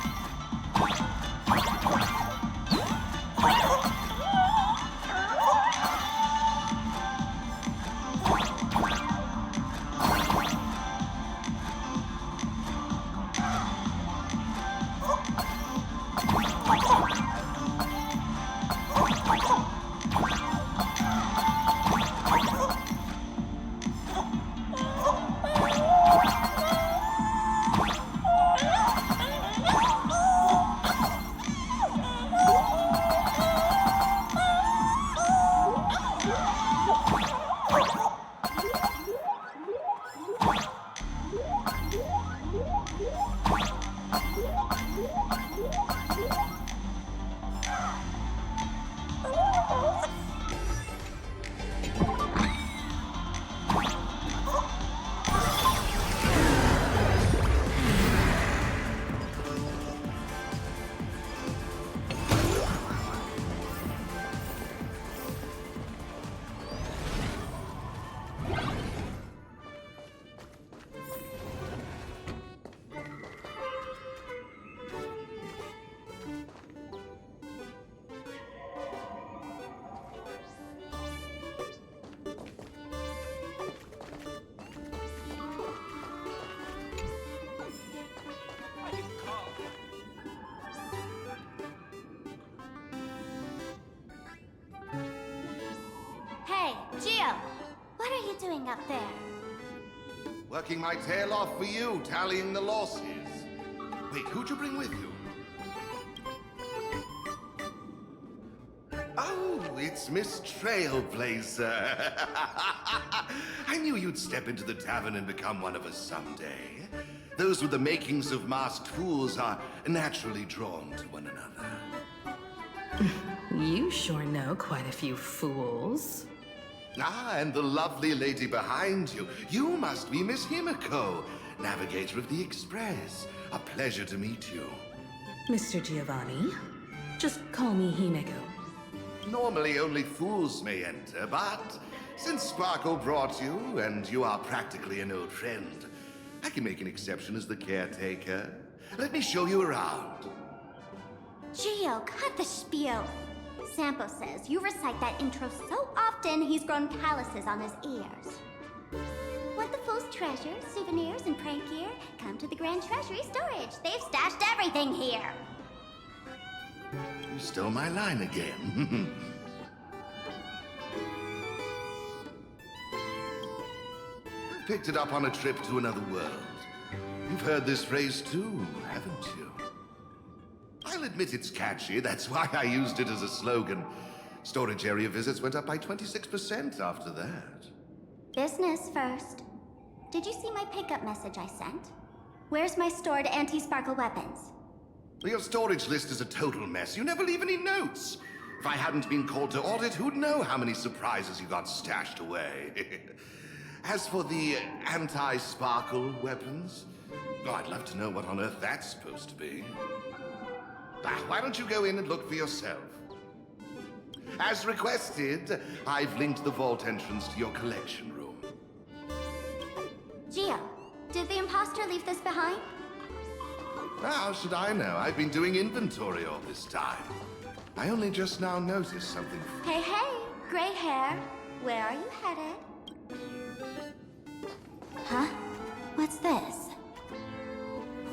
Speaker 10: Hey, Gio! What are you doing up there?
Speaker 1: Working my tail off for you, tallying the losses. Wait, who'd you bring with you? Oh, it's Miss Trailblazer. I knew you'd step into the tavern and become one of us someday. Those with the makings of masked fools are naturally drawn to one another.
Speaker 12: You sure know quite a few fools.
Speaker 1: Ah, and the lovely lady behind you. You must be Miss Himiko, navigator of the Express. A pleasure to meet you.
Speaker 12: Mr. Giovanni, just call me Himeko.
Speaker 1: Normally only fools may enter, but since Sparkle brought you, and you are practically an old friend, I can make an exception as the caretaker. Let me show you around.
Speaker 10: Gio, cut the spiel. Sampo says you recite that intro so often he's grown calluses on his ears. Want the fool's treasures, souvenirs, and prank gear? Come to the Grand Treasury Storage. They've stashed everything here.
Speaker 1: You stole my line again. Picked it up on a trip to another world. You've heard this phrase too, haven't you? I'll admit it's catchy, that's why I used it as a slogan. Storage area visits went up by 26% after that.
Speaker 10: Business first. Did you see my pickup message I sent? Where's my stored anti-sparkle weapons?
Speaker 1: Your storage list is a total mess. You never leave any notes. If I hadn't been called to audit, who'd know how many surprises you got stashed away? As for the anti-sparkle weapons, oh, I'd love to know what on earth that's supposed to be. Why don't you go in and look for yourself? As requested, I've linked the vault entrance to your collection room.
Speaker 10: Gio, did the imposter leave this behind?
Speaker 1: How should I know? I've been doing inventory all this time. I only just now noticed something.
Speaker 10: Hey, gray hair. Where are you headed? Huh? What's this?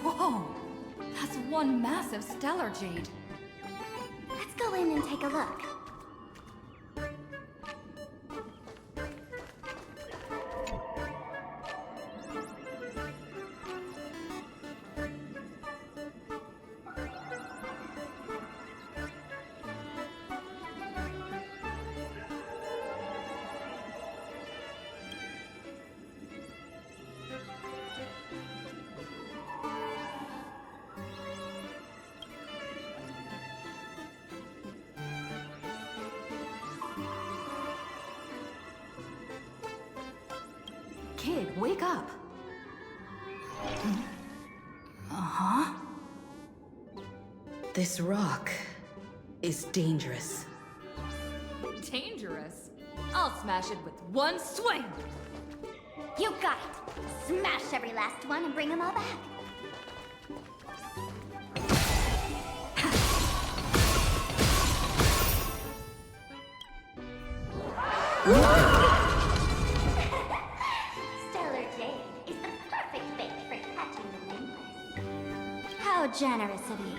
Speaker 19: Whoa! That's one massive stellar jade.
Speaker 10: Let's go in and take a look.
Speaker 12: Kid, wake up. Uh-huh. This rock is dangerous.
Speaker 19: Dangerous? I'll smash it with one swing!
Speaker 10: You got it! Smash every last one and bring them all back. Stellar Jade is the perfect bait for catching the nameless. How generous of you.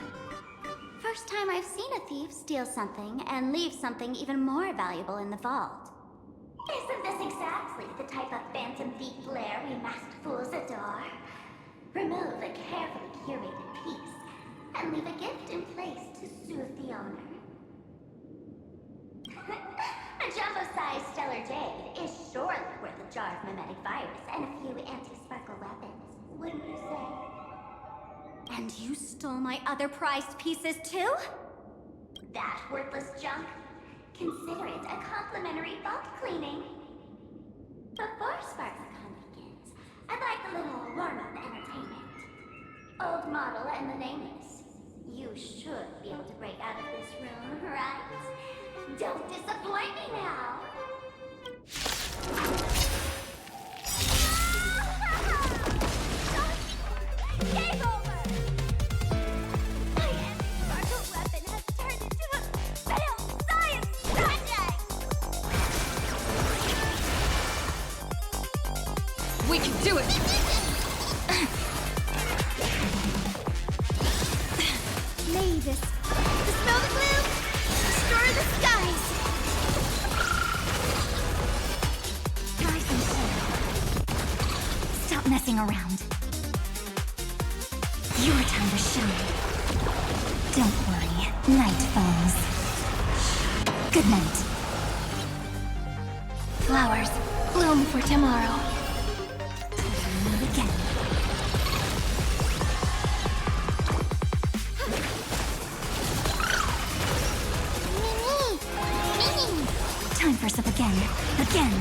Speaker 10: First time I've seen a thief steal something and leave something even more valuable in the vault. Isn't this exactly the type of phantom thief flair we masked fools adore? Remove a carefully curated piece and leave a gift in place to soothe the owner. A jumbo-sized Stellar Jade is surely worth a jar of mimetic virus and a few anti-sparkle weapons, wouldn't you say? And you stole my other prized pieces too? That worthless junk? Consider it a complimentary vault cleaning. Before SparkleCon begins, I'd like a little warm-up entertainment. Old model and the nameless. You should be able to break out of this room, right? Don't disappoint me now! Game over! My anti-sparkle weapon has turned into a failed science project!
Speaker 19: We can do it!
Speaker 10: Mavis, dispel the gloom, destroy the skies! Rise and shine. Stop messing around. Your time to shine. Don't worry, night falls. Good night. Flowers, bloom for tomorrow. Meet again. Time for some again. Again.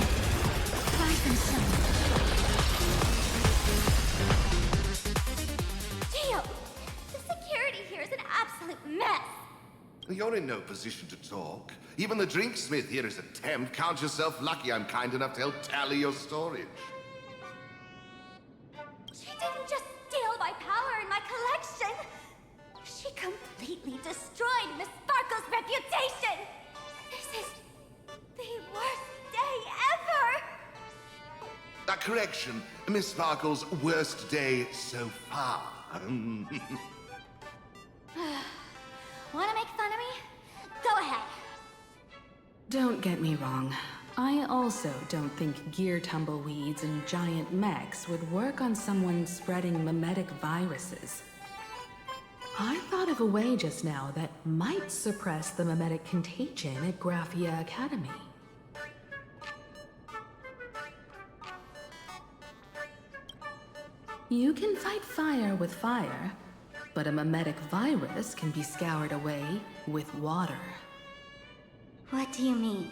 Speaker 10: Rise and shine. Gio, the security here is an absolute mess.
Speaker 1: You're in no position to talk. Even the drinksmith here is a temp. Count yourself lucky I'm kind enough to help tally your storage.
Speaker 10: She didn't just steal my power and my collection. She completely destroyed Miss Sparkle's reputation. This is the worst day ever.
Speaker 1: A correction, Miss Sparkle's worst day so far.
Speaker 10: Wanna make fun of me? Go ahead.
Speaker 12: Don't get me wrong. I also don't think gear tumbleweeds and giant mechs would work on someone spreading mimetic viruses. I thought of a way just now that might suppress the mimetic contagion at Graphia Academy. You can fight fire with fire, but a mimetic virus can be scoured away with water.
Speaker 10: What do you mean?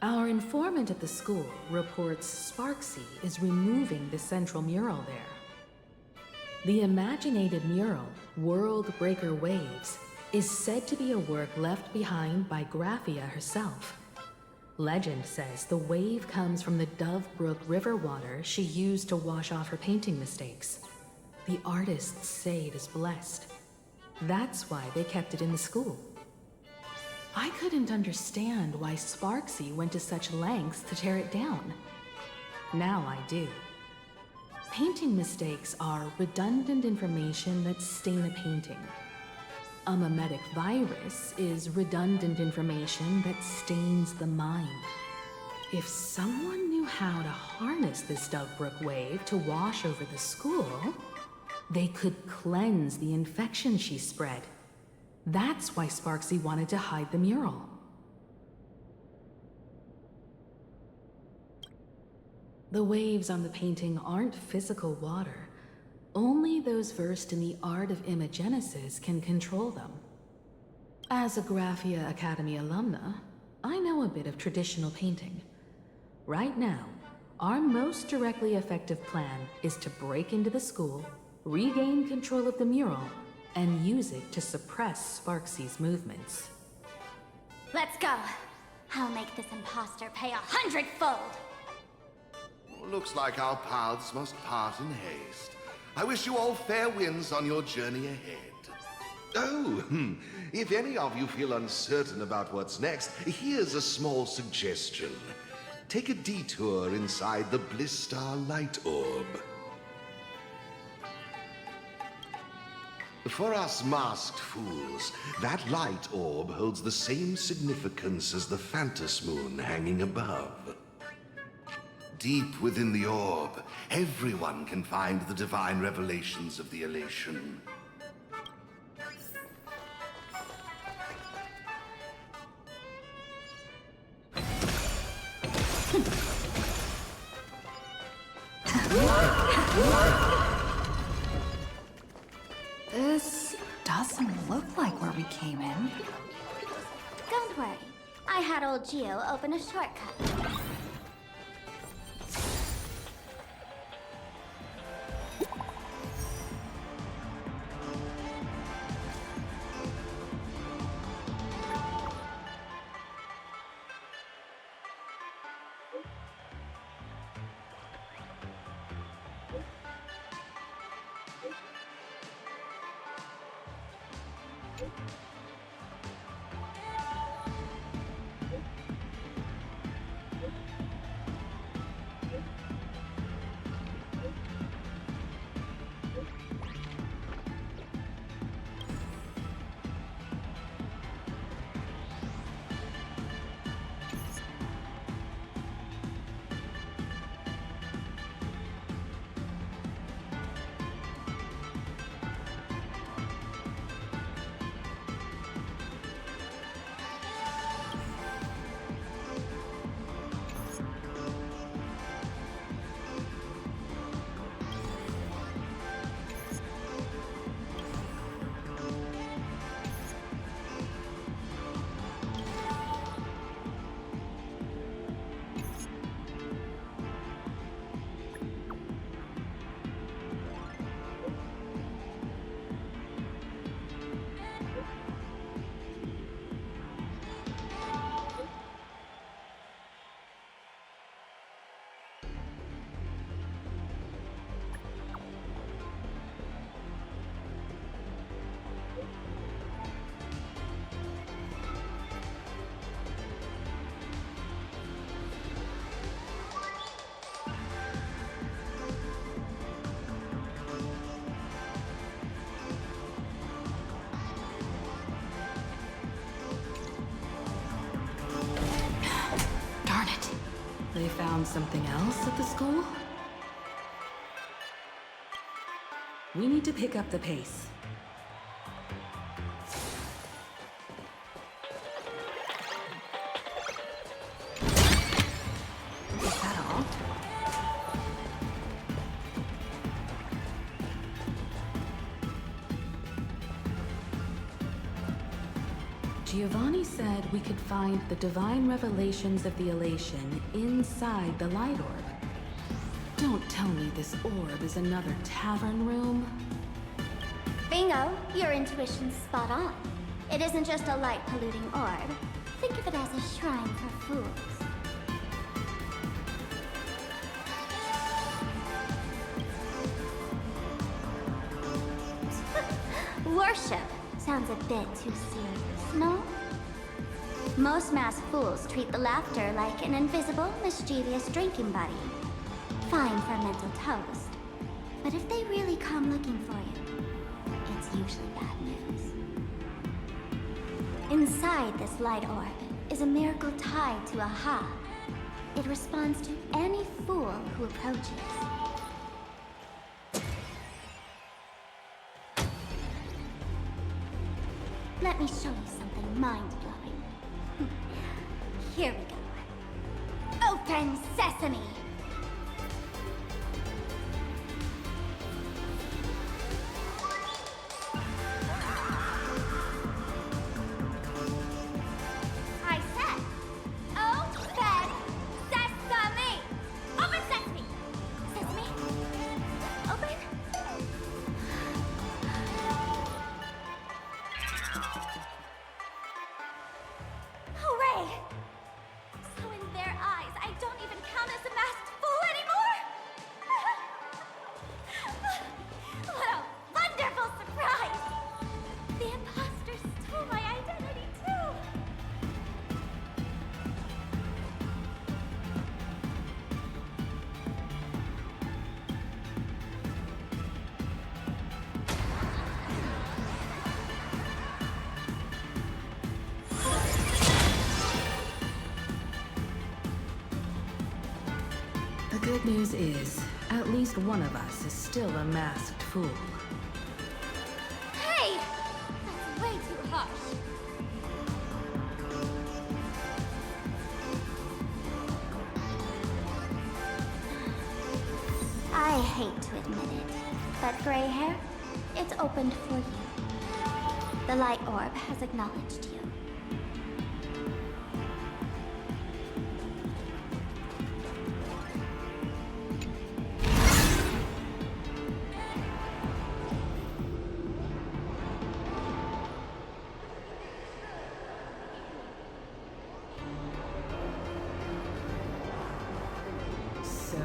Speaker 12: Our informant at the school reports Sparksy is removing the central mural there. The imaginated mural, World Breaker Waves, is said to be a work left behind by Graphia herself. Legend says the wave comes from the Dove Brook river water she used to wash off her painting mistakes. The artists say it is blessed. That's why they kept it in the school. I couldn't understand why Sparksy went to such lengths to tear it down. Now I do. Painting mistakes are redundant information that stain a painting. A mimetic virus is redundant information that stains the mind. If someone knew how to harness this Dovebrook wave to wash over the school, they could cleanse the infection she spread. That's why Sparksy wanted to hide the mural. The waves on the painting aren't physical water. Only those versed in the art of imagenesis can control them. As a Graphia Academy alumna, I know a bit of traditional painting. Right now, our most directly effective plan is to break into the school, regain control of the mural, and use it to suppress Sparksy's movements.
Speaker 10: Let's go. I'll make this imposter pay 100-fold.
Speaker 1: Looks like our paths must part in haste. I wish you all fair winds on your journey ahead. Oh, if any of you feel uncertain about what's next, here's a small suggestion. Take a detour inside the Blistar light orb. For us masked fools, that light orb holds the same significance as the Phantom Moon hanging above. Deep within the orb, everyone can find the divine revelations of the Elation.
Speaker 19: This doesn't look like where we came in.
Speaker 10: Don't worry. I had old Geo open a shortcut.
Speaker 12: They found something else at the school? We need to pick up the pace.
Speaker 19: Is that all?
Speaker 12: Giovanni said we could find the divine revelations of the Elation inside the light orb. Don't tell me this orb is another tavern room.
Speaker 10: Bingo, your intuition's spot on. It isn't just a light-polluting orb. Think of it as a shrine for fools. Worship sounds a bit too serious, no? Most masked fools treat the laughter like an invisible, mischievous drinking buddy. Fine for a mental toast. But if they really come looking for you, it's usually bad news. Inside this light orb is a miracle tied to a ha. It responds to any fool who approaches. Let me show you something mind-blowing. Here we go. Open sesame! I said, open sesame! Open sesame! Sesame? Open?
Speaker 12: The good news is, at least one of us is still a masked fool.
Speaker 15: Hey! That's way too harsh.
Speaker 10: I hate to admit it, but gray hair, it's opened for you. The light orb has acknowledged you.
Speaker 12: So,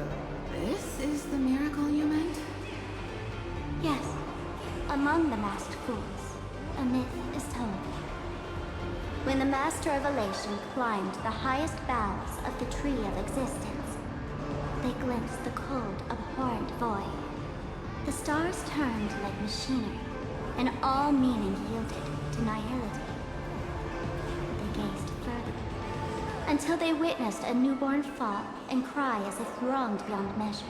Speaker 12: this is the miracle you meant?
Speaker 10: Yes, among the masked fools, a myth is told. When the Master of Elation climbed the highest boughs of the Tree of Existence, they glimpsed the cold, abhorrent void. The stars turned like machinery, and all meaning yielded to nihility. They gazed further, until they witnessed a newborn fall and cry as if wronged beyond measure.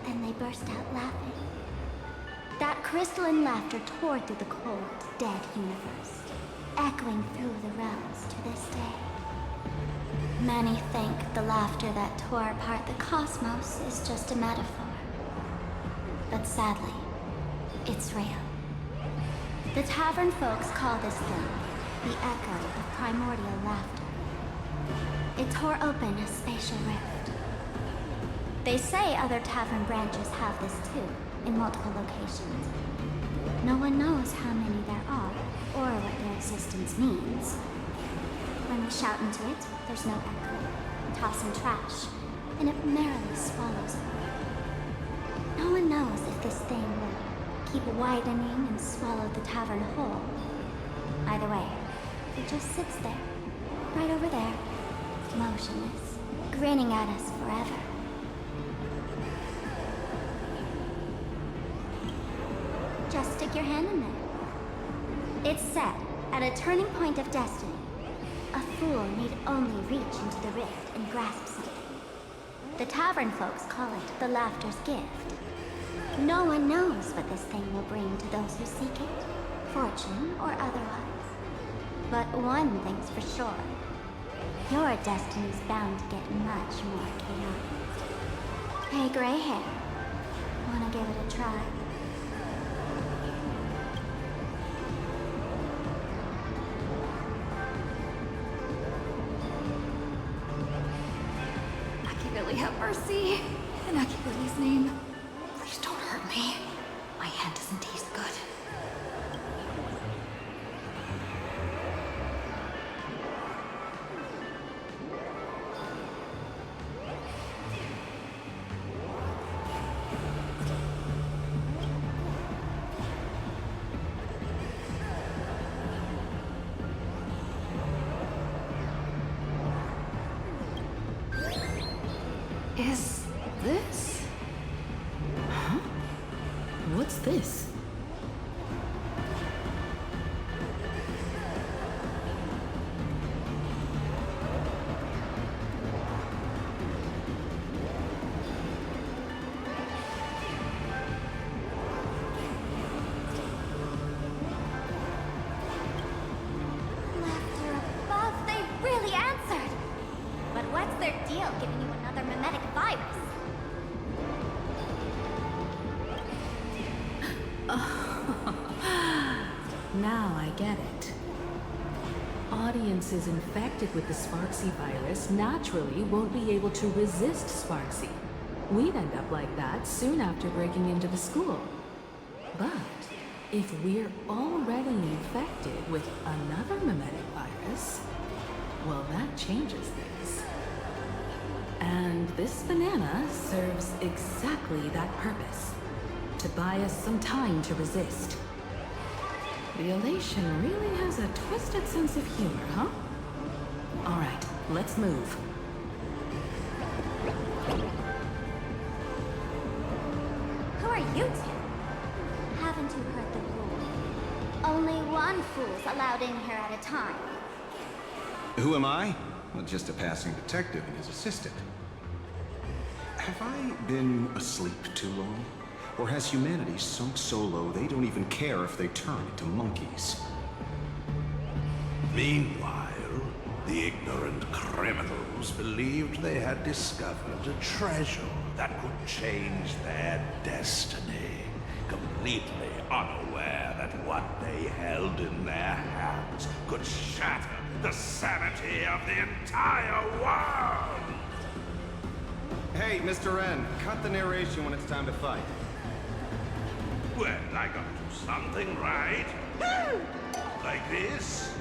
Speaker 10: Then they burst out laughing. That crystalline laughter tore through the cold, dead universe, echoing through the realms to this day. Many think the laughter that tore apart the cosmos is just a metaphor. But sadly, it's real. The tavern folks call this thing the echo of primordial laughter. It tore open a spatial rift. They say other tavern branches have this too, in multiple locations. No one knows how many there are, or what their existence means. When we shout into it, there's no echo. Toss in trash, and it merrily swallows away. No one knows if this thing will keep widening and swallow the tavern whole. Either way, it just sits there, right over there, motionless, grinning at us forever. Just stick your hand in there. It's said, at a turning point of destiny, a fool need only reach into the rift and grasp something. The tavern folks call it the laughter's gift. No one knows what this thing will bring to those who seek it, fortune or otherwise. But one thing's for sure. Your destiny's bound to get much more chaotic. Hey, gray hair. Wanna give it a try?
Speaker 19: Achilles, have mercy. In Achilles' name. Please don't hurt me. My hand doesn't taste good. Is this?
Speaker 12: Huh? What's this?
Speaker 10: Laughter above, they really answered! But what's their deal giving you another mimetic virus?
Speaker 12: Now I get it. Audiences infected with the Sparksy virus naturally won't be able to resist Sparksy. We'd end up like that soon after breaking into the school. But if we're already infected with another mimetic virus, well, that changes things. And this banana serves exactly that purpose. To buy us some time to resist. The Elation really has a twisted sense of humor, huh? Alright, let's move.
Speaker 10: Who are you two? Haven't you heard the rule? Only one fool's allowed in here at a time.
Speaker 2: Who am I? Well, just a passing detective and his assistant. have I been asleep too long? Or has humanity sunk so low they don't even care if they turn into monkeys?
Speaker 1: Meanwhile, the ignorant criminals believed they had discovered a treasure that could change their destiny, completely unaware that what they held in their hands could shatter the sanity of the entire world!
Speaker 2: Hey, Mr. N, cut the narration when it's time to fight.
Speaker 1: Well, I gotta do something, right? Like this?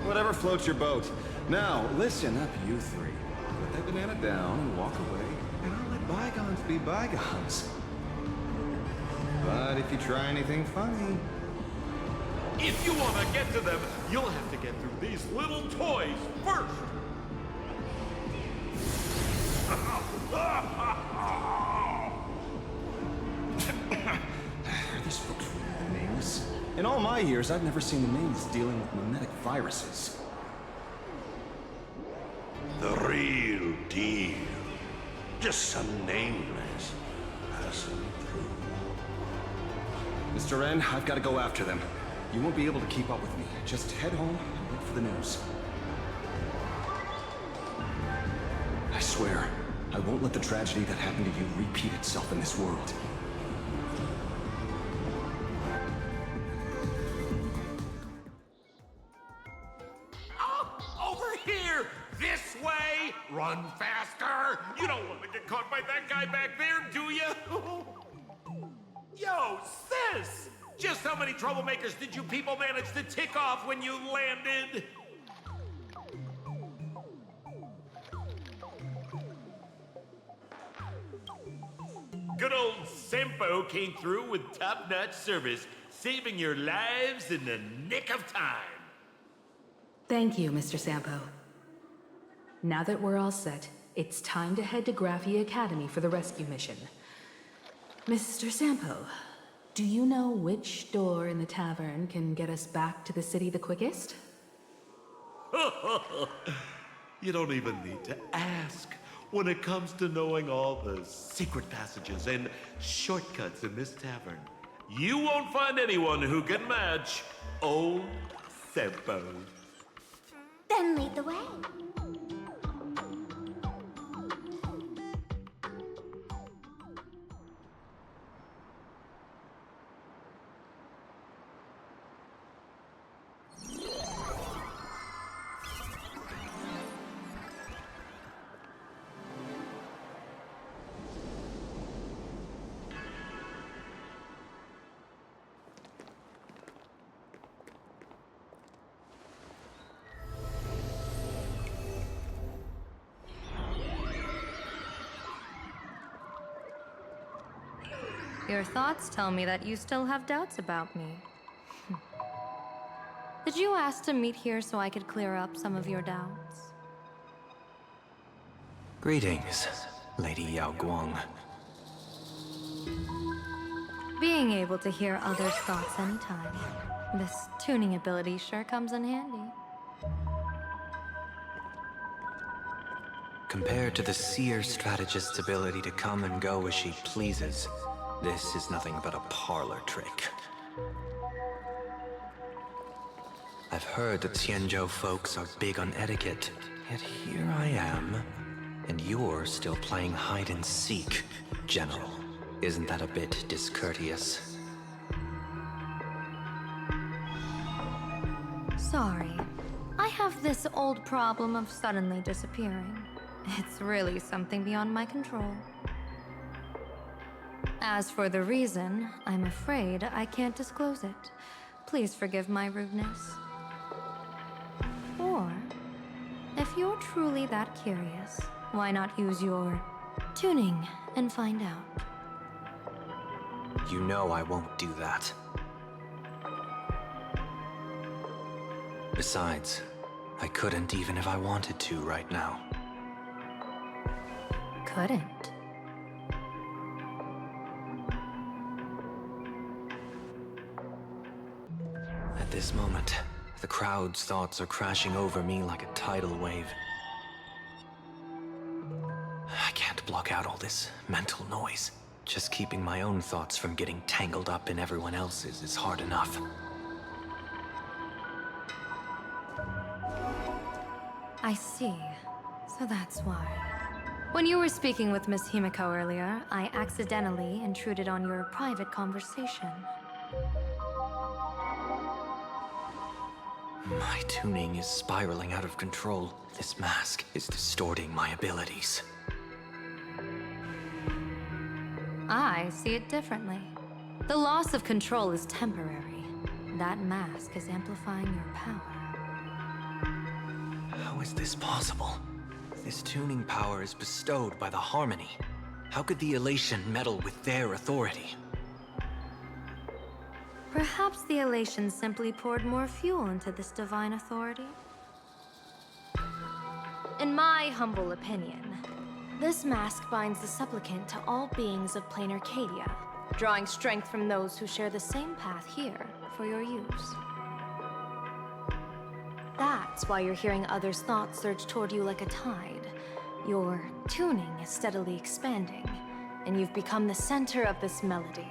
Speaker 2: Whatever floats your boat. Now, listen up, you three. Put that banana down and walk away, and I'll let bygones be bygones. But if you try anything funny...
Speaker 21: If you want to get to them, you'll have to get through these little toys first!
Speaker 2: Are these folks really nameless? In all my years, I've never seen the names dealing with mimetic viruses.
Speaker 1: The real deal. Just some nameless passing through.
Speaker 2: Mr. N, I've got to go after them. You won't be able to keep up with me. Just head home and wait for the news. I swear, I won't let the tragedy that happened to you repeat itself in this world.
Speaker 21: Over here! This way! Run faster! You don't want to get caught by that guy back there, do you? Yo, sis! Just how many troublemakers did you people manage to tick off when you landed? Good old Sempo came through with top-notch service, saving your lives in the nick of time.
Speaker 12: Thank you, Mr. Sampo. Now that we're all set, it's time to head to Graphia Academy for the rescue mission. Mr. Sampo, do you know which door in the tavern can get us back to the city the quickest?
Speaker 21: You don't even need to ask. When it comes to knowing all the secret passages and shortcuts in this tavern, you won't find anyone who can match old Sempo.
Speaker 10: Then lead the way.
Speaker 14: Your thoughts tell me that you still have doubts about me. Did you ask to meet here so I could clear up some of your doubts?
Speaker 17: Greetings, Lady Yao Guang.
Speaker 14: Being able to hear others' thoughts anytime. This tuning ability sure comes in handy.
Speaker 17: Compared to the seer strategist's ability to come and go as she pleases, this is nothing but a parlor trick. I've heard that Xianzhou folks are big on etiquette, yet here I am, and you're still playing hide and seek, General. Isn't that a bit discourteous?
Speaker 14: Sorry. I have this old problem of suddenly disappearing. It's really something beyond my control. As for the reason, I'm afraid I can't disclose it. Please forgive my rudeness. Or, if you're truly that curious, why not use your tuning and find out?
Speaker 17: You know I won't do that. Besides, I couldn't even if I wanted to right now.
Speaker 14: Couldn't?
Speaker 17: At this moment, the crowd's thoughts are crashing over me like a tidal wave. I can't block out all this mental noise. Just keeping my own thoughts from getting tangled up in everyone else's is hard enough.
Speaker 14: I see. So that's why. When you were speaking with Miss Himiko earlier, I accidentally intruded on your private conversation.
Speaker 17: My tuning is spiraling out of control. This mask is distorting my abilities.
Speaker 14: I see it differently. The loss of control is temporary. That mask is amplifying your power.
Speaker 17: How is this possible? This tuning power is bestowed by the Harmony. How could the Elation meddle with their authority?
Speaker 14: Perhaps the Elation simply poured more fuel into this divine authority? In my humble opinion, this mask binds the supplicant to all beings of plain Arcadia, drawing strength from those who share the same path here for your use. That's why you're hearing others' thoughts surge toward you like a tide. Your tuning is steadily expanding, and you've become the center of this melody.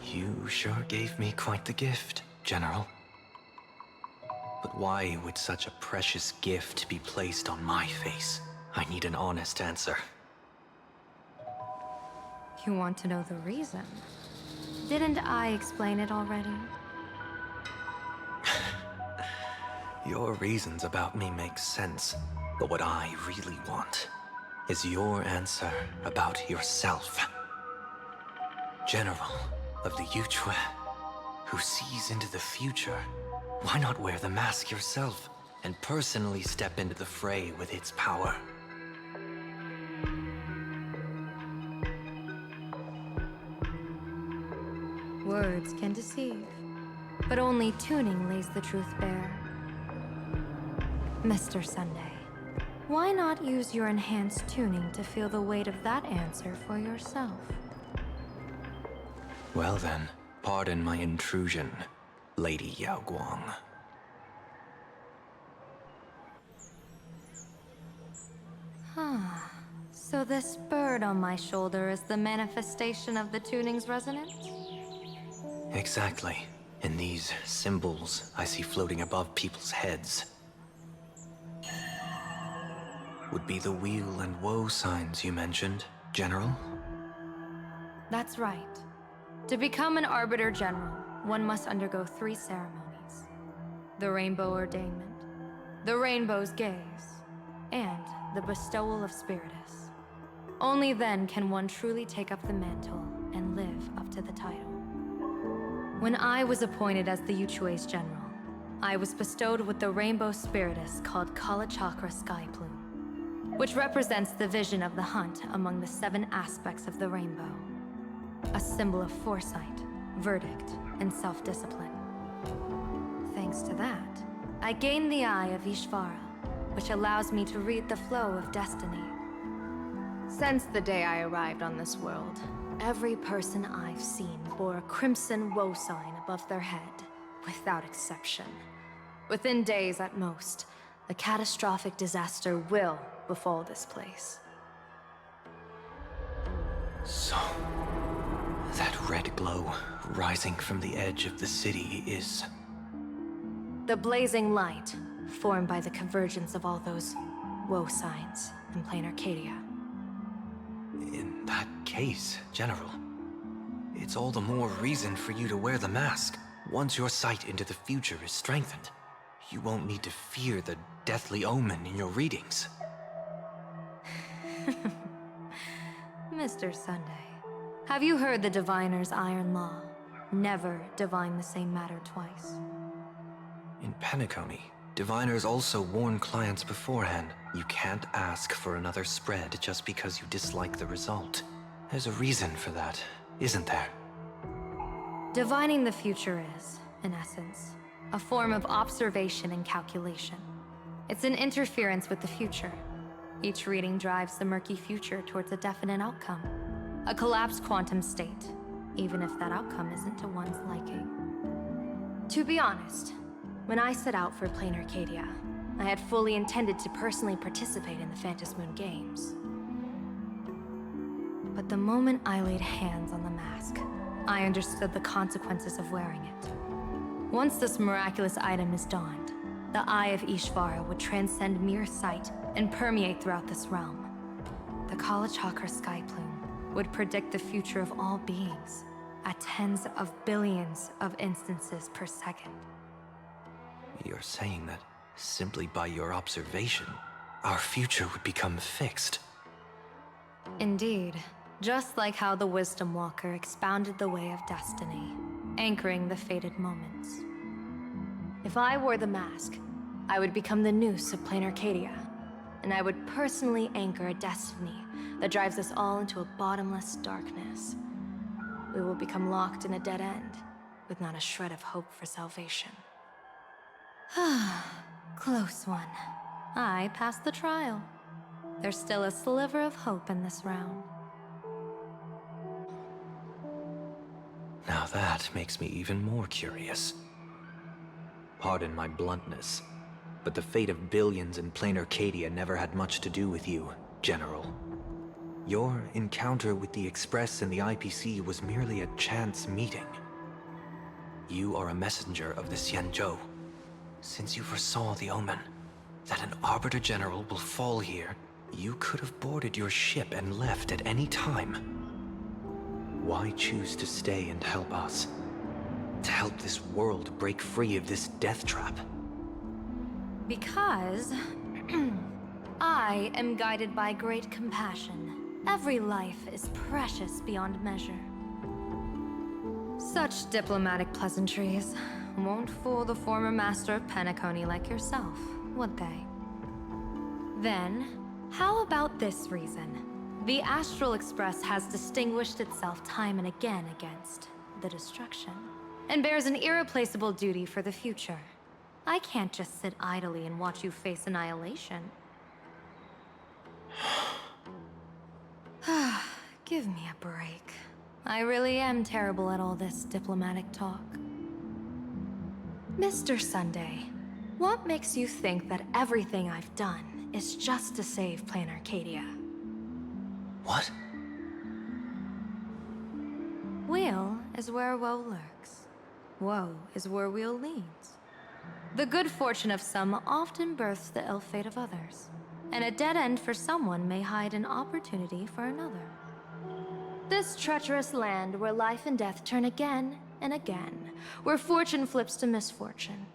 Speaker 17: You sure gave me quite the gift, General. But why would such a precious gift be placed on my face? I need an honest answer.
Speaker 14: You want to know the reason? Didn't I explain it already?
Speaker 17: Your reasons about me make sense, but what I really want is your answer about yourself. General of the Yuchua, who sees into the future, why not wear the mask yourself and personally step into the fray with its power?
Speaker 14: Words can deceive, but only tuning lays the truth bare. Mr. Sunday, why not use your enhanced tuning to feel the weight of that answer for yourself?
Speaker 17: Well then, pardon my intrusion, Lady Yao Guang.
Speaker 14: So this bird on my shoulder is the manifestation of the tuning's resonance?
Speaker 17: Exactly. And these symbols I see floating above people's heads would be the wheel and woe signs you mentioned, General?
Speaker 14: That's right. To become an Arbiter General, one must undergo 3 ceremonies. The Rainbow Ordainment, the Rainbow's Gaze, and the Bestowal of Spiritus. Only then can one truly take up the mantle and live up to the title. When I was appointed as the Yuchua's General, I was bestowed with the Rainbow Spiritus called Kalachakra Sky Plume, which represents the vision of the hunt among the 7 aspects of the rainbow. A symbol of foresight, verdict, and self-discipline. Thanks to that, I gained the Eye of Ishvara, which allows me to read the flow of destiny. Since the day I arrived on this world, every person I've seen bore a crimson woe sign above their head, without exception. Within days at most, a catastrophic disaster will befall this place.
Speaker 17: So, that red glow rising from the edge of the city is...
Speaker 14: The blazing light, formed by the convergence of all those woe signs in plain Arcadia.
Speaker 17: In that case, General, it's all the more reason for you to wear the mask. Once your sight into the future is strengthened, you won't need to fear the deathly omen in your readings.
Speaker 14: Mr. Sunday, have you heard the Diviner's iron law? Never divine the same matter twice.
Speaker 17: In Penacony, diviners also warn clients beforehand. You can't ask for another spread just because you dislike the result. There's a reason for that, isn't there?
Speaker 14: Divining the future is, in essence, a form of observation and calculation. It's an interference with the future. Each reading drives the murky future towards a definite outcome. A collapsed quantum state, even if that outcome isn't to one's liking. To be honest, When I set out for Plain Arcadia, I had fully intended to personally participate in the Phantasmoon Games. But the moment I laid hands on the mask, I understood the consequences of wearing it. Once this miraculous item is donned, the Eye of Ishvara would transcend mere sight and permeate throughout this realm. The Kalachakra sky plume would predict the future of all beings at tens of billions of instances per second.
Speaker 17: You're saying that simply by your observation, our future would become fixed.
Speaker 14: Indeed, just like how the Wisdom Walker expounded the way of destiny, anchoring the fated moments. If I wore the mask, I would become the noose of Plain Arcadia, and I would personally anchor a destiny that drives us all into a bottomless darkness. We will become locked in a dead end, with not a shred of hope for salvation. Close one. I passed the trial. There's still a sliver of hope in this round.
Speaker 17: Now that makes me even more curious. Pardon my bluntness, but the fate of billions in Plain Arcadia never had much to do with you, General. Your encounter with the Express and the IPC was merely a chance meeting. You are a messenger of the Xianzhou. Since you foresaw the omen, that an Arbiter General will fall here, you could have boarded your ship and left at any time. Why choose to stay and help us? To help this world break free of this death trap?
Speaker 14: Because I am guided by great compassion. Every life is precious beyond measure. Such diplomatic pleasantries won't fool the former master of Penacony like yourself, would they? Then, how about this reason? The Astral Express has distinguished itself time and again against the destruction, and bears an irreplaceable duty for the future. I can't just sit idly and watch you face annihilation. Give me a break. I really am terrible at all this diplomatic talk. Mr. Sunday, what makes you think that everything I've done is just to save Plain Arcadia?
Speaker 17: What?
Speaker 14: Weal is where woe lurks. Woe is where weal leads. The good fortune of some often births the ill fate of others, and a dead end for someone may hide an opportunity for another. This treacherous land where life and death turn again and again, where fortune flips to misfortune,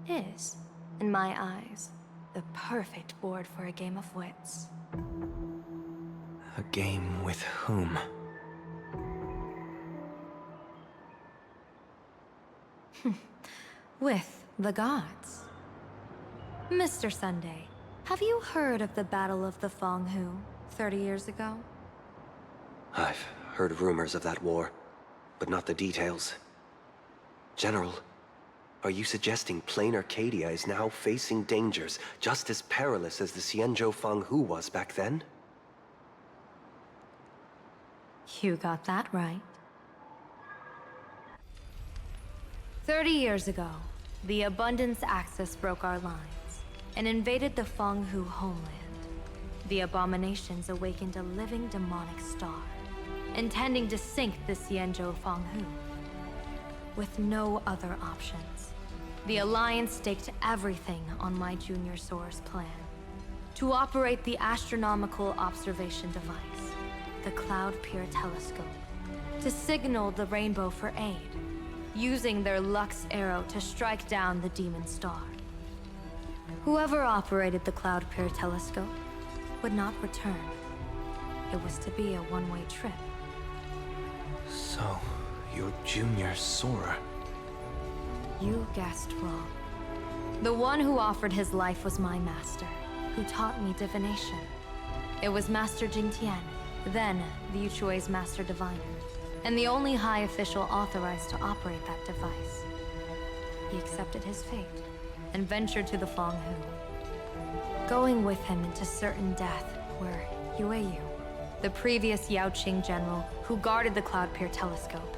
Speaker 14: is, in my eyes, the perfect board for a game of wits.
Speaker 17: A game with whom?
Speaker 14: With the gods. Mr. Sunday, have you heard of the Battle of the Fonghu 30 years ago?
Speaker 17: I've heard rumors of that war, but not the details. General, are you suggesting Plain Arcadia is now facing dangers just as perilous as the Xianzhou Fanghu was back then?
Speaker 14: You got that right. 30 years ago, the Abundance Axis broke our lines and invaded the Fanghu homeland. The abominations awakened a living demonic star, intending to sink the Xianzhou Fanghu. With no other options, the Alliance staked everything on my Junior Soar's plan to operate the astronomical observation device, the Cloud Peer Telescope, to signal the rainbow for aid, using their Lux arrow to strike down the demon star. Whoever operated the Cloud Peer Telescope would not return. It was to be a one-way trip.
Speaker 17: So, your Junior Soar.
Speaker 14: You guessed wrong. The one who offered his life was my master, who taught me divination. It was Master Jingtian, then the Yuchui's Master Diviner, and the only high official authorized to operate that device. He accepted his fate and ventured to the Fanghu, going with him into certain death were Yueyu, the previous Yaoqing general who guarded the Cloud Peer Telescope,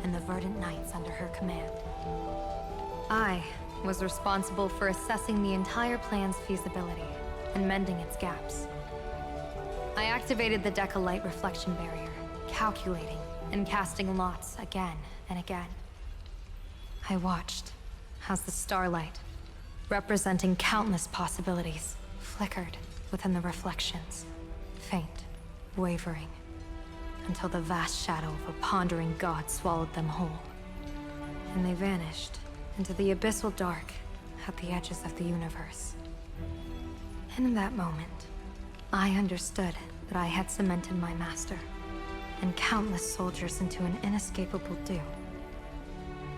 Speaker 14: and the Verdant Knights under her command. I was responsible for assessing the entire plan's feasibility and mending its gaps. I activated the Decalite reflection barrier, calculating and casting lots again and again. I watched as the starlight, representing countless possibilities, flickered within the reflections, faint, wavering, until the vast shadow of a pondering god swallowed them whole. And they vanished into the abyssal dark at the edges of the universe. And in that moment, I understood that I had cemented my master and countless soldiers into an inescapable doom.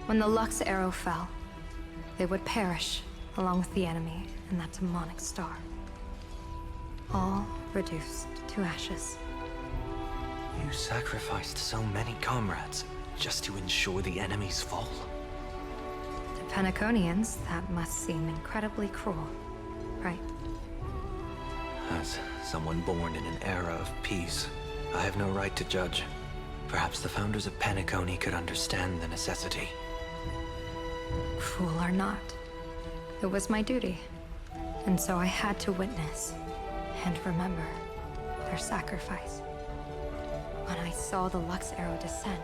Speaker 14: When the Lux arrow fell, they would perish along with the enemy and that demonic star. All reduced to ashes.
Speaker 17: You sacrificed so many comrades just to ensure the enemy's fall?
Speaker 14: To Penaconians, that must seem incredibly cruel, right?
Speaker 17: As someone born in an era of peace, I have no right to judge. Perhaps the founders of Penacony could understand the necessity.
Speaker 14: Cruel or not, it was my duty. And so I had to witness and remember their sacrifice. When I saw the Lux arrow descend,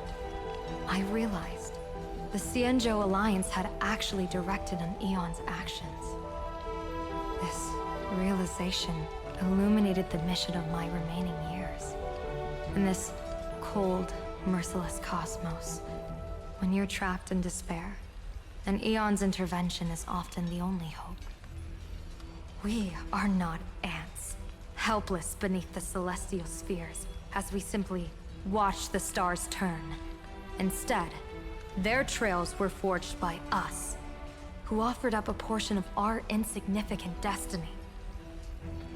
Speaker 14: I realized the Cienjo Alliance had actually directed an Eon's actions. This realization illuminated the mission of my remaining years. In this cold, merciless cosmos, when you're trapped in despair, an Eon's intervention is often the only hope. We are not ants, helpless beneath the celestial spheres as we simply watch the stars turn. Instead, their trails were forged by us, who offered up a portion of our insignificant destiny.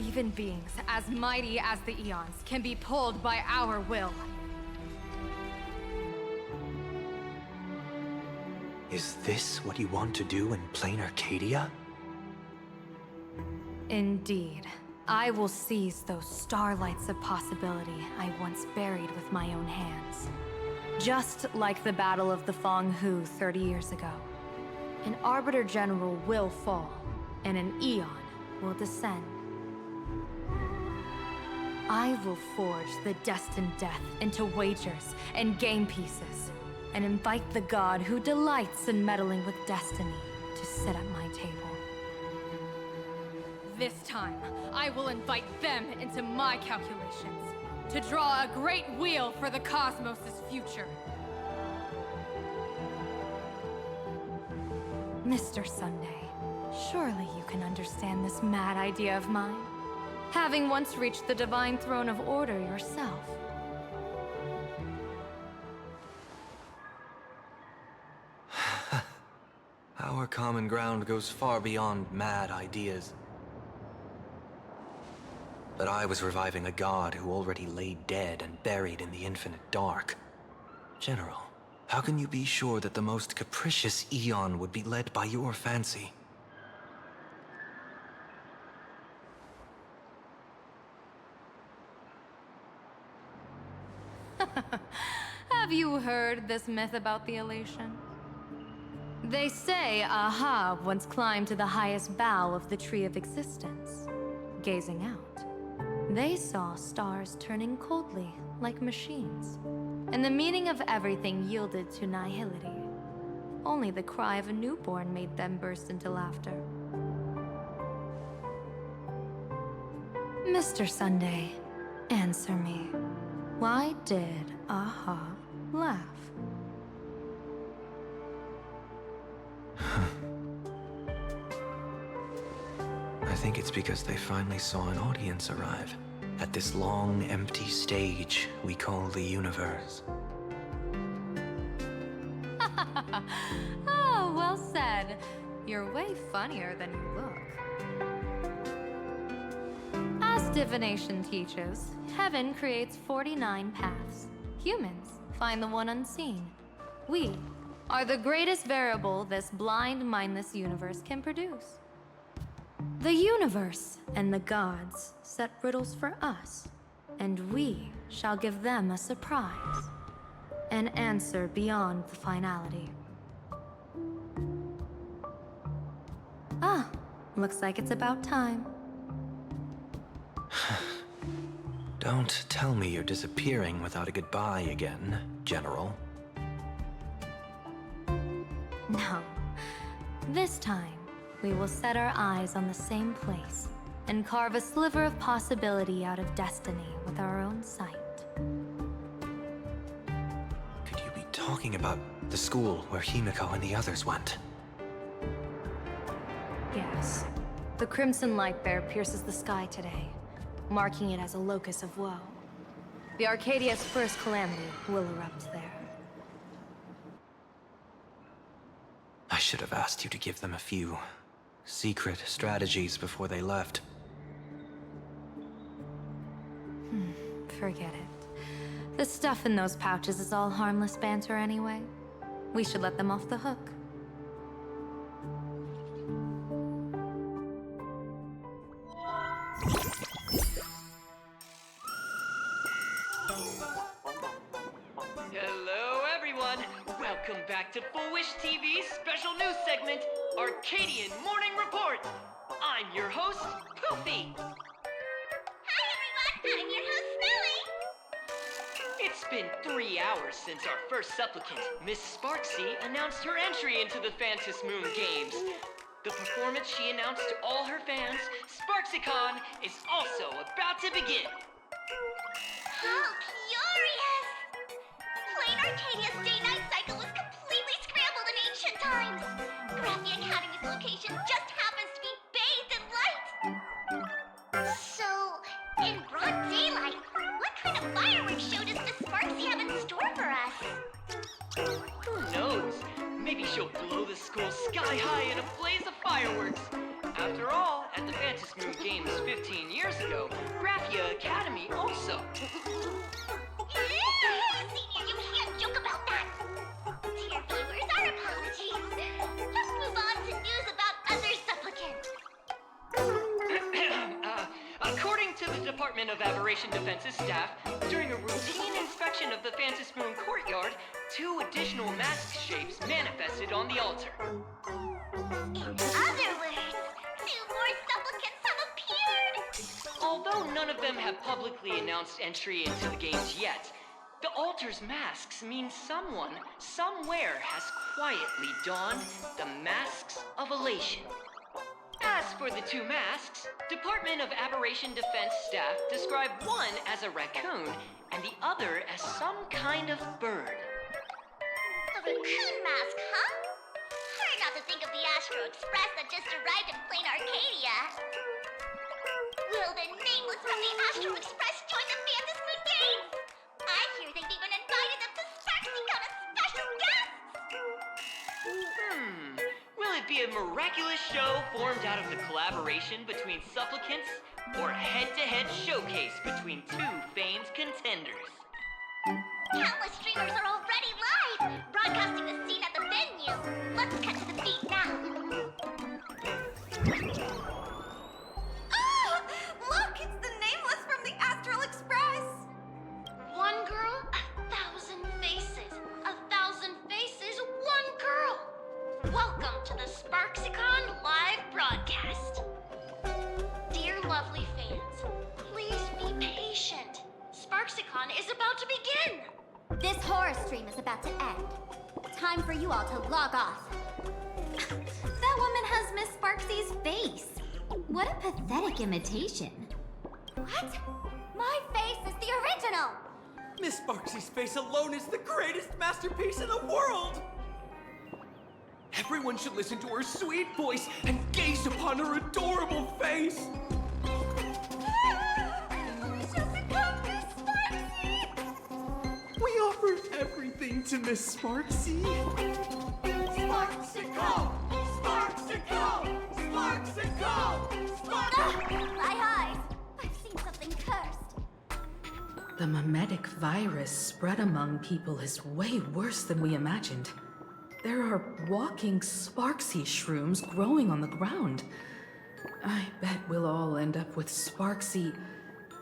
Speaker 14: Even beings as mighty as the Eons can be pulled by our will.
Speaker 17: Is this what you want to do in plain Arcadia?
Speaker 14: Indeed. I will seize those starlights of possibility I once buried with my own hands. Just like the Battle of the Fong Hu 30 years ago. An Arbiter General will fall, and an Eon will descend. I will forge the destined death into wagers and game pieces, and invite the god who delights in meddling with destiny to sit at my table. This time, I will invite them into my calculations, to draw a great wheel for the cosmos' future. Mr. Sunday, surely you can understand this mad idea of mine, having once reached the divine throne of order yourself.
Speaker 17: Our common ground goes far beyond mad ideas. But I was reviving a god who already lay dead and buried in the infinite dark. General, how can you be sure that the most capricious Eon would be led by your fancy?
Speaker 14: Have you heard this myth about the Elation? They say Aha once climbed to the highest bough of the Tree of Existence. Gazing out, they saw stars turning coldly like machines, and the meaning of everything yielded to nihility. Only the cry of a newborn made them burst into laughter. Mr. Sunday, answer me. Why did Aha laugh?
Speaker 17: I think it's because they finally saw an audience arrive at this long, empty stage we call the universe.
Speaker 14: Oh, well said. You're way funnier than you look. As divination teaches, heaven creates 49 paths. Humans find the one unseen. We are the greatest variable this blind, mindless universe can produce. The universe and the gods set riddles for us, and we shall give them a surprise. An answer beyond the finality. Ah, looks like it's about time.
Speaker 17: Don't tell me you're disappearing without a goodbye again, General.
Speaker 14: No. This time, we will set our eyes on the same place and carve a sliver of possibility out of destiny with our own sight.
Speaker 17: Could you be talking about the school where Himiko and the others went?
Speaker 14: Yes. The crimson light bear pierces the sky today, marking it as a locus of woe. The Arcadia's first calamity will erupt there.
Speaker 17: I should have asked you to give them a few secret strategies before they left.
Speaker 14: Forget it. The stuff in those pouches is all harmless banter anyway. We should let them off the hook.
Speaker 4: Hello, everyone. Welcome back to Full Wish TV's special news segment, Arcadian Morning Report. I'm your host, Poofy.
Speaker 15: Hi, everyone. I'm your host, Smelly.
Speaker 4: It's been 3 hours since our first supplicant, Miss Sparksy, announced her entry into the Phantom Moon Games. The performance she announced to all her fans, SparksyCon, is also about to begin.
Speaker 15: How curious! Plain Arcadia's day-night cycle was completely scrambled in ancient times. Graphia Academy's location just happens to be bathed in light. So, in broad daylight, what kind of fireworks show does Miss Sparksy have in store for us?
Speaker 4: Who knows? Maybe she'll blow the school sky high in a blaze of fireworks. After all, at the Phantom Moon Games 15 years ago, Graphia Academy also.
Speaker 15: Senior, you can't joke about that! Dear viewers, our apologies. Let's move on to news about other supplicants.
Speaker 4: According to the Department of Aberration Defense's staff, during a routine inspection of the Phantom Moon courtyard, 2 additional mask shapes manifested on the altar.
Speaker 15: In other words, 2 more supplicants have appeared!
Speaker 4: Although none of them have publicly announced entry into the games yet, the altar's masks mean someone, somewhere has quietly donned the masks of Elation. As for the 2 masks, Department of Aberration Defense staff describe one as a raccoon and the other as some kind of bird.
Speaker 15: A raccoon mask, huh? Hard not to think of the Astro Express that just arrived in plain Arcadia. Will the nameless from the Astro Express join the Phantom Moon Games? I hear they've even invited them to SparksyCon as special guests!
Speaker 4: Will it be a miraculous show formed out of the collaboration between supplicants, or a head-to-head showcase between 2 famed contenders?
Speaker 15: Countless streamers are already live, broadcasting the scene at the venue. Let's cut to the beat now. Oh! Look, it's the nameless from the Astral Express!
Speaker 3: One girl, 1,000 faces. 1,000 faces, one girl. Welcome to the SparksyCon live broadcast. Dear lovely fans, please be patient. SparksyCon is about to begin.
Speaker 10: This horror stream is about to end. Time for you all to log off. That woman has Miss Sparksy's face. What a pathetic imitation. What? My face is the original!
Speaker 18: Miss Sparksy's face alone is the greatest masterpiece in the world! Everyone should listen to her sweet voice and gaze upon her adorable face!
Speaker 15: She'll become Miss Sparksy!
Speaker 18: We offered everything to Miss Sparksy.
Speaker 15: SparksyCon! SparksyCon! SparksyCon! SparksyCon! My eyes! I've seen something cursed.
Speaker 12: The mimetic virus spread among people is way worse than we imagined. There are walking Sparksy shrooms growing on the ground. I bet we'll all end up with Sparksy,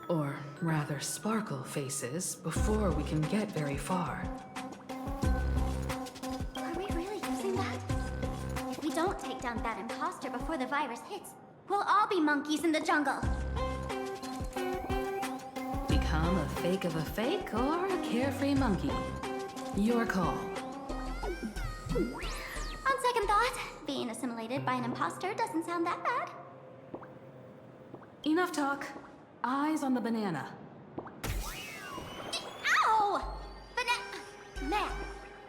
Speaker 12: or rather Sparkle faces before we can get very far.
Speaker 10: Are we really using that? If we don't take down down that imposter before the virus hits, we'll all be monkeys in the jungle.
Speaker 12: Become a fake of a fake or a carefree monkey. Your call.
Speaker 10: On second thought, being assimilated by an imposter doesn't sound that bad.
Speaker 12: Enough talk. Eyes on the banana.
Speaker 10: Ow! Man,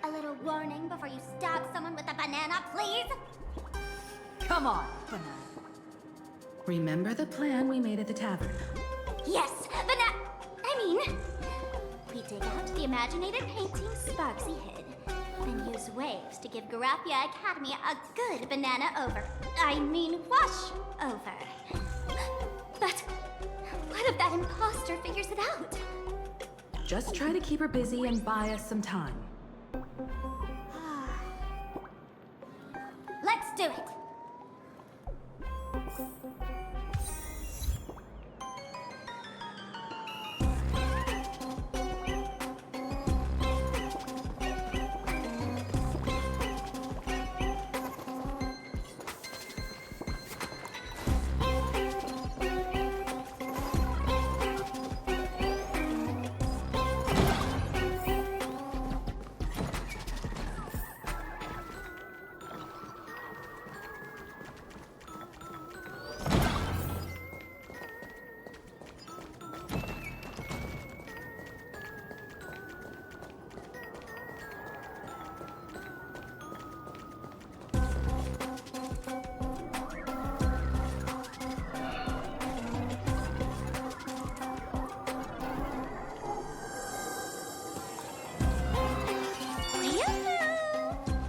Speaker 10: a little warning before you stab someone with a banana, please?
Speaker 12: Come on, banana. Remember the plan we made at the tavern?
Speaker 10: Yes, we dig out the imaginated painting Sparksy hid, then use waves to give Garapia Academy a good banana wash over. But what if that imposter figures it out?
Speaker 12: Just try to keep her busy and buy us some time.
Speaker 10: Let's do it!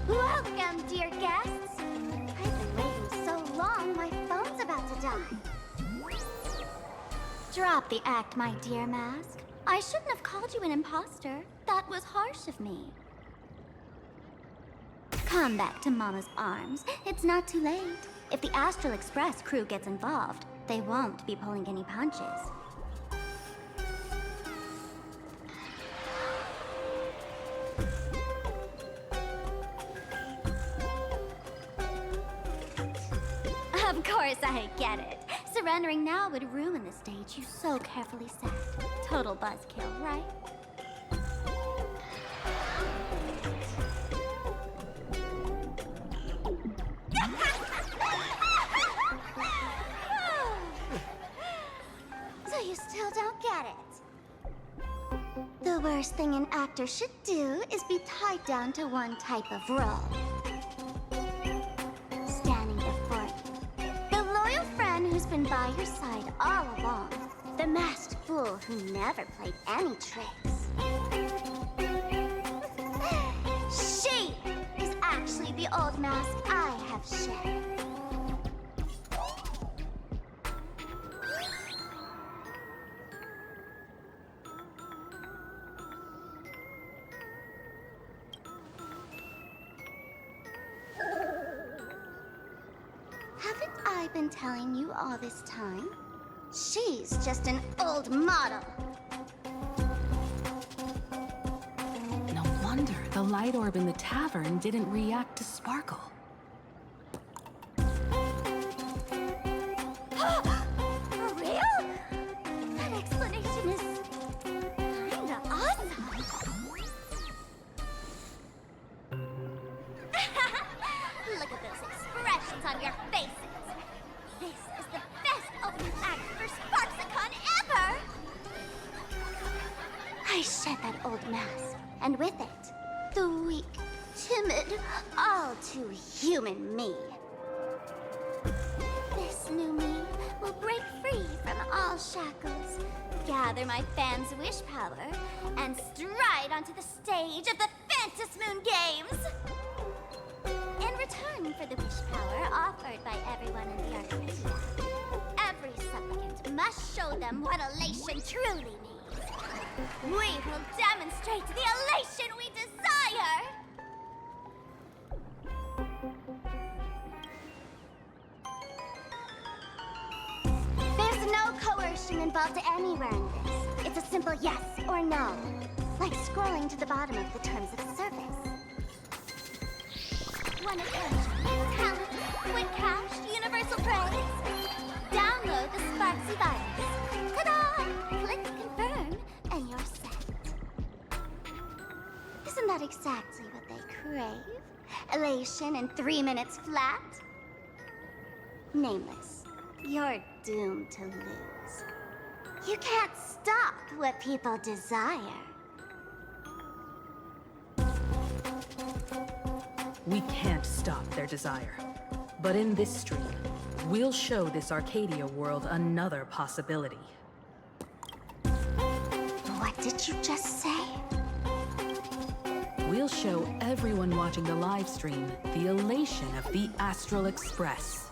Speaker 10: Welcome, dear guests. I've been waiting so long, my phone's about to die. Drop the act, my dear Mask. I shouldn't have called you an imposter. That was harsh of me. Come back to Mama's arms. It's not too late. If the Astral Express crew gets involved, they won't be pulling any punches. Of course I get it. Surrendering now would ruin the stage you so carefully set. Total buzzkill, right? So you still don't get it? The worst thing an actor should do is be tied down to one type of role. Standing before you, the loyal friend who's been by your side all along. The masked fool who never played any tricks. She is actually the old mask I have shed. Haven't I been telling you all this time? She's just an old model.
Speaker 12: No wonder the light orb in the tavern didn't react to Sparkle.
Speaker 10: For real? That explanation is kinda awesome. Look at those expressions on your faces. This is the best opening act for Sparksicon ever! I shed that old mask, and with it, the weak, timid, all too human me. This new me will break free from all shackles, gather my fans' wish power, and stride onto the stage of the Phantom Moon Games! In return for the wish power offered by everyone in the Arcadia, every supplicant must show them what elation truly means. We will demonstrate the elation we desire! There's no coercion involved anywhere in this. It's a simple yes or no, like scrolling to the bottom of the terms of service. One attention, talent, Quit cached, universal praise. Download the Sparksy virus. Ta-da! Click confirm, and you're set. Isn't that exactly what they crave? Elation in 3 minutes flat? Nameless, you're doomed to lose. You can't stop what people desire.
Speaker 12: We can't stop their desire. But in this stream, we'll show this Arcadia world another possibility.
Speaker 10: What did you just say?
Speaker 12: We'll show everyone watching the live stream the elation of the Astral Express.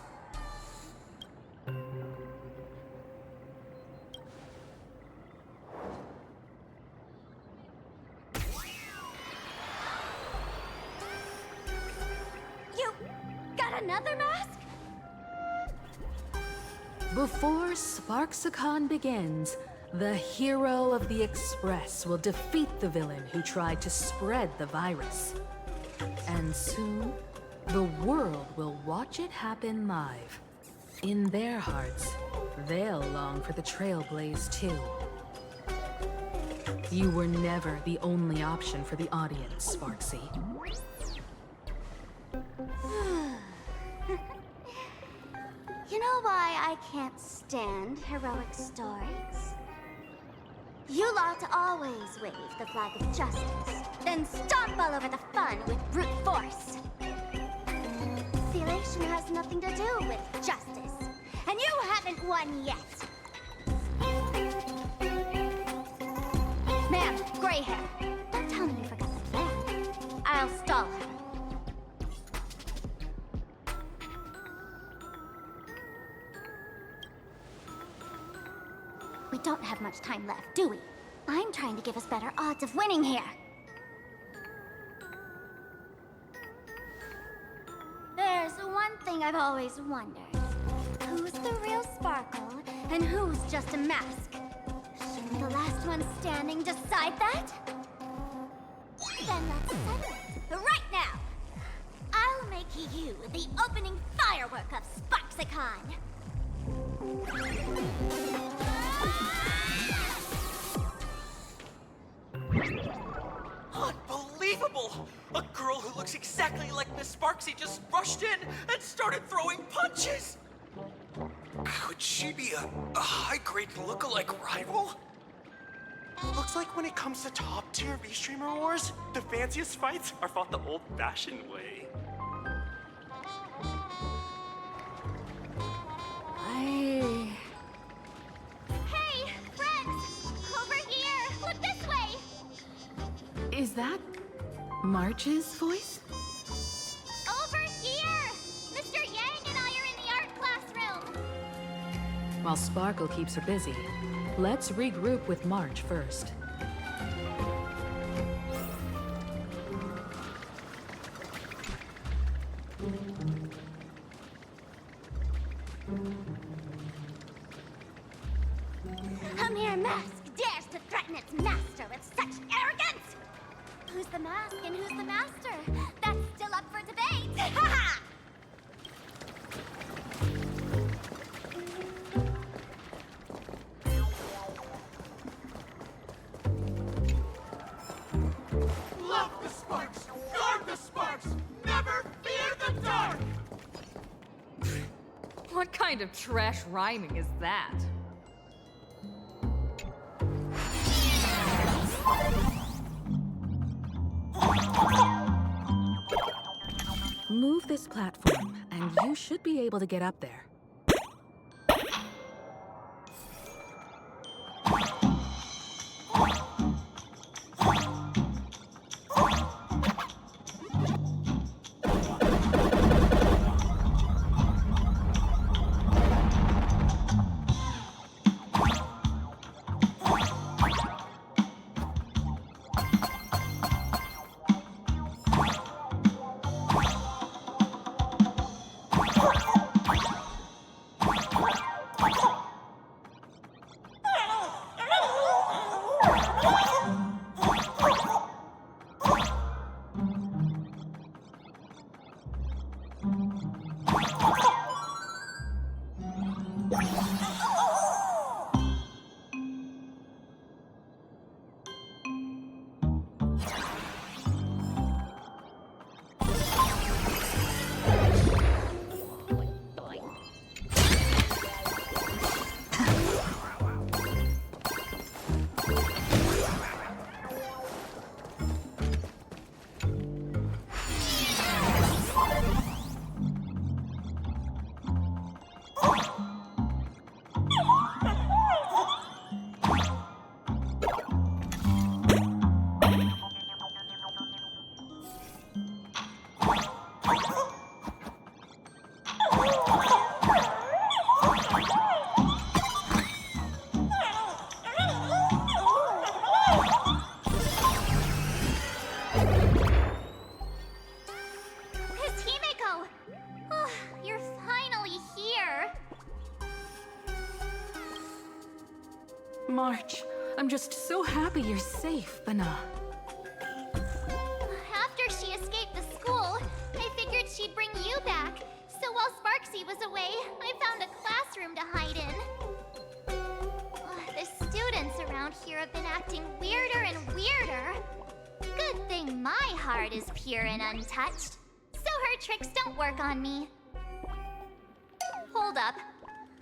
Speaker 10: You got another mask?
Speaker 12: Before Sparksicon begins, the hero of the Express will defeat the villain who tried to spread the virus. And soon, the world will watch it happen live. In their hearts, they'll long for the Trailblaze too. You were never the only option for the audience, Sparksy.
Speaker 10: You know why I can't stand heroic stories? You lot always wave the flag of justice, then stomp all over the fun with brute force. The elation has nothing to do with justice, and you haven't won yet. Ma'am, gray hair, don't tell me you forgot the plan. I'll stall her. We don't have much time left, do we? I'm trying to give us better odds of winning here. There's one thing I've always wondered. Who's the real Sparkle, and who's just a mask? Shouldn't the last one standing decide that? Then let's settle it, right now! I'll make you the opening firework of Sparksicon!
Speaker 7: Unbelievable! A girl who looks exactly like Miss Sparksy just rushed in and started throwing punches! Could she be a high-grade lookalike rival? Looks like when it comes to top-tier V-Streamer wars, the fanciest fights are fought the old-fashioned way.
Speaker 10: Hey, friends! Over here! Look this way!
Speaker 12: Is that March's voice?
Speaker 10: Over here! Mr. Yang and I are in the art classroom!
Speaker 12: While Sparkle keeps her busy, let's regroup with March first.
Speaker 10: A mere mask dares to threaten its master with such arrogance! Who's the mask and who's the master? That's still up for debate! Ha ha!
Speaker 18: Love the sparks! Guard the sparks! Never fear the dark!
Speaker 19: What kind of trash rhyming is that?
Speaker 12: Move this platform, and you should be able to get up there. March, I'm just so happy you're safe, Bana.
Speaker 10: After she escaped the school, I figured she'd bring you back. So while Sparksy was away, I found a classroom to hide in. The students around here have been acting weirder and weirder. Good thing my heart is pure and untouched, so her tricks don't work on me. Hold up.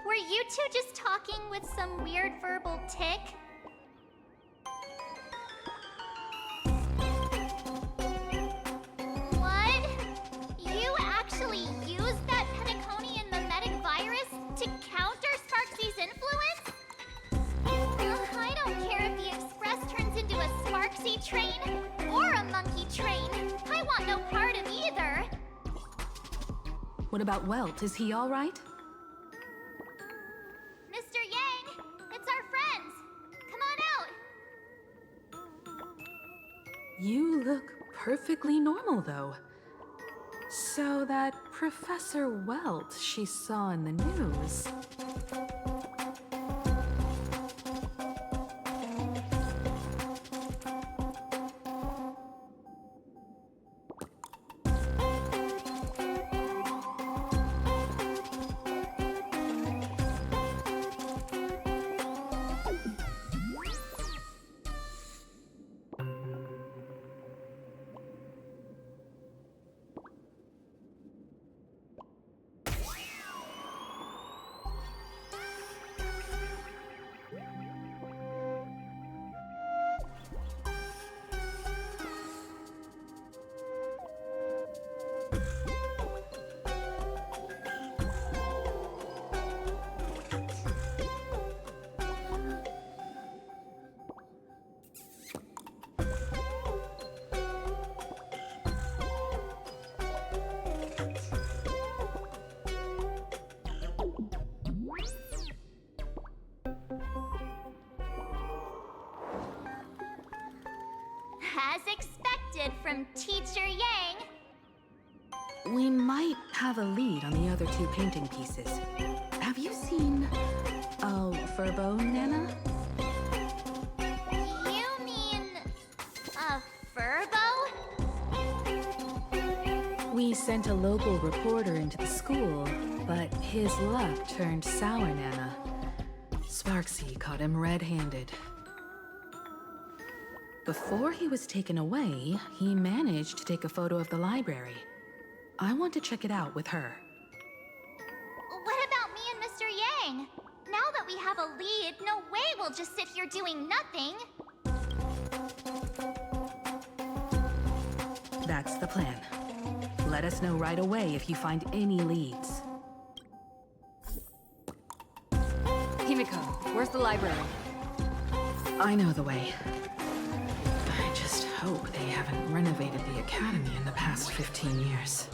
Speaker 10: Were you two just talking with some weird verbal tick? What? You actually used that Pentaconian mimetic virus to counter Sparksy's influence? I don't care if the Express turns into a Sparksy train or a monkey train. I want no part of either.
Speaker 12: What about Welt? Is he all right?
Speaker 10: Mr. Yang, it's our friends. Come on out.
Speaker 12: You look perfectly normal, though. So that Professor Welt she saw in the news...
Speaker 10: As expected from Teacher Yang.
Speaker 12: We might have a lead on the other two painting pieces. Have you seen... Furbo, Nana?
Speaker 10: You mean... a Furbo?
Speaker 12: We sent a local reporter into the school, but his luck turned sour, Nana. Sparksy caught him red-handed. Before he was taken away, he managed to take a photo of the library. I want to check it out with her.
Speaker 10: What about me and Mr. Yang? Now that we have a lead, no way we'll just sit here doing nothing.
Speaker 12: That's the plan. Let us know right away if you find any leads.
Speaker 19: Himiko, where's the library?
Speaker 12: I know the way. I just hope they haven't renovated the academy in the past 15 years.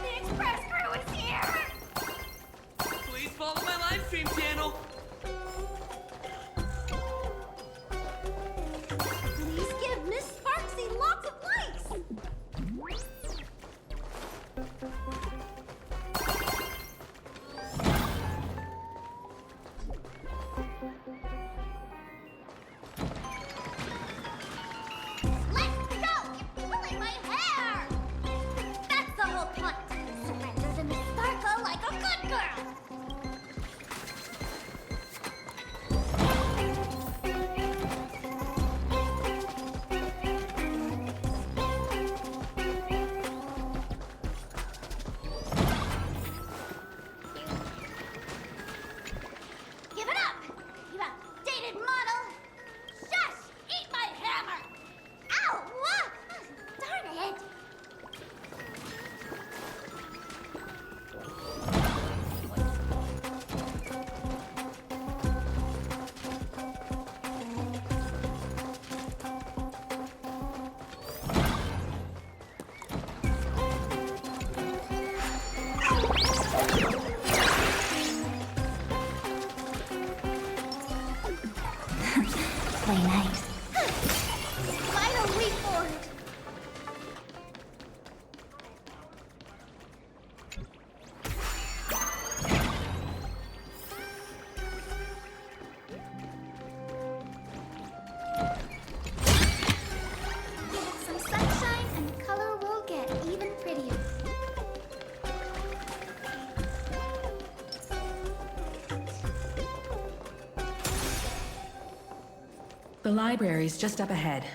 Speaker 15: The Express crew is here!
Speaker 7: Please follow my live stream channel.
Speaker 15: Final leap for it. Give it some sunshine and the color will get even prettier.
Speaker 12: The library's just up ahead.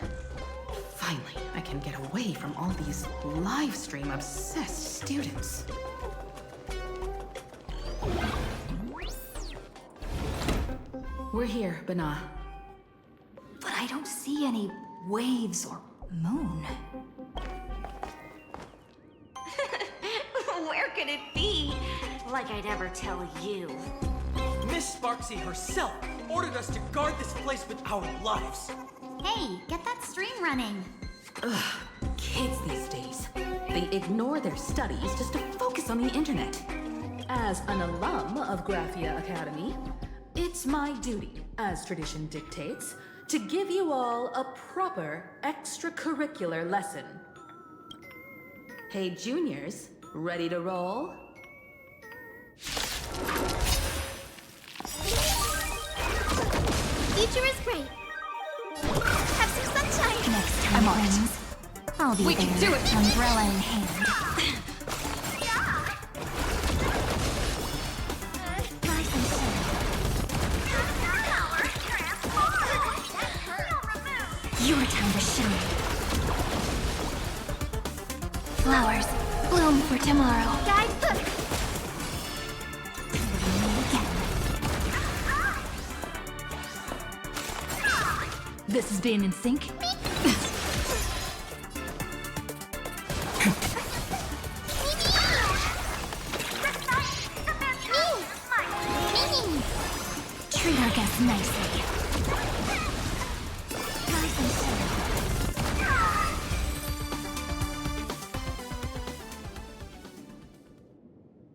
Speaker 12: Finally, I can get away from all these live stream obsessed students. We're here, Bana.
Speaker 19: But I don't see any waves or moon.
Speaker 15: Where could it be? Like I'd ever tell you.
Speaker 7: Miss Sparksy herself ordered us to guard this place with our lives.
Speaker 10: Hey, get that stream running.
Speaker 12: Ugh, kids these days. They ignore their studies just to focus on the internet. As an alum of Graphia Academy, it's my duty, as tradition dictates, to give you all a proper extracurricular lesson. Hey, juniors, ready to roll?
Speaker 15: Future is great. Have some sunshine.
Speaker 10: Next time, friends. I'll be
Speaker 19: We
Speaker 10: there,
Speaker 19: can do it.
Speaker 10: umbrella in hand. Try some sun. Your time to shine. Flowers, bloom for tomorrow.
Speaker 15: Guidebook.
Speaker 19: This is being in sync.
Speaker 10: Treat our guests nicely. Try some sun.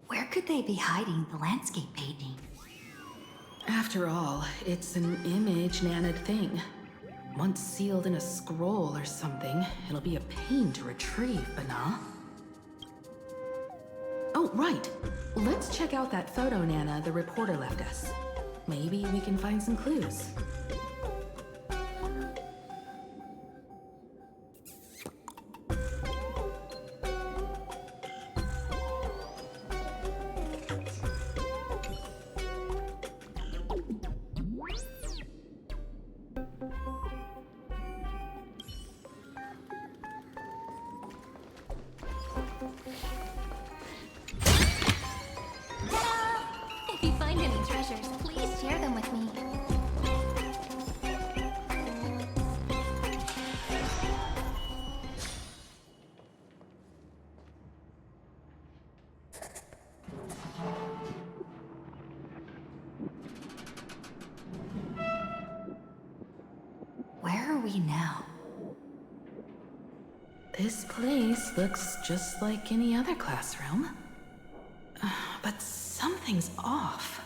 Speaker 19: Where could they be hiding the landscape painting?
Speaker 12: After all, it's an image-nanted thing. Once sealed in a scroll or something, it'll be a pain to retrieve, Bana. Oh, right. Let's check out that photo Nana the reporter left us. Maybe we can find some clues.
Speaker 10: If you find any treasures, please share them with me.
Speaker 19: Where are we now?
Speaker 12: This place looks just like any other classroom. But something's off.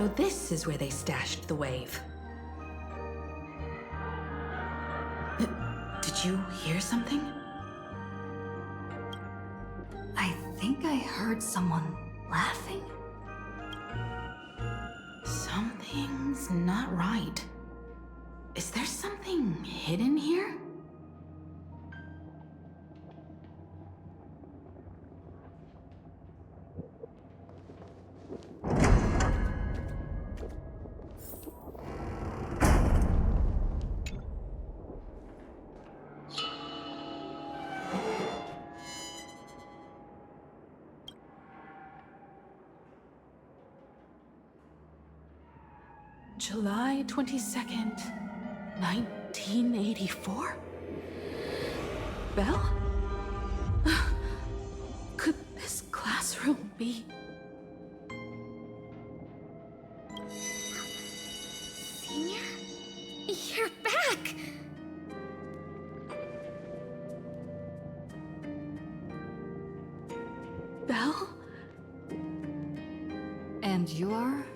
Speaker 12: So this is where they stashed the wave. Did you hear something?
Speaker 19: I think I heard someone laughing.
Speaker 12: Something's not right. Is there something hidden here? July 22nd, 1984? Belle? Could this classroom be...
Speaker 15: Senior? You're back!
Speaker 12: Belle?
Speaker 19: And you are?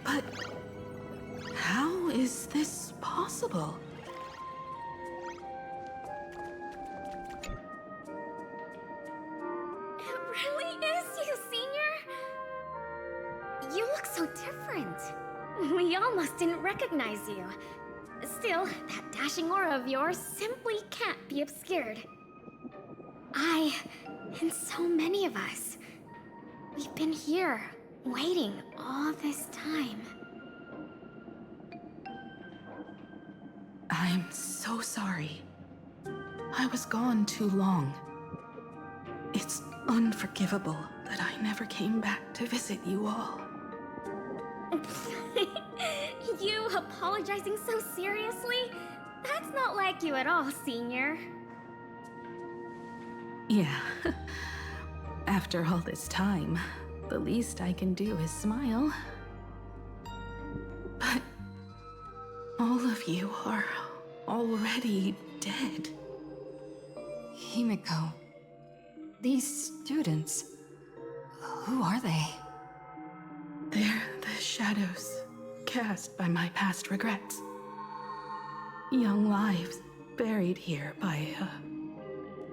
Speaker 12: But how is this possible?
Speaker 15: It really is you, Senior! You look so different. We almost didn't recognize you. Still, that dashing aura of yours simply can't be obscured. I, and so many of us, we've been here, waiting all this time.
Speaker 12: I'm so sorry. I was gone too long. It's unforgivable that I never came back to visit you all.
Speaker 15: You apologizing so seriously? That's not like you at all, Senior.
Speaker 12: Yeah. After all this time, the least I can do is smile. But all of you are already dead.
Speaker 19: Himiko. These students. Who are they?
Speaker 12: They're the shadows cast by my past regrets. Young lives buried here by a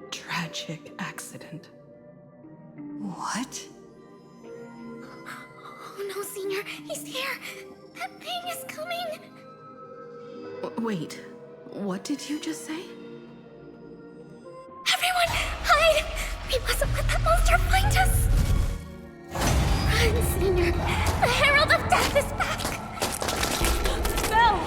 Speaker 12: tragic accident.
Speaker 19: What?
Speaker 15: Oh no, Senior, he's here! That thing is coming!
Speaker 12: Wait, what did you just say?
Speaker 15: Everyone, hide! We mustn't let that monster find us! Run, Senior! The Herald of Death is back!
Speaker 9: Belle!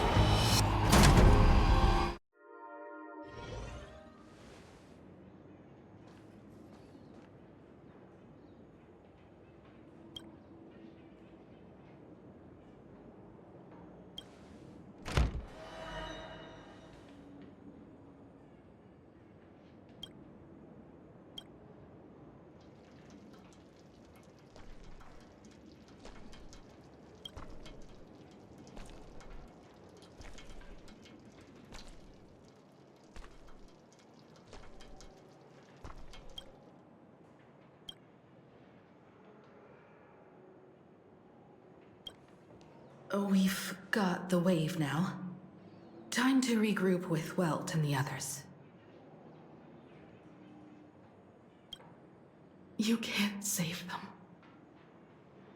Speaker 12: We've got the wave now. Time to regroup with Welt and the others. You can't save them.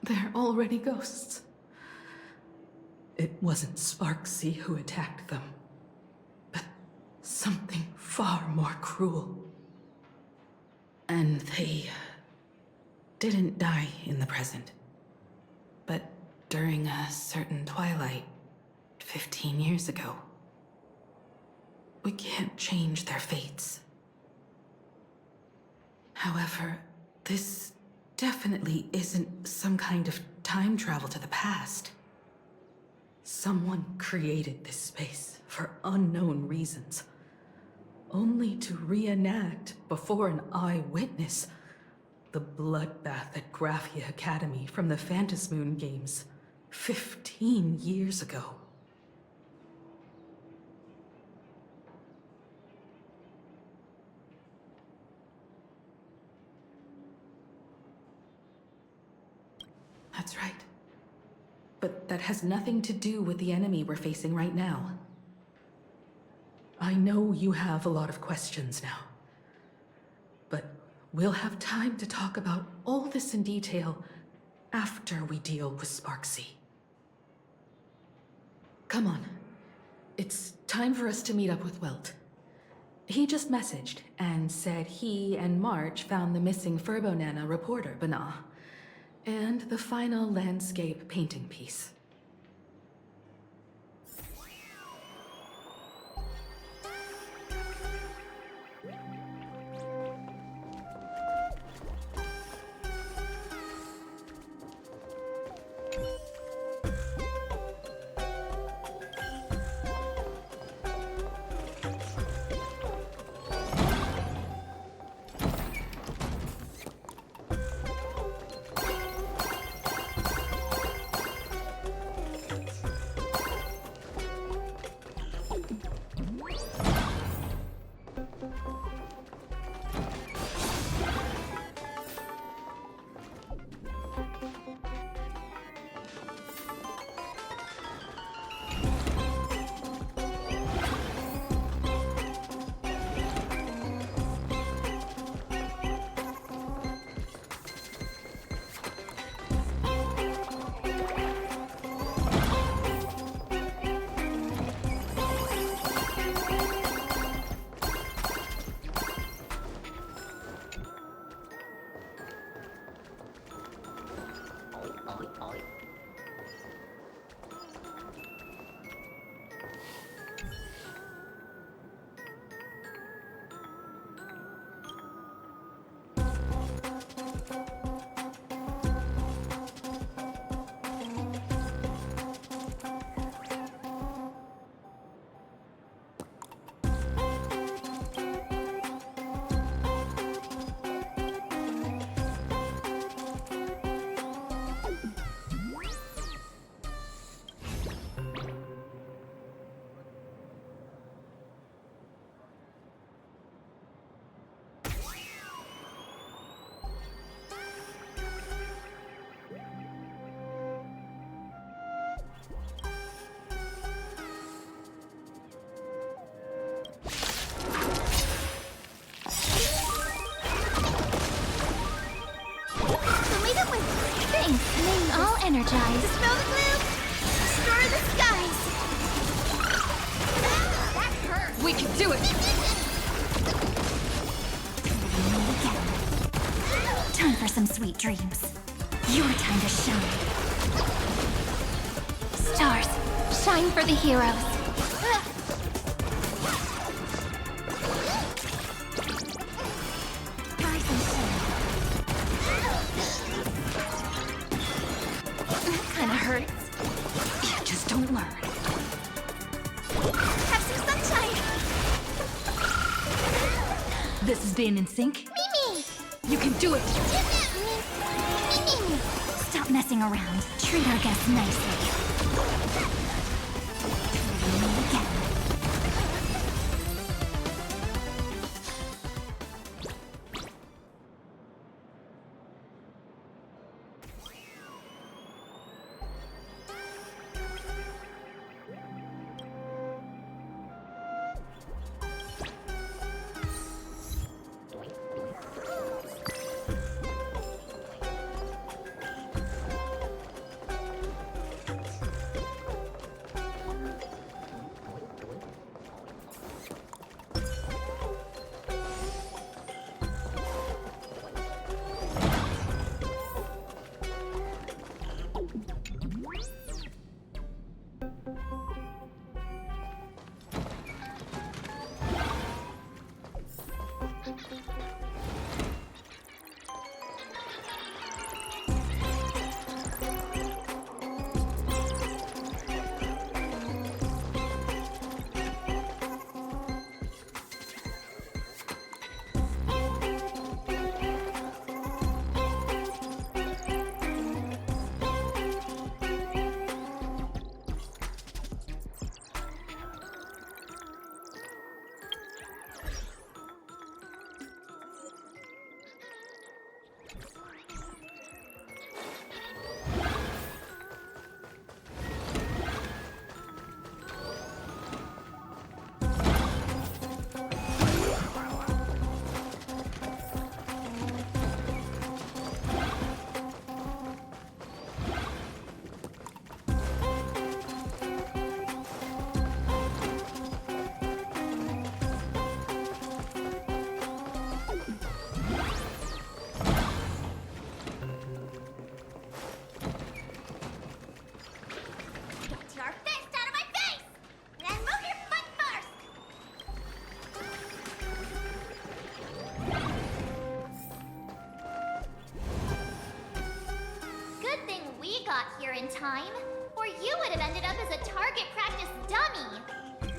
Speaker 12: They're already ghosts. It wasn't Sparksy who attacked them, but something far more cruel. And they didn't die in the present, but during a certain twilight 15 years ago. We can't change their fates. However, this definitely isn't some kind of time travel to the past. Someone created this space for unknown reasons, only to reenact before an eyewitness the bloodbath at Graphia Academy from the Phantasmoon games 15 years ago. That's right. but that has nothing to do with the enemy we're facing right now. I know you have a lot of questions now, but we'll have time to talk about all this in detail after we deal with Sparksy. Come on. It's time for us to meet up with Welt. He just messaged and said he and March found the missing Furbonana reporter, Bana, and the final landscape painting piece.
Speaker 10: All energized. Dispel the gloom! Restore the skies! That hurt!
Speaker 19: We can do it!
Speaker 10: Time for some sweet dreams. Your time to shine. Stars, shine for the heroes. Rise and shine. Kinda hurts. You just don't learn. Have some sunshine!
Speaker 19: This is being in sync?
Speaker 10: Mimi!
Speaker 19: You can do it!
Speaker 10: Mimi! Stop messing around. Treat our guests nicely. Again.
Speaker 15: Or you would have ended up as a target practice dummy.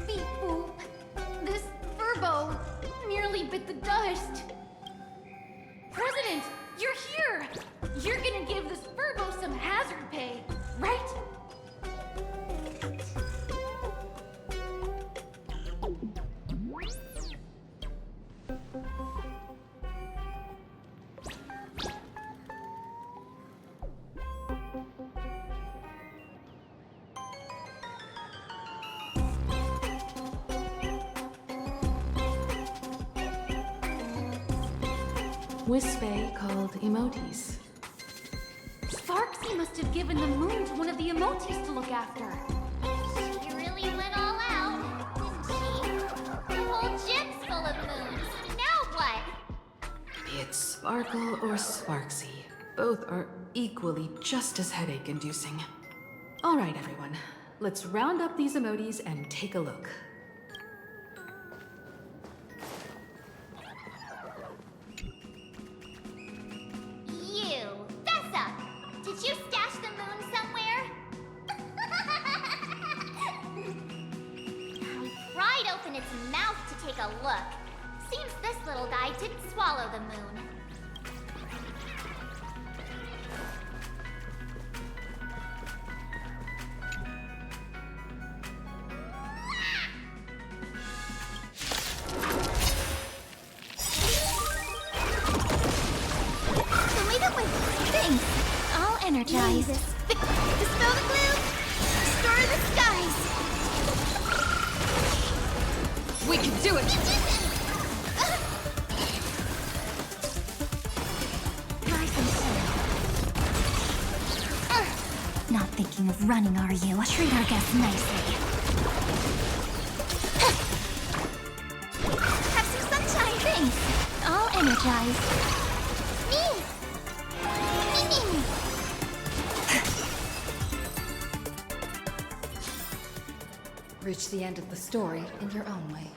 Speaker 19: Beep boop. This Furbo nearly bit the dust. President, you're here! You're gonna give this Furbo some hazard pay, right?
Speaker 12: Wispe called emotes.
Speaker 19: Sparksy must have given the moon to one of the emotes to look after.
Speaker 15: She really went all out, didn't she? The whole gym's full of moons. Now what?
Speaker 12: Be it Sparkle or Sparksy, both are equally just as headache-inducing. All right, everyone. Let's round up these emotes and take a look.
Speaker 15: You, fess up. Did you stash the moon somewhere? It pried open its mouth to take a look. Seems this little guy didn't swallow the moon. Wait up, wait. Thanks. All energized. Dispel the gloom. Restore the skies.
Speaker 19: We can do it!
Speaker 10: Not thinking of running, are you? Treat our guests nicely.
Speaker 15: Have some sunshine. Thanks. All energized. Me.
Speaker 19: Reach the end of the story in your own way.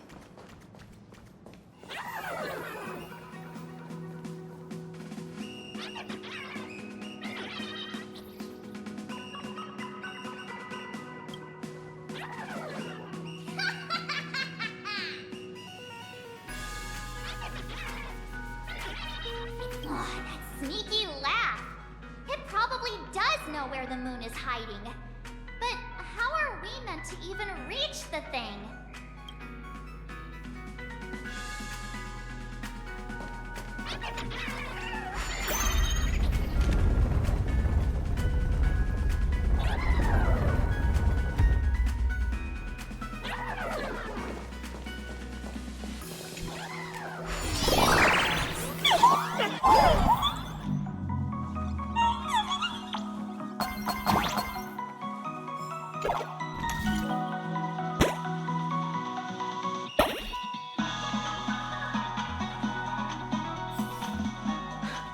Speaker 15: Oh, that sneaky laugh. It probably does know where the moon is hiding. But how are we meant to even reach the thing?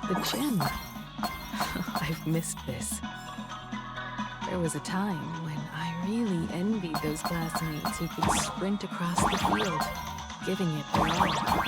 Speaker 12: The gym. I've missed this. There was a time when I really envied those classmates who could sprint across the field, giving it their all.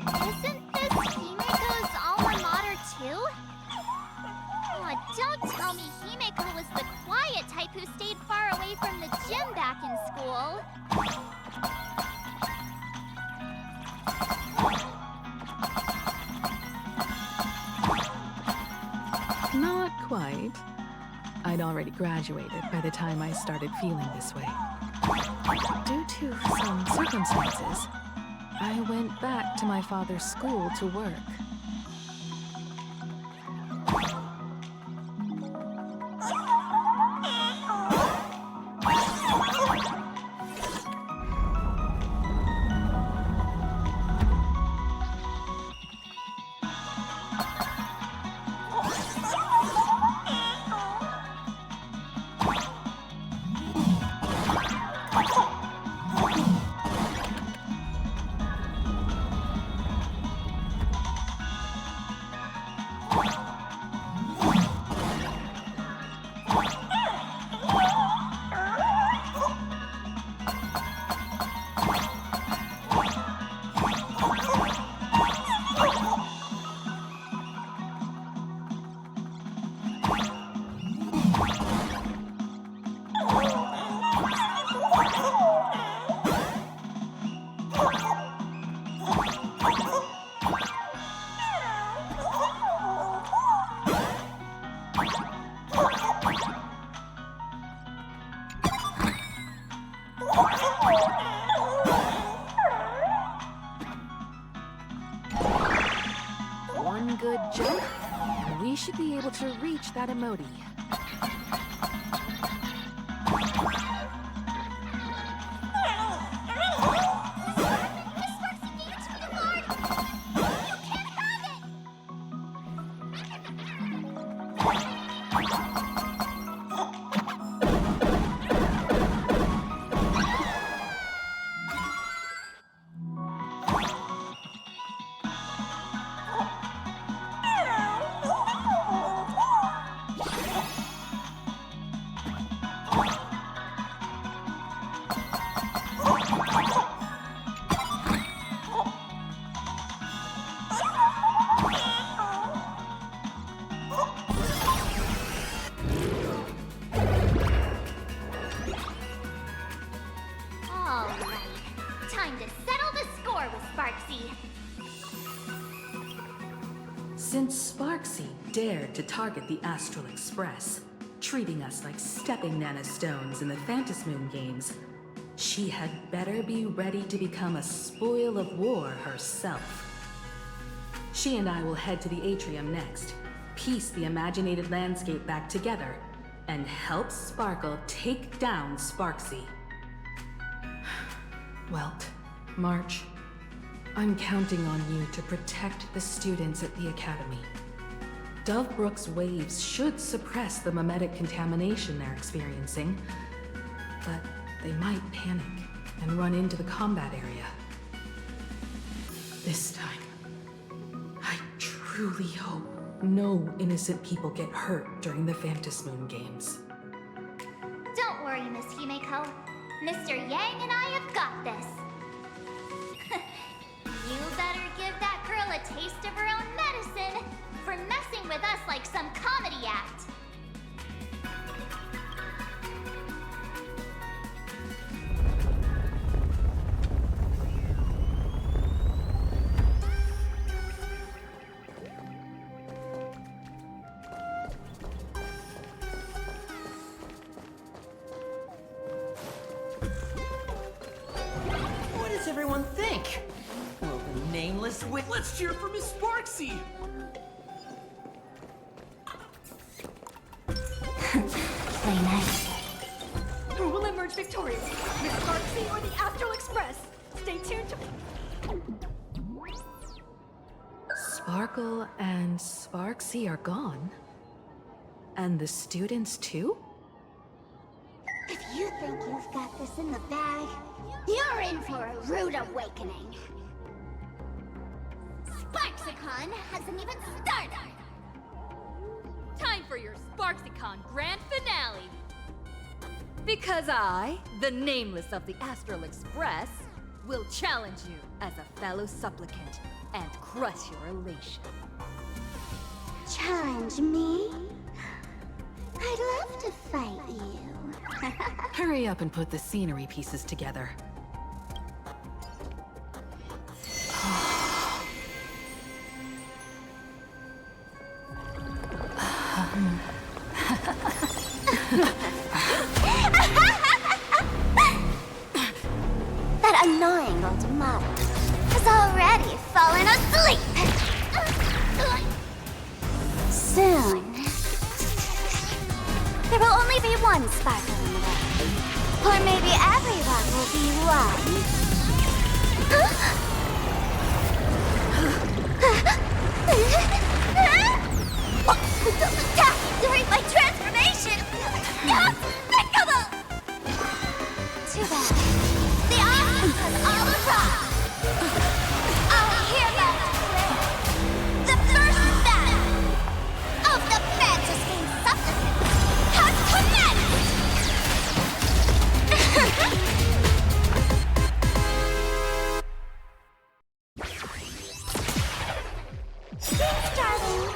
Speaker 10: Isn't this Himeko's alma mater too? Aw, don't tell me Himeko was the quiet type who stayed far away from the gym back in school.
Speaker 12: Not quite. I'd already graduated by the time I started feeling this way. Due to some circumstances, I went back to my father's school to work. One good jump, and we should be able to reach that emoji. Since Sparksy dared to target the Astral Express, treating us like stepping nanostones in the Phantasmoon games, she had better be ready to become a spoil of war herself. She and I will head to the atrium next, piece the imaginated landscape back together, and help Sparkle take down Sparksy. Welt, March, I'm counting on you to protect the students at the Academy. Dovebrook's waves should suppress the mimetic contamination they're experiencing, but they might panic and run into the combat area. This time, I truly hope no innocent people get hurt during the Phantasmoon games.
Speaker 10: Don't worry, Miss Himeko. Mr. Yang and I have got this. You better give that girl a taste of her own medicine for messing with us like some comedy act.
Speaker 7: What does everyone think? Will the nameless win? Let's cheer for Miss Sparksy!
Speaker 10: Play nice.
Speaker 9: Who will emerge victorious? Miss Sparksy or the Astral Express? Stay tuned to...
Speaker 12: Sparkle and Sparksy are gone. And the students too?
Speaker 10: If you think you've got this in the bag, you're in for a rude awakening. Sparksicon hasn't even started!
Speaker 6: Time for your Sparksicon grand finale! Because I, the nameless of the Astral Express, will challenge you as a fellow supplicant and crush your elation.
Speaker 10: Challenge me? I'd love to fight you.
Speaker 12: Hurry up and put the scenery pieces together.
Speaker 10: That annoying old model has already fallen asleep. Soon, there will only be one sparkle in the world. Or maybe everyone will be one. Don't attack during my transformation! Despicable! Too bad. The options has all arrived! I'll hereby declare the first battle of the Fantasy Supplicant has commenced! Thanks, darling!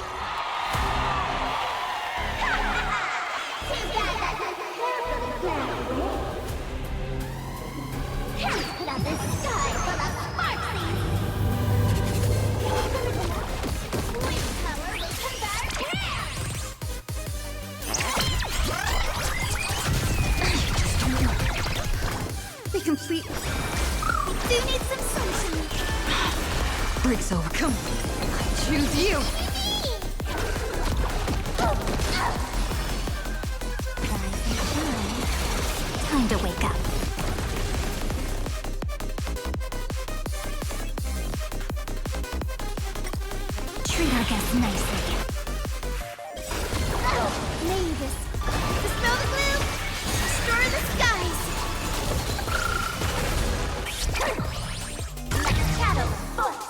Speaker 10: Put out this sky full of sparksies! Wind power will convert here!
Speaker 6: Be complete.
Speaker 10: Do need some sunshine.
Speaker 6: Break's over. Come on. I choose you.
Speaker 10: Time to wake up. Treat our guests nicely. Mavis, dispel the gloom, restore the skies. Like a shadow voice.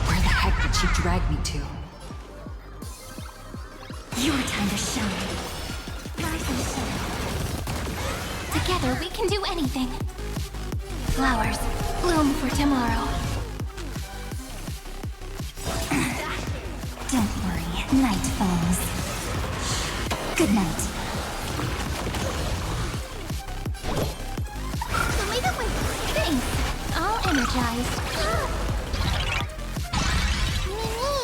Speaker 6: Where the heck did she drag me to?
Speaker 10: Your time to shine. Rise and shine. Together we can do anything. Flowers bloom for tomorrow. Don't worry, night falls. Good night. Leave it with things. All energized. Mimi!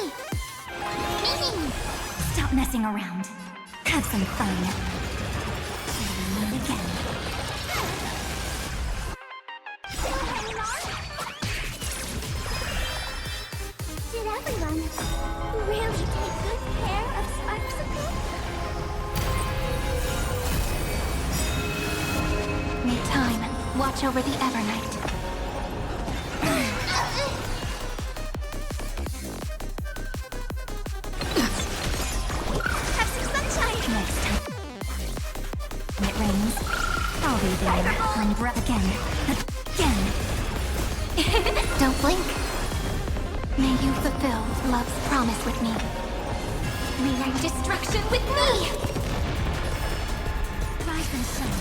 Speaker 10: Stop messing around. Have some fun. Again. Did everyone really take good care of Sparksicle? Make time. Watch over the Evernight. Have some sunshine. Next time. When it rains, I'll be there. From breath again. Don't blink. May you fulfill love's promise with me. Rewrite destruction with me! Rise and shine.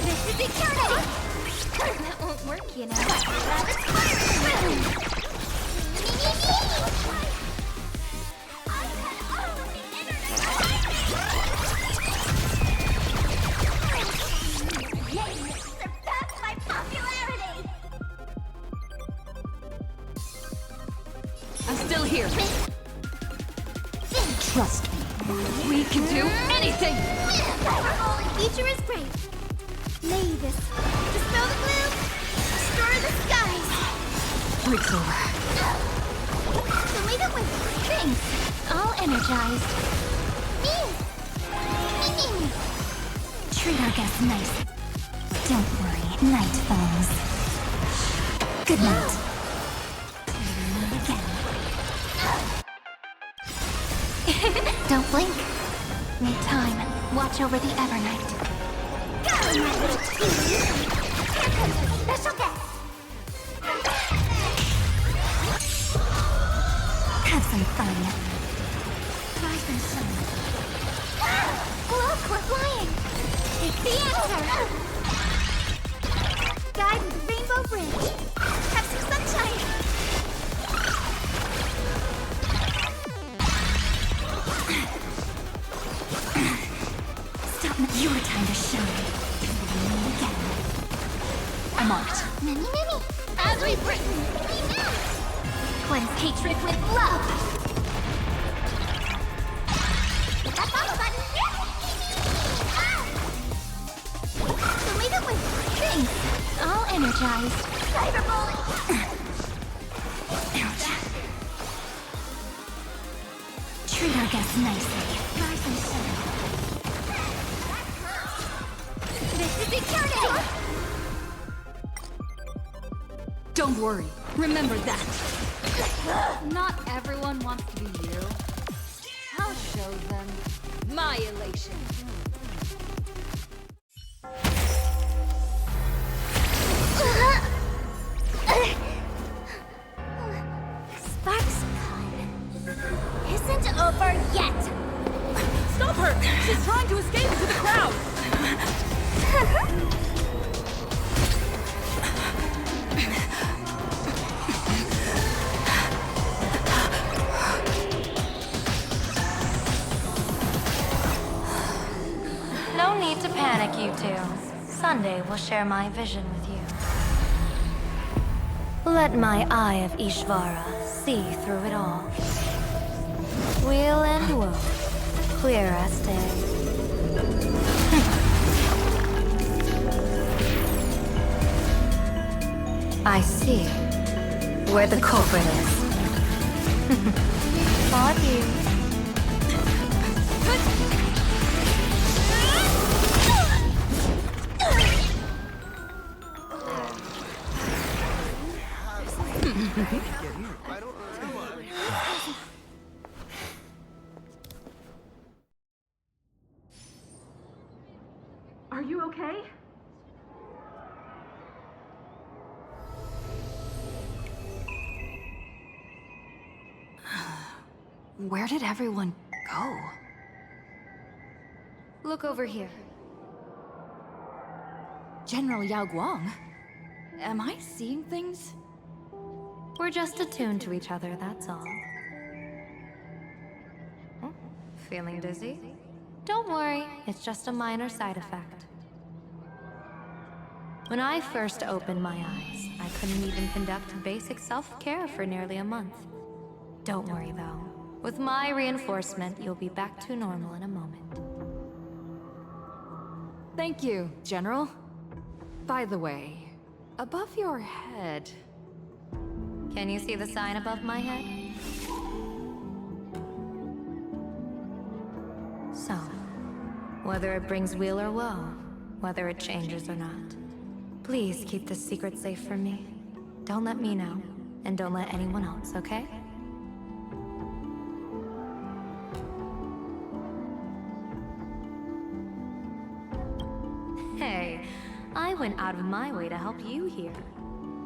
Speaker 10: This is eternity! That won't work, you know. Rabbit's fire! Surpass my popularity!
Speaker 6: I'm still here. Trust me. We can do anything!
Speaker 10: Future is great. Mavis, dispel the gloom, restore the skies.
Speaker 6: Break's over.
Speaker 10: So leave it with things. All energized. Me. Treat our guests nice. Don't worry, night falls. Good night. Again. Don't blink. Make time. Watch over the Evernight. That's okay. Have some fun. Rise and shine. Look, we're flying. It's the answer. Guide with the Rainbow Bridge. Have some sunshine. Stop your time to shine. Again. I'm marked. Mimi. As we've written. Cleanse hatred with love. Hit that follow button. Believe it with things. All energized. Cyberbully. Ouch. Treat our guests nicely. Rise and shine. This is eternity!
Speaker 6: Don't worry. Remember that. Not everyone wants to be you. I'll show them my elation.
Speaker 10: SparksCon isn't over yet!
Speaker 6: Stop her! She's trying to escape into the crowd!
Speaker 14: No need to panic, you two. Sunday will share my vision with you. Let my eye of Ishvara see through it all. Weal and woe, clear as day. I see where the culprit is. Fought you.
Speaker 6: Are you okay? Where did everyone go?
Speaker 14: Look over here.
Speaker 6: General Yao Guang? Am I seeing things?
Speaker 14: We're just attuned to each other, that's all. Oh, feeling dizzy? Don't worry, it's just a minor side effect. When I first opened my eyes, I couldn't even conduct basic self-care for nearly a month. Don't worry though. With my reinforcement, you'll be back to normal in a moment.
Speaker 6: Thank you, General. By the way, above your head...
Speaker 14: Can you see the sign above my head? So, whether it brings weal or woe, whether it changes or not, please keep this secret safe from me. Don't let me know, and don't let anyone else, okay? Hey, I went out of my way to help you here.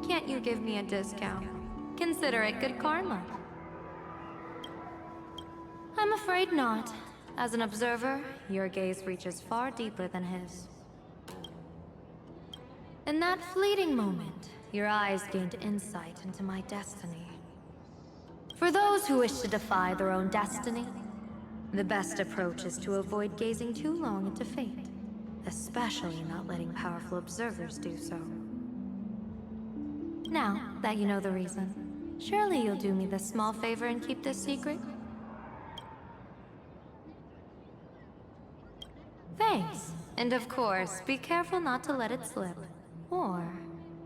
Speaker 14: Can't you give me a discount? Consider it good karma. I'm afraid not. As an observer, your gaze reaches far deeper than his. In that fleeting moment, your eyes gained insight into my destiny. For those who wish to defy their own destiny, the best approach is to avoid gazing too long into fate, especially not letting powerful observers do so. Now that you know the reason, surely you'll do me this small favor and keep this secret? Thanks. And of course, be careful not to let it slip. Or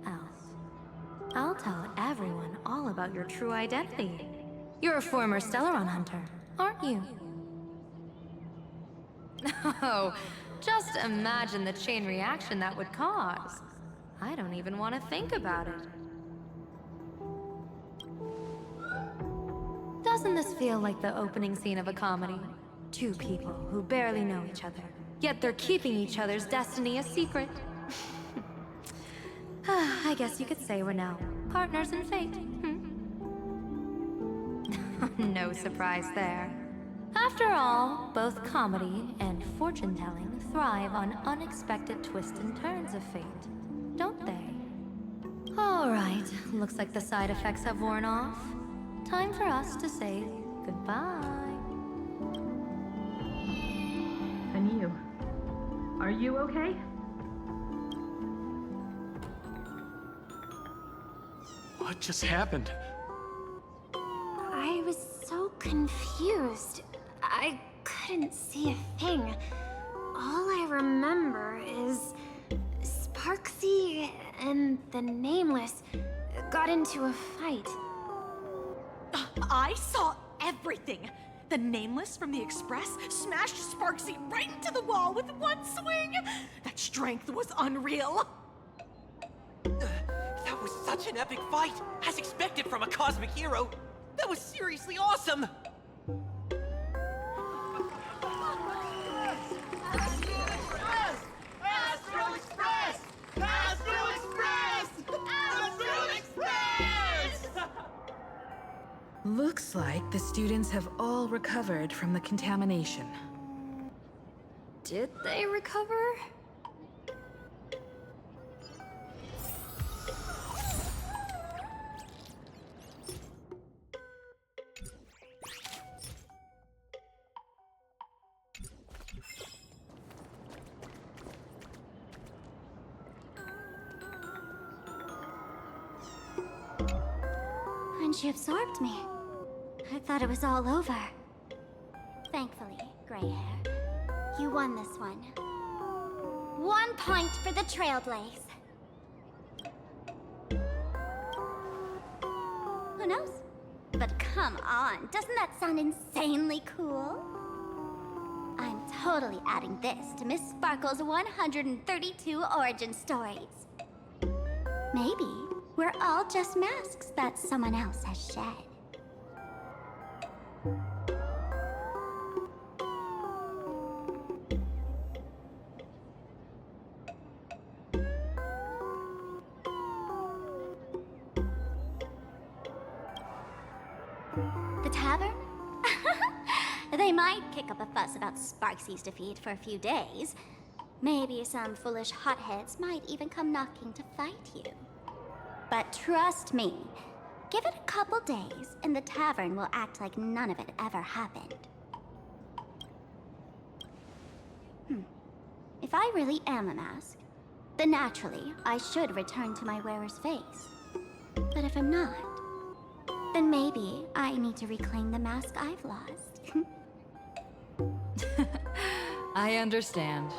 Speaker 14: else. I'll tell everyone all about your true identity. You're a former Stellaron hunter, aren't you? Oh, just imagine the chain reaction that would cause. I don't even want to think about it. Doesn't this feel like the opening scene of a comedy? Two people who barely know each other, Yet they're keeping each other's destiny a secret. I guess you could say we're now partners in fate. No surprise there. After all, both comedy and fortune-telling thrive on unexpected twists and turns of fate, don't they? All right, looks like the side effects have worn off. Time for us to say goodbye.
Speaker 12: And you? Are you okay?
Speaker 7: What just happened?
Speaker 15: I was so confused. I couldn't see a thing. All I remember is Sparksy and the Nameless got into a fight.
Speaker 5: I saw everything. The Nameless from the Express smashed Sparksy right into the wall with one swing. That strength was unreal.
Speaker 7: That was such an epic fight, as expected from a cosmic hero. That was seriously awesome.
Speaker 12: Looks like the students have all recovered from the contamination.
Speaker 15: Did they recover?
Speaker 10: When she absorbed me, I thought it was all over. Thankfully, gray hair, you won this one. 1 point for the Trailblaze. Who knows? But come on, doesn't that sound insanely cool? I'm totally adding this to Miss Sparkle's 132 origin stories. Maybe we're all just masks that someone else has shed. The tavern? They might kick up a fuss about Sparksy's defeat for a few days. Maybe some foolish hotheads might even come knocking to fight you. But trust me, give it a couple days and the tavern will act like none of it ever happened. If I really am a mask, then naturally I should return to my wearer's face. But if I'm not, then maybe I need to reclaim the mask I've lost.
Speaker 12: I understand.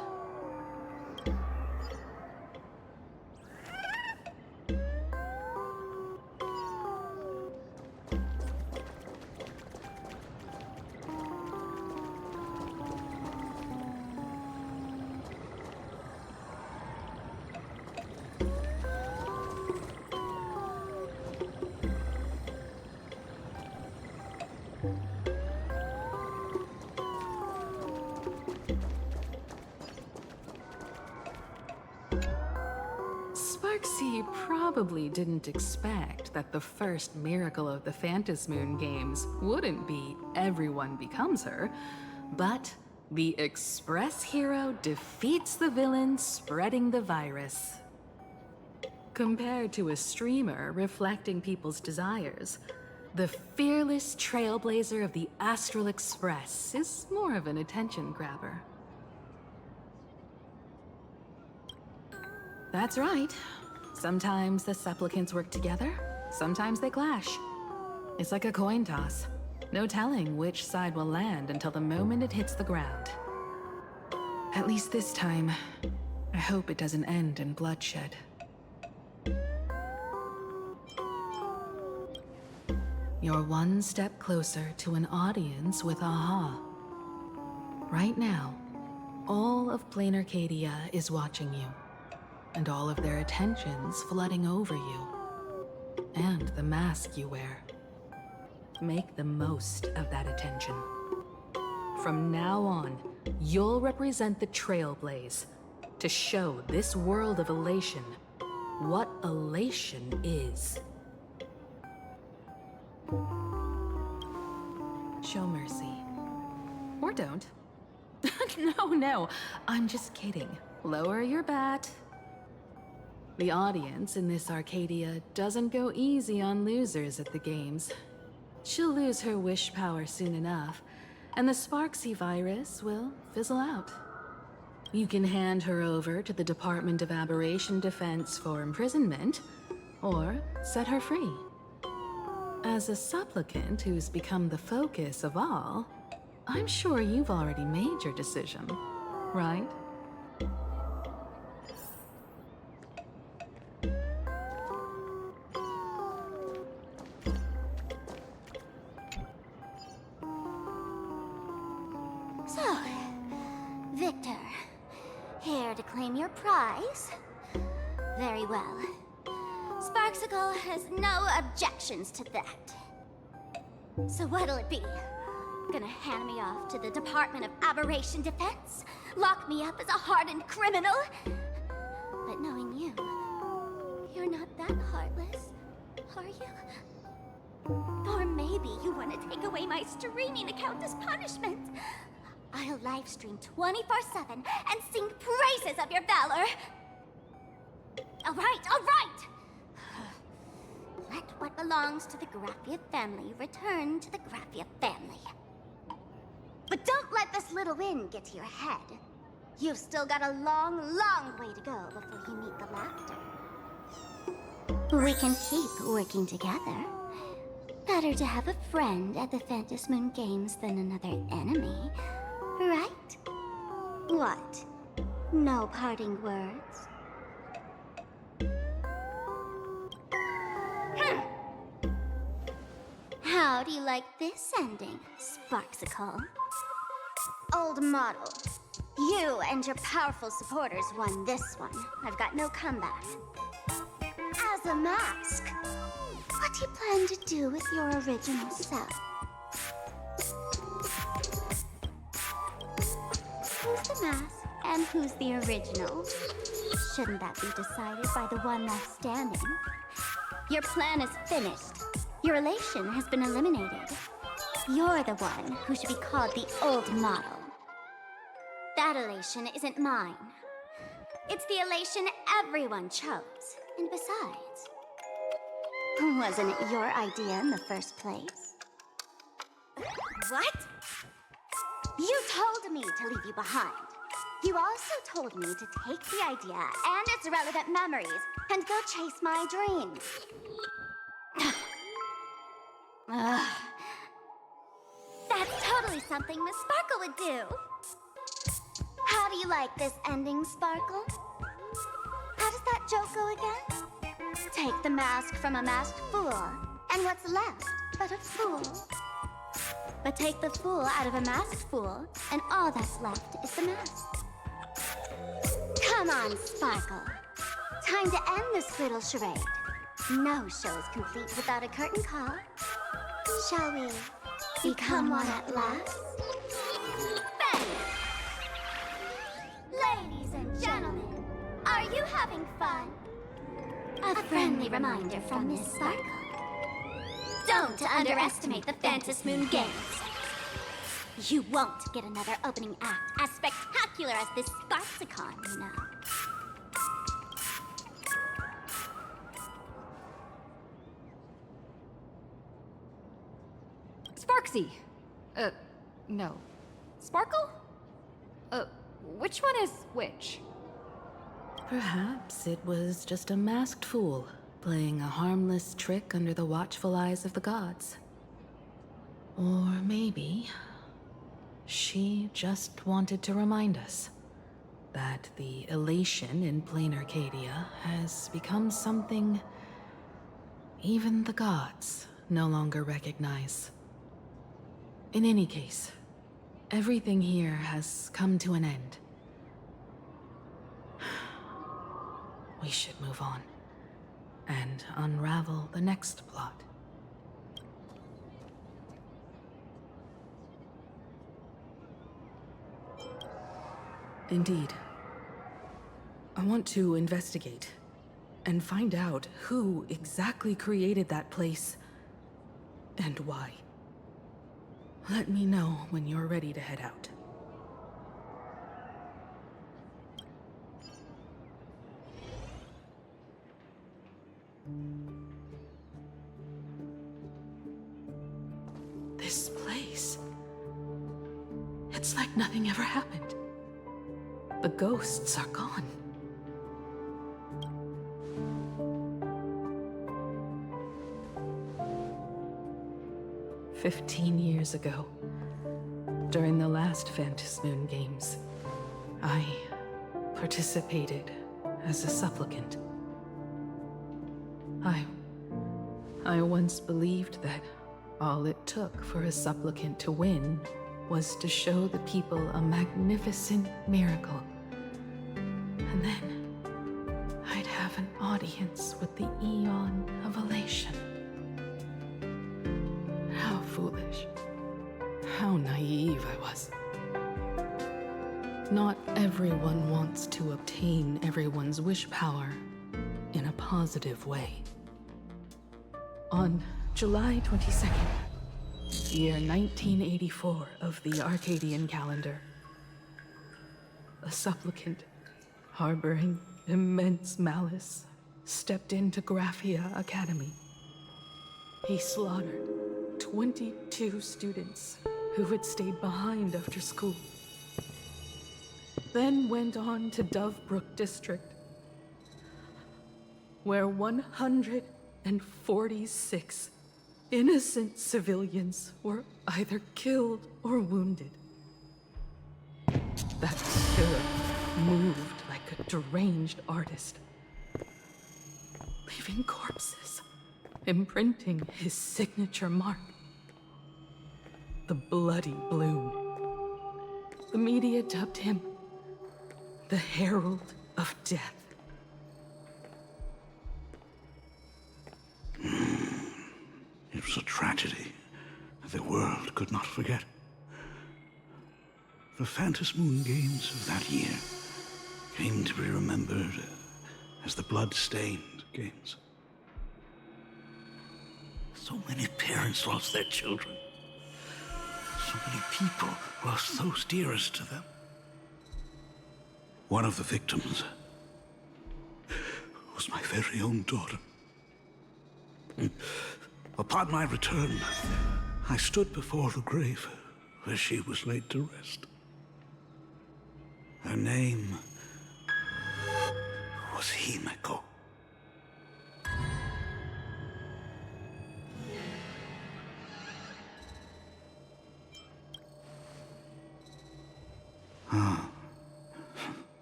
Speaker 12: Sparksy probably didn't expect that the first miracle of the Phantasmoon games wouldn't be everyone becomes her, but the Express hero defeats the villain spreading the virus. Compared to a streamer reflecting people's desires, the fearless trailblazer of the Astral Express is more of an attention grabber. That's right. Sometimes the supplicants work together, sometimes they clash. It's like a coin toss. No telling which side will land until the moment it hits the ground. At least this time, I hope it doesn't end in bloodshed. You're one step closer to an audience with AHA. Right now, all of Plain Arcadia is watching you, and all of their attention's flooding over you, and the mask you wear. Make the most of that attention. From now on, you'll represent the Trailblaze to show this world of Elation what Elation is. Show mercy. Or don't. No, I'm just kidding. Lower your bat. The audience in this Arcadia doesn't go easy on losers at the games. She'll lose her wish power soon enough, and the Sparksy virus will fizzle out. You can hand her over to the Department of Aberration Defense for imprisonment, or set her free. As a supplicant who's become the focus of all, I'm sure you've already made your decision, right?
Speaker 10: So, Victor, here to claim your prize? Very well. Sparksicle has no objections to that. So what'll it be? Gonna hand me off to the Department of Aberration Defense? Lock me up as a hardened criminal? But knowing you, you're not that heartless, are you? Or maybe you want to take away my streaming account as punishment. I'll livestream 24/7 and sing praises of your valor. All right! Let what belongs to the Graffia family return to the Graffia family. But don't let this little win get to your head. You've still got a long, long way to go before you meet the laughter. We can keep working together. Better to have a friend at the Phantom Moon Games than another enemy, right? What? No parting words? How do you like this ending, Sparksicle? Old model. You and your powerful supporters won this one. I've got no comeback. As a mask, what do you plan to do with your original self? Who's the mask and who's the original? Shouldn't that be decided by the one left standing? Your plan is finished. Your Elation has been eliminated. You're the one who should be called the old model. That Elation isn't mine. It's the Elation everyone chose. And besides, wasn't it your idea in the first place? What? You told me to leave you behind. You also told me to take the idea and its relevant memories and go chase my dreams. That's totally something Miss Sparkle would do. How do you like this ending, Sparkle? How does that joke go again? Take the mask from a masked fool, and what's left but a fool? But take the fool out of a masked fool, and all that's left is the mask. Come on, Sparkle. Time to end this little charade. No show is complete without a curtain call. Shall we become one at last? Bang! Ladies and gentlemen, are you having fun? A friendly reminder from Miss Sparkle. Don't underestimate the Phantom Moon Games. You won't get another opening act as spectacular as this Sparksicon, you know.
Speaker 6: Sparksy! No. Sparkle? Which one is which?
Speaker 12: Perhaps it was just a masked fool, playing a harmless trick under the watchful eyes of the gods. Or maybe she just wanted to remind us that the Elation in plain Arcadia has become something even the gods no longer recognize. In any case, everything here has come to an end. We should move on and unravel the next plot. Indeed. I want to investigate and find out who exactly created that place and why. Let me know when you're ready to head out. This place... it's like nothing ever happened. The ghosts are gone. "15 years ago, during the last Phantasmoon Games, I participated as a supplicant. I once believed that all it took for a supplicant to win was to show the people a magnificent miracle. And then I'd have an audience with the Eon of Elation. How foolish. How naive I was. Not everyone wants to obtain everyone's wish power in a positive way. On July 22nd, year 1984 of the Arcadian calendar, a supplicant harboring immense malice stepped into Graphia Academy. He slaughtered 22 students who had stayed behind after school. Then went on to Dovebrook District, where 146 innocent civilians were either killed or wounded. That killer moved like a deranged artist, leaving corpses, imprinting his signature mark. The Bloody Bloom. The media dubbed him the Herald of Death.
Speaker 1: It was a tragedy that the world could not forget. The Phantasmoon Games of that year came to be remembered as the Blood-Stained Games. So many parents lost their children. So many people lost those dearest to them. One of the victims was my very own daughter. Upon my return, I stood before the grave where she was laid to rest. Her name was Himeko.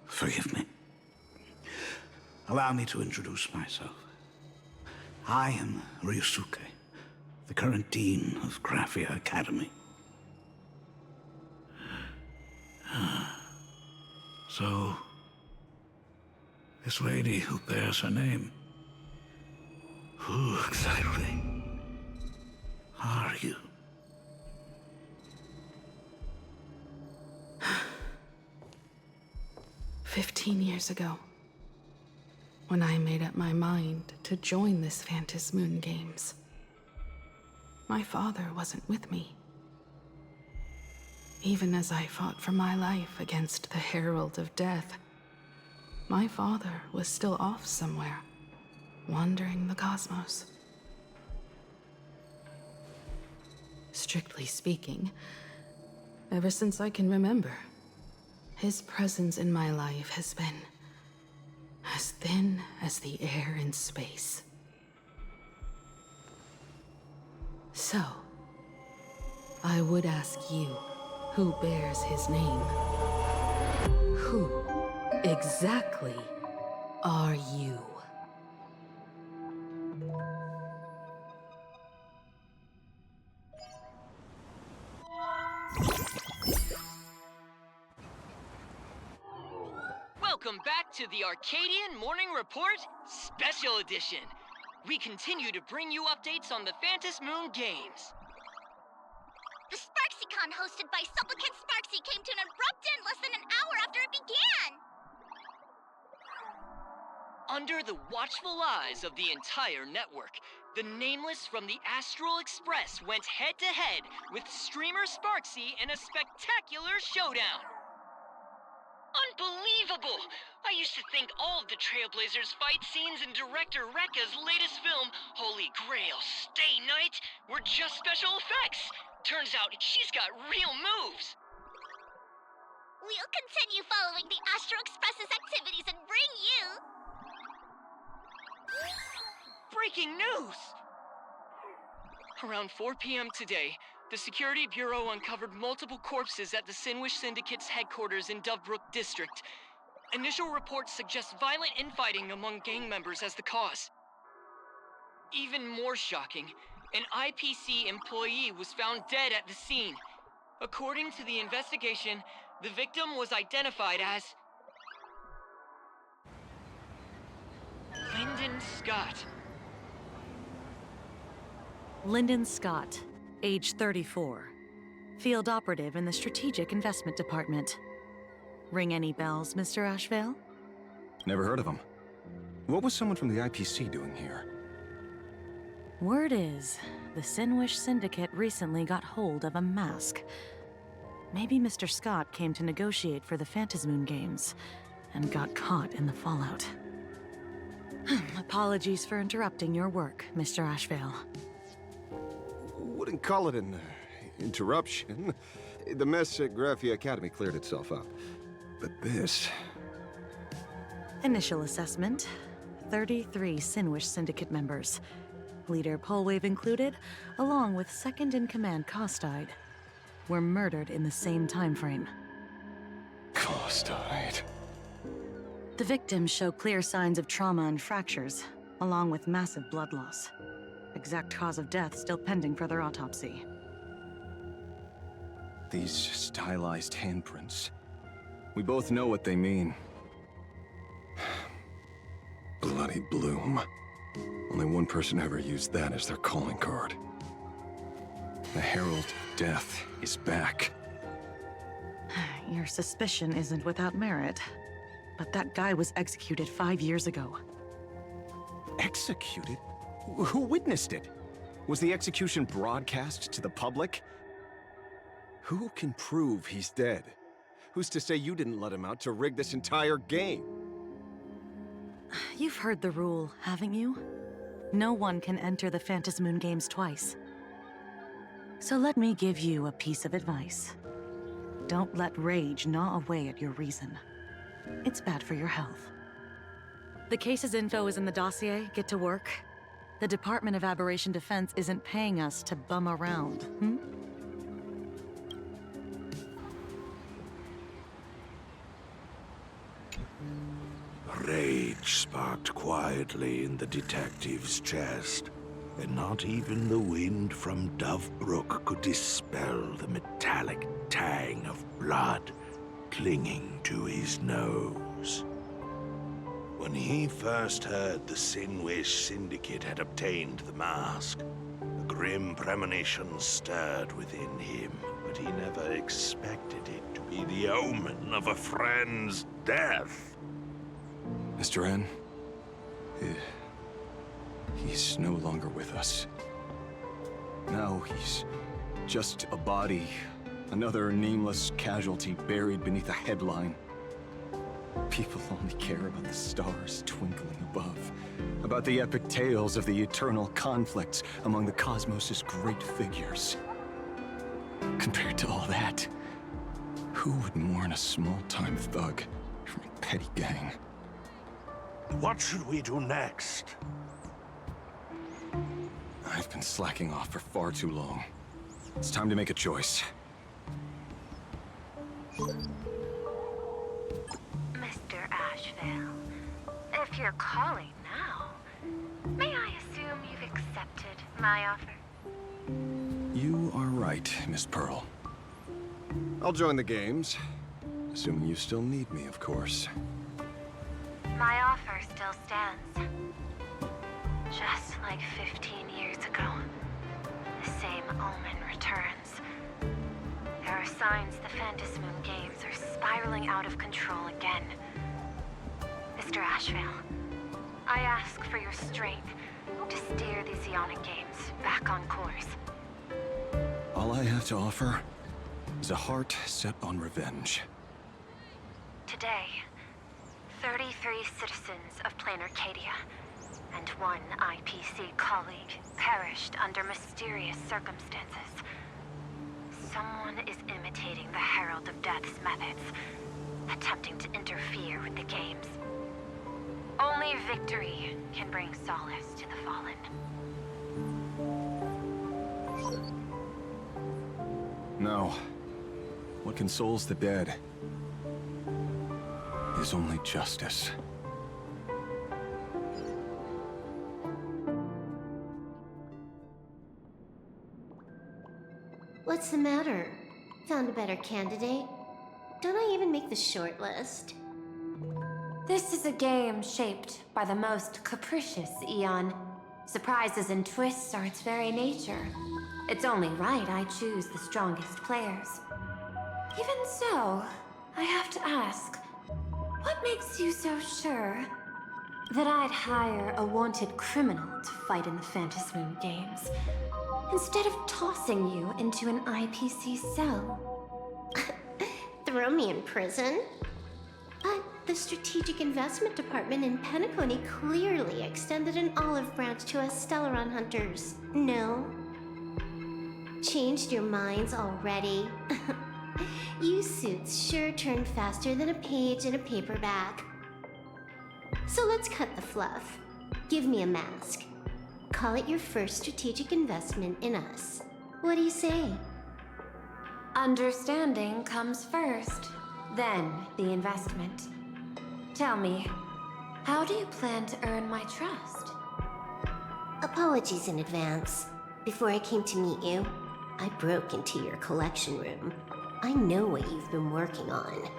Speaker 1: Forgive me. Allow me to introduce myself. I am Ryusuke, the current dean of Graphia Academy. So, this lady who bears her name, who exactly are you?
Speaker 12: 15 years ago, when I made up my mind to join this Phantasmoon Games, my father wasn't with me. Even as I fought for my life against the Herald of Death, my father was still off somewhere, wandering the cosmos. Strictly speaking, ever since I can remember, his presence in my life has been as thin as the air in space. So, I would ask you, who bears his name? Who exactly are you?
Speaker 4: Welcome back to the Arcadian Morning Report Special Edition. We continue to bring you updates on the Phantasmoon Games.
Speaker 15: The SparksyCon hosted by Supplicant Sparksy came to an abrupt end less than an hour after it began. again!
Speaker 4: Under the watchful eyes of the entire network, the Nameless from the Astral Express went head-to-head with streamer Sparksy in a spectacular showdown. Unbelievable! I used to think all of the Trailblazers fight scenes in director Rekka's latest film, Holy Grail Stay Night, were just special effects. Turns out she's got real moves.
Speaker 15: We'll continue following the Astro Express's activities and bring you...
Speaker 4: Breaking news! Around 4 p.m. today, the Security Bureau uncovered multiple corpses at the Sinwish Syndicate's headquarters in Dovebrook District. Initial reports suggest violent infighting among gang members as the cause. Even more shocking, an IPC employee was found dead at the scene. According to the investigation, the victim was identified as Lyndon Scott.
Speaker 16: Lyndon Scott, age 34. Field operative in the Strategic Investment Department. Ring any bells, Mr. Ashvale?
Speaker 2: Never heard of him. What was someone from the IPC doing here?
Speaker 16: Word is, the Sinwish Syndicate recently got hold of a mask. Maybe Mr. Scott came to negotiate for the Phantasmoon Games, and got caught in the fallout. Apologies for interrupting your work, Mr. Ashvale.
Speaker 22: Wouldn't call it an interruption. The mess at Graphia Academy cleared itself up. But this...
Speaker 16: Initial assessment. 33 Sinwish Syndicate members. Leader Polwave included, along with second-in-command Costide, were murdered in the same time frame.
Speaker 2: Costide.
Speaker 16: The victims show clear signs of trauma and fractures, along with massive blood loss. Exact cause of death still pending further autopsy.
Speaker 2: These stylized handprints. We both know what they mean. Bloody Bloom. Only one person ever used that as their calling card. The Herald of Death is back.
Speaker 16: Your suspicion isn't without merit, but that guy was executed 5 years ago.
Speaker 2: Executed? Who witnessed it? Was the execution broadcast to the public? Who can prove he's dead? Who's to say you didn't let him out to rig this entire game?
Speaker 16: You've heard the rule, haven't you? No one can enter the Phantasmoon Games twice. So let me give you a piece of advice. Don't let rage gnaw away at your reason. It's bad for your health. The case's info is in the dossier. Get to work. The Department of Aberration Defense isn't paying us to bum around, hmm?
Speaker 1: Rage sparked quietly in the detective's chest, and not even the wind from Dovebrook could dispel the metallic tang of blood clinging to his nose. When he first heard the Sinwish Syndicate had obtained the mask, a grim premonition stirred within him, but he never expected it to be the omen of a friend's death.
Speaker 2: Mr. N, he's no longer with us. Now he's just a body, another nameless casualty buried beneath a headline. People only care about the stars twinkling above, about the epic tales of the eternal conflicts among the cosmos' great figures. Compared to all that, who would mourn a small-time thug from a petty gang?
Speaker 1: What should we do next?
Speaker 2: I've been slacking off for far too long. It's time to make a choice.
Speaker 14: Mr. Ashvale, if you're calling now, may I assume you've accepted my offer?
Speaker 2: You are right, Miss Pearl.
Speaker 22: I'll join the games. Assuming you still need me, of course.
Speaker 14: My offer still stands. Just like 15 years ago, the same omen returns. There are
Speaker 13: signs the Phantasmoon games are spiraling out of control again. Mr. Ashvale, I ask for your strength to steer these Ionic games back on course.
Speaker 2: All I have to offer is a heart set on revenge.
Speaker 13: Today, 33 citizens of Plain Arcadia and one IPC colleague perished under mysterious circumstances. Someone is imitating the Herald of Death's methods, attempting to interfere with the games. Only victory can bring solace to the fallen.
Speaker 2: No. What consoles the dead is only justice.
Speaker 20: What's the matter? Found a better candidate? Don't I even make the short list?
Speaker 13: This is a game shaped by the most capricious Eon. Surprises and twists are its very nature. It's only right I choose the strongest players. Even so, I have to ask, what makes you so sure that I'd hire a wanted criminal to fight in the Phantasmoon games, instead of tossing you into an IPC cell?
Speaker 20: Throw me in prison? But the Strategic Investment Department in Penacony clearly extended an olive branch to us Stellaron hunters. No? Changed your minds already? You suits sure turn faster than a page in a paperback. So let's cut the fluff. Give me a mask. Call it your first strategic investment in us. What do you say?
Speaker 13: Understanding comes first, then the investment. Tell me, how do you plan to earn my trust?
Speaker 20: Apologies in advance. Before I came to meet you, I broke into your collection room. I know what you've been working on.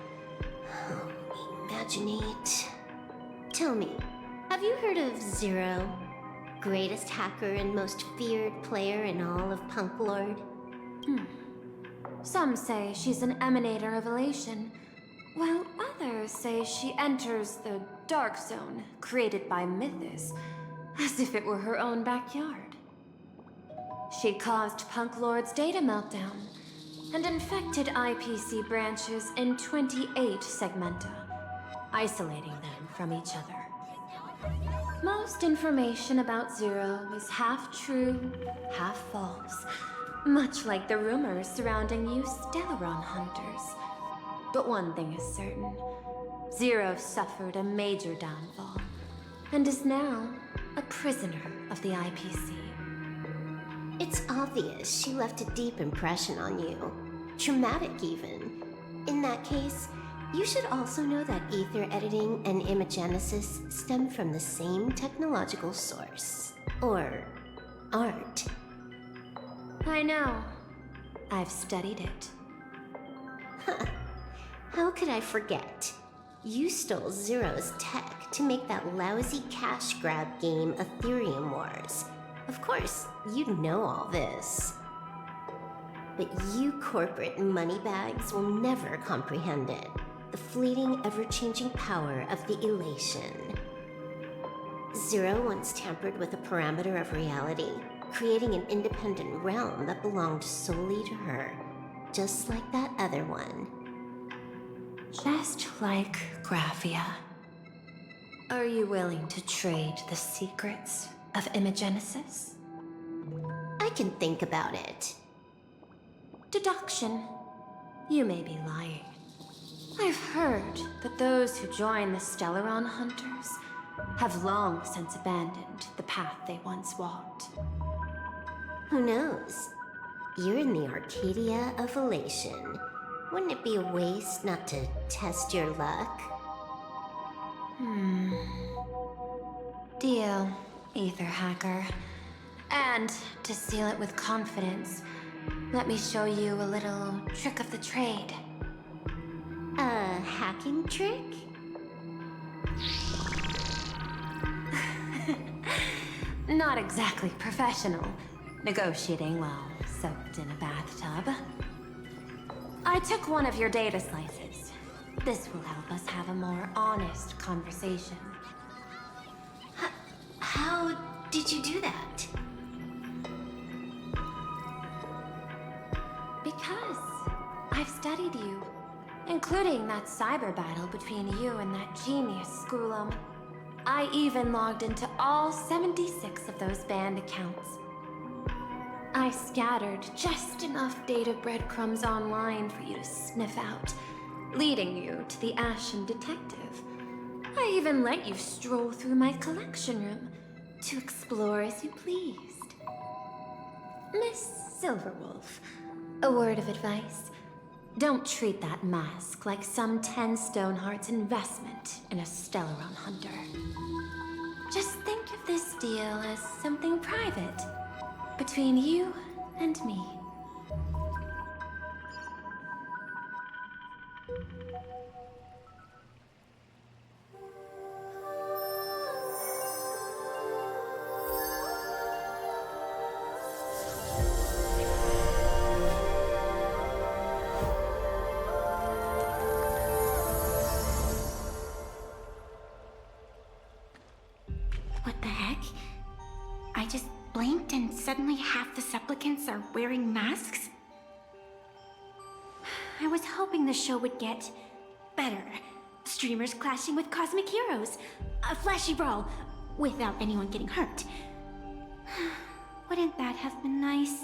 Speaker 20: Imaginate. Tell me, have you heard of Zero? Greatest hacker and most feared player in all of Punk Lord?
Speaker 13: Some say she's an emanator of Elation, while others say she enters the Dark Zone created by Mythos, as if it were her own backyard. She caused Punk Lord's data meltdown and infected IPC branches in 28 segmenta, isolating them from each other. Most information about Zero is half true, half false, much like the rumors surrounding you Stellaron hunters. But one thing is certain. Zero suffered a major downfall, and is now a prisoner of the IPC.
Speaker 20: It's obvious she left a deep impression on you. Traumatic, even. In that case, you should also know that ether editing and imagenesis stem from the same technological source. Or art.
Speaker 13: I know. I've studied it.
Speaker 20: How could I forget? You stole Zero's tech to make that lousy cash grab game Ethereum Wars. Of course, you'd know all this. But you corporate moneybags will never comprehend it. The fleeting, ever-changing power of the Elation. Zero once tampered with a parameter of reality, creating an independent realm that belonged solely to her, just like that other one.
Speaker 13: Just like Graphia. Are you willing to trade the secrets of imagenesis?
Speaker 20: I can think about it.
Speaker 13: Deduction. You may be lying. I've heard that those who join the Stellaron Hunters have long since abandoned the path they once walked.
Speaker 20: Who knows? You're in the Arcadia of Elation. Wouldn't it be a waste not to test your luck?
Speaker 13: Deal, Ether Hacker. And to seal it with confidence, let me show you a little trick of the trade.
Speaker 20: A hacking trick?
Speaker 13: Not exactly professional. Negotiating while soaked in a bathtub. I took one of your data slices. This will help us have a more honest conversation.
Speaker 20: How did you do that?
Speaker 13: Because I've studied you, including that cyber battle between you and that genius Schoolum. I even logged into all 76 of those banned accounts. I scattered just enough data breadcrumbs online for you to sniff out, leading you to the Ashen Detective. I even let you stroll through my collection room to explore as you pleased. Miss Silverwolf, a word of advice. Don't treat that mask like some 10 Stonehearts investment in a Stellaron hunter. Just think of this deal as something private between you and me.
Speaker 20: What the heck? I just blinked and suddenly half the supplicants are wearing masks? I was hoping the show would get better. Streamers clashing with cosmic heroes. A flashy brawl without anyone getting hurt. Wouldn't that have been nice?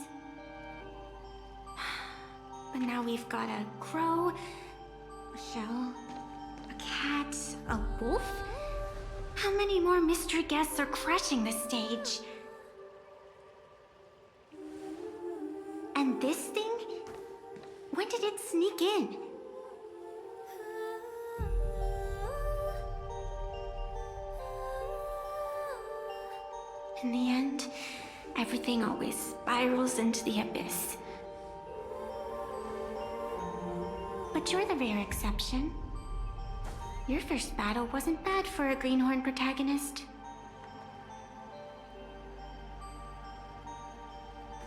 Speaker 20: But now we've got a crow, a shell, a cat, a wolf? How many more mystery guests are crashing the stage? And this thing? When did it sneak in? In the end, everything always spirals into the abyss. But you're the rare exception. Your first battle wasn't bad for a greenhorn protagonist.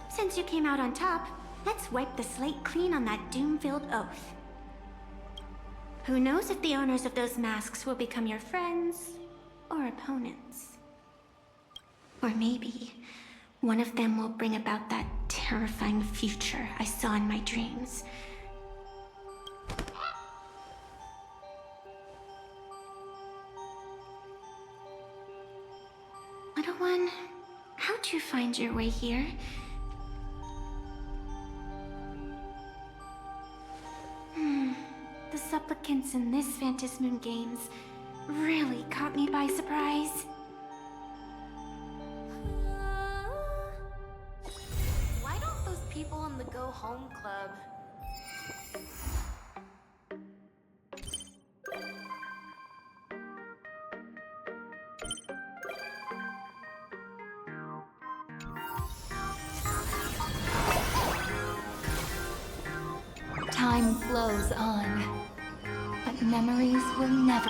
Speaker 20: Since you came out on top, let's wipe the slate clean on that doom-filled oath. Who knows if the owners of those masks will become your friends or opponents? Or maybe one of them will bring about that terrifying future I saw in my dreams. Little one, how'd you find your way here? The supplicants in this Phantasmoon Games really caught me by surprise.
Speaker 19: Why don't those people in the Go Home Club...
Speaker 6: Time flows on, but memories will never...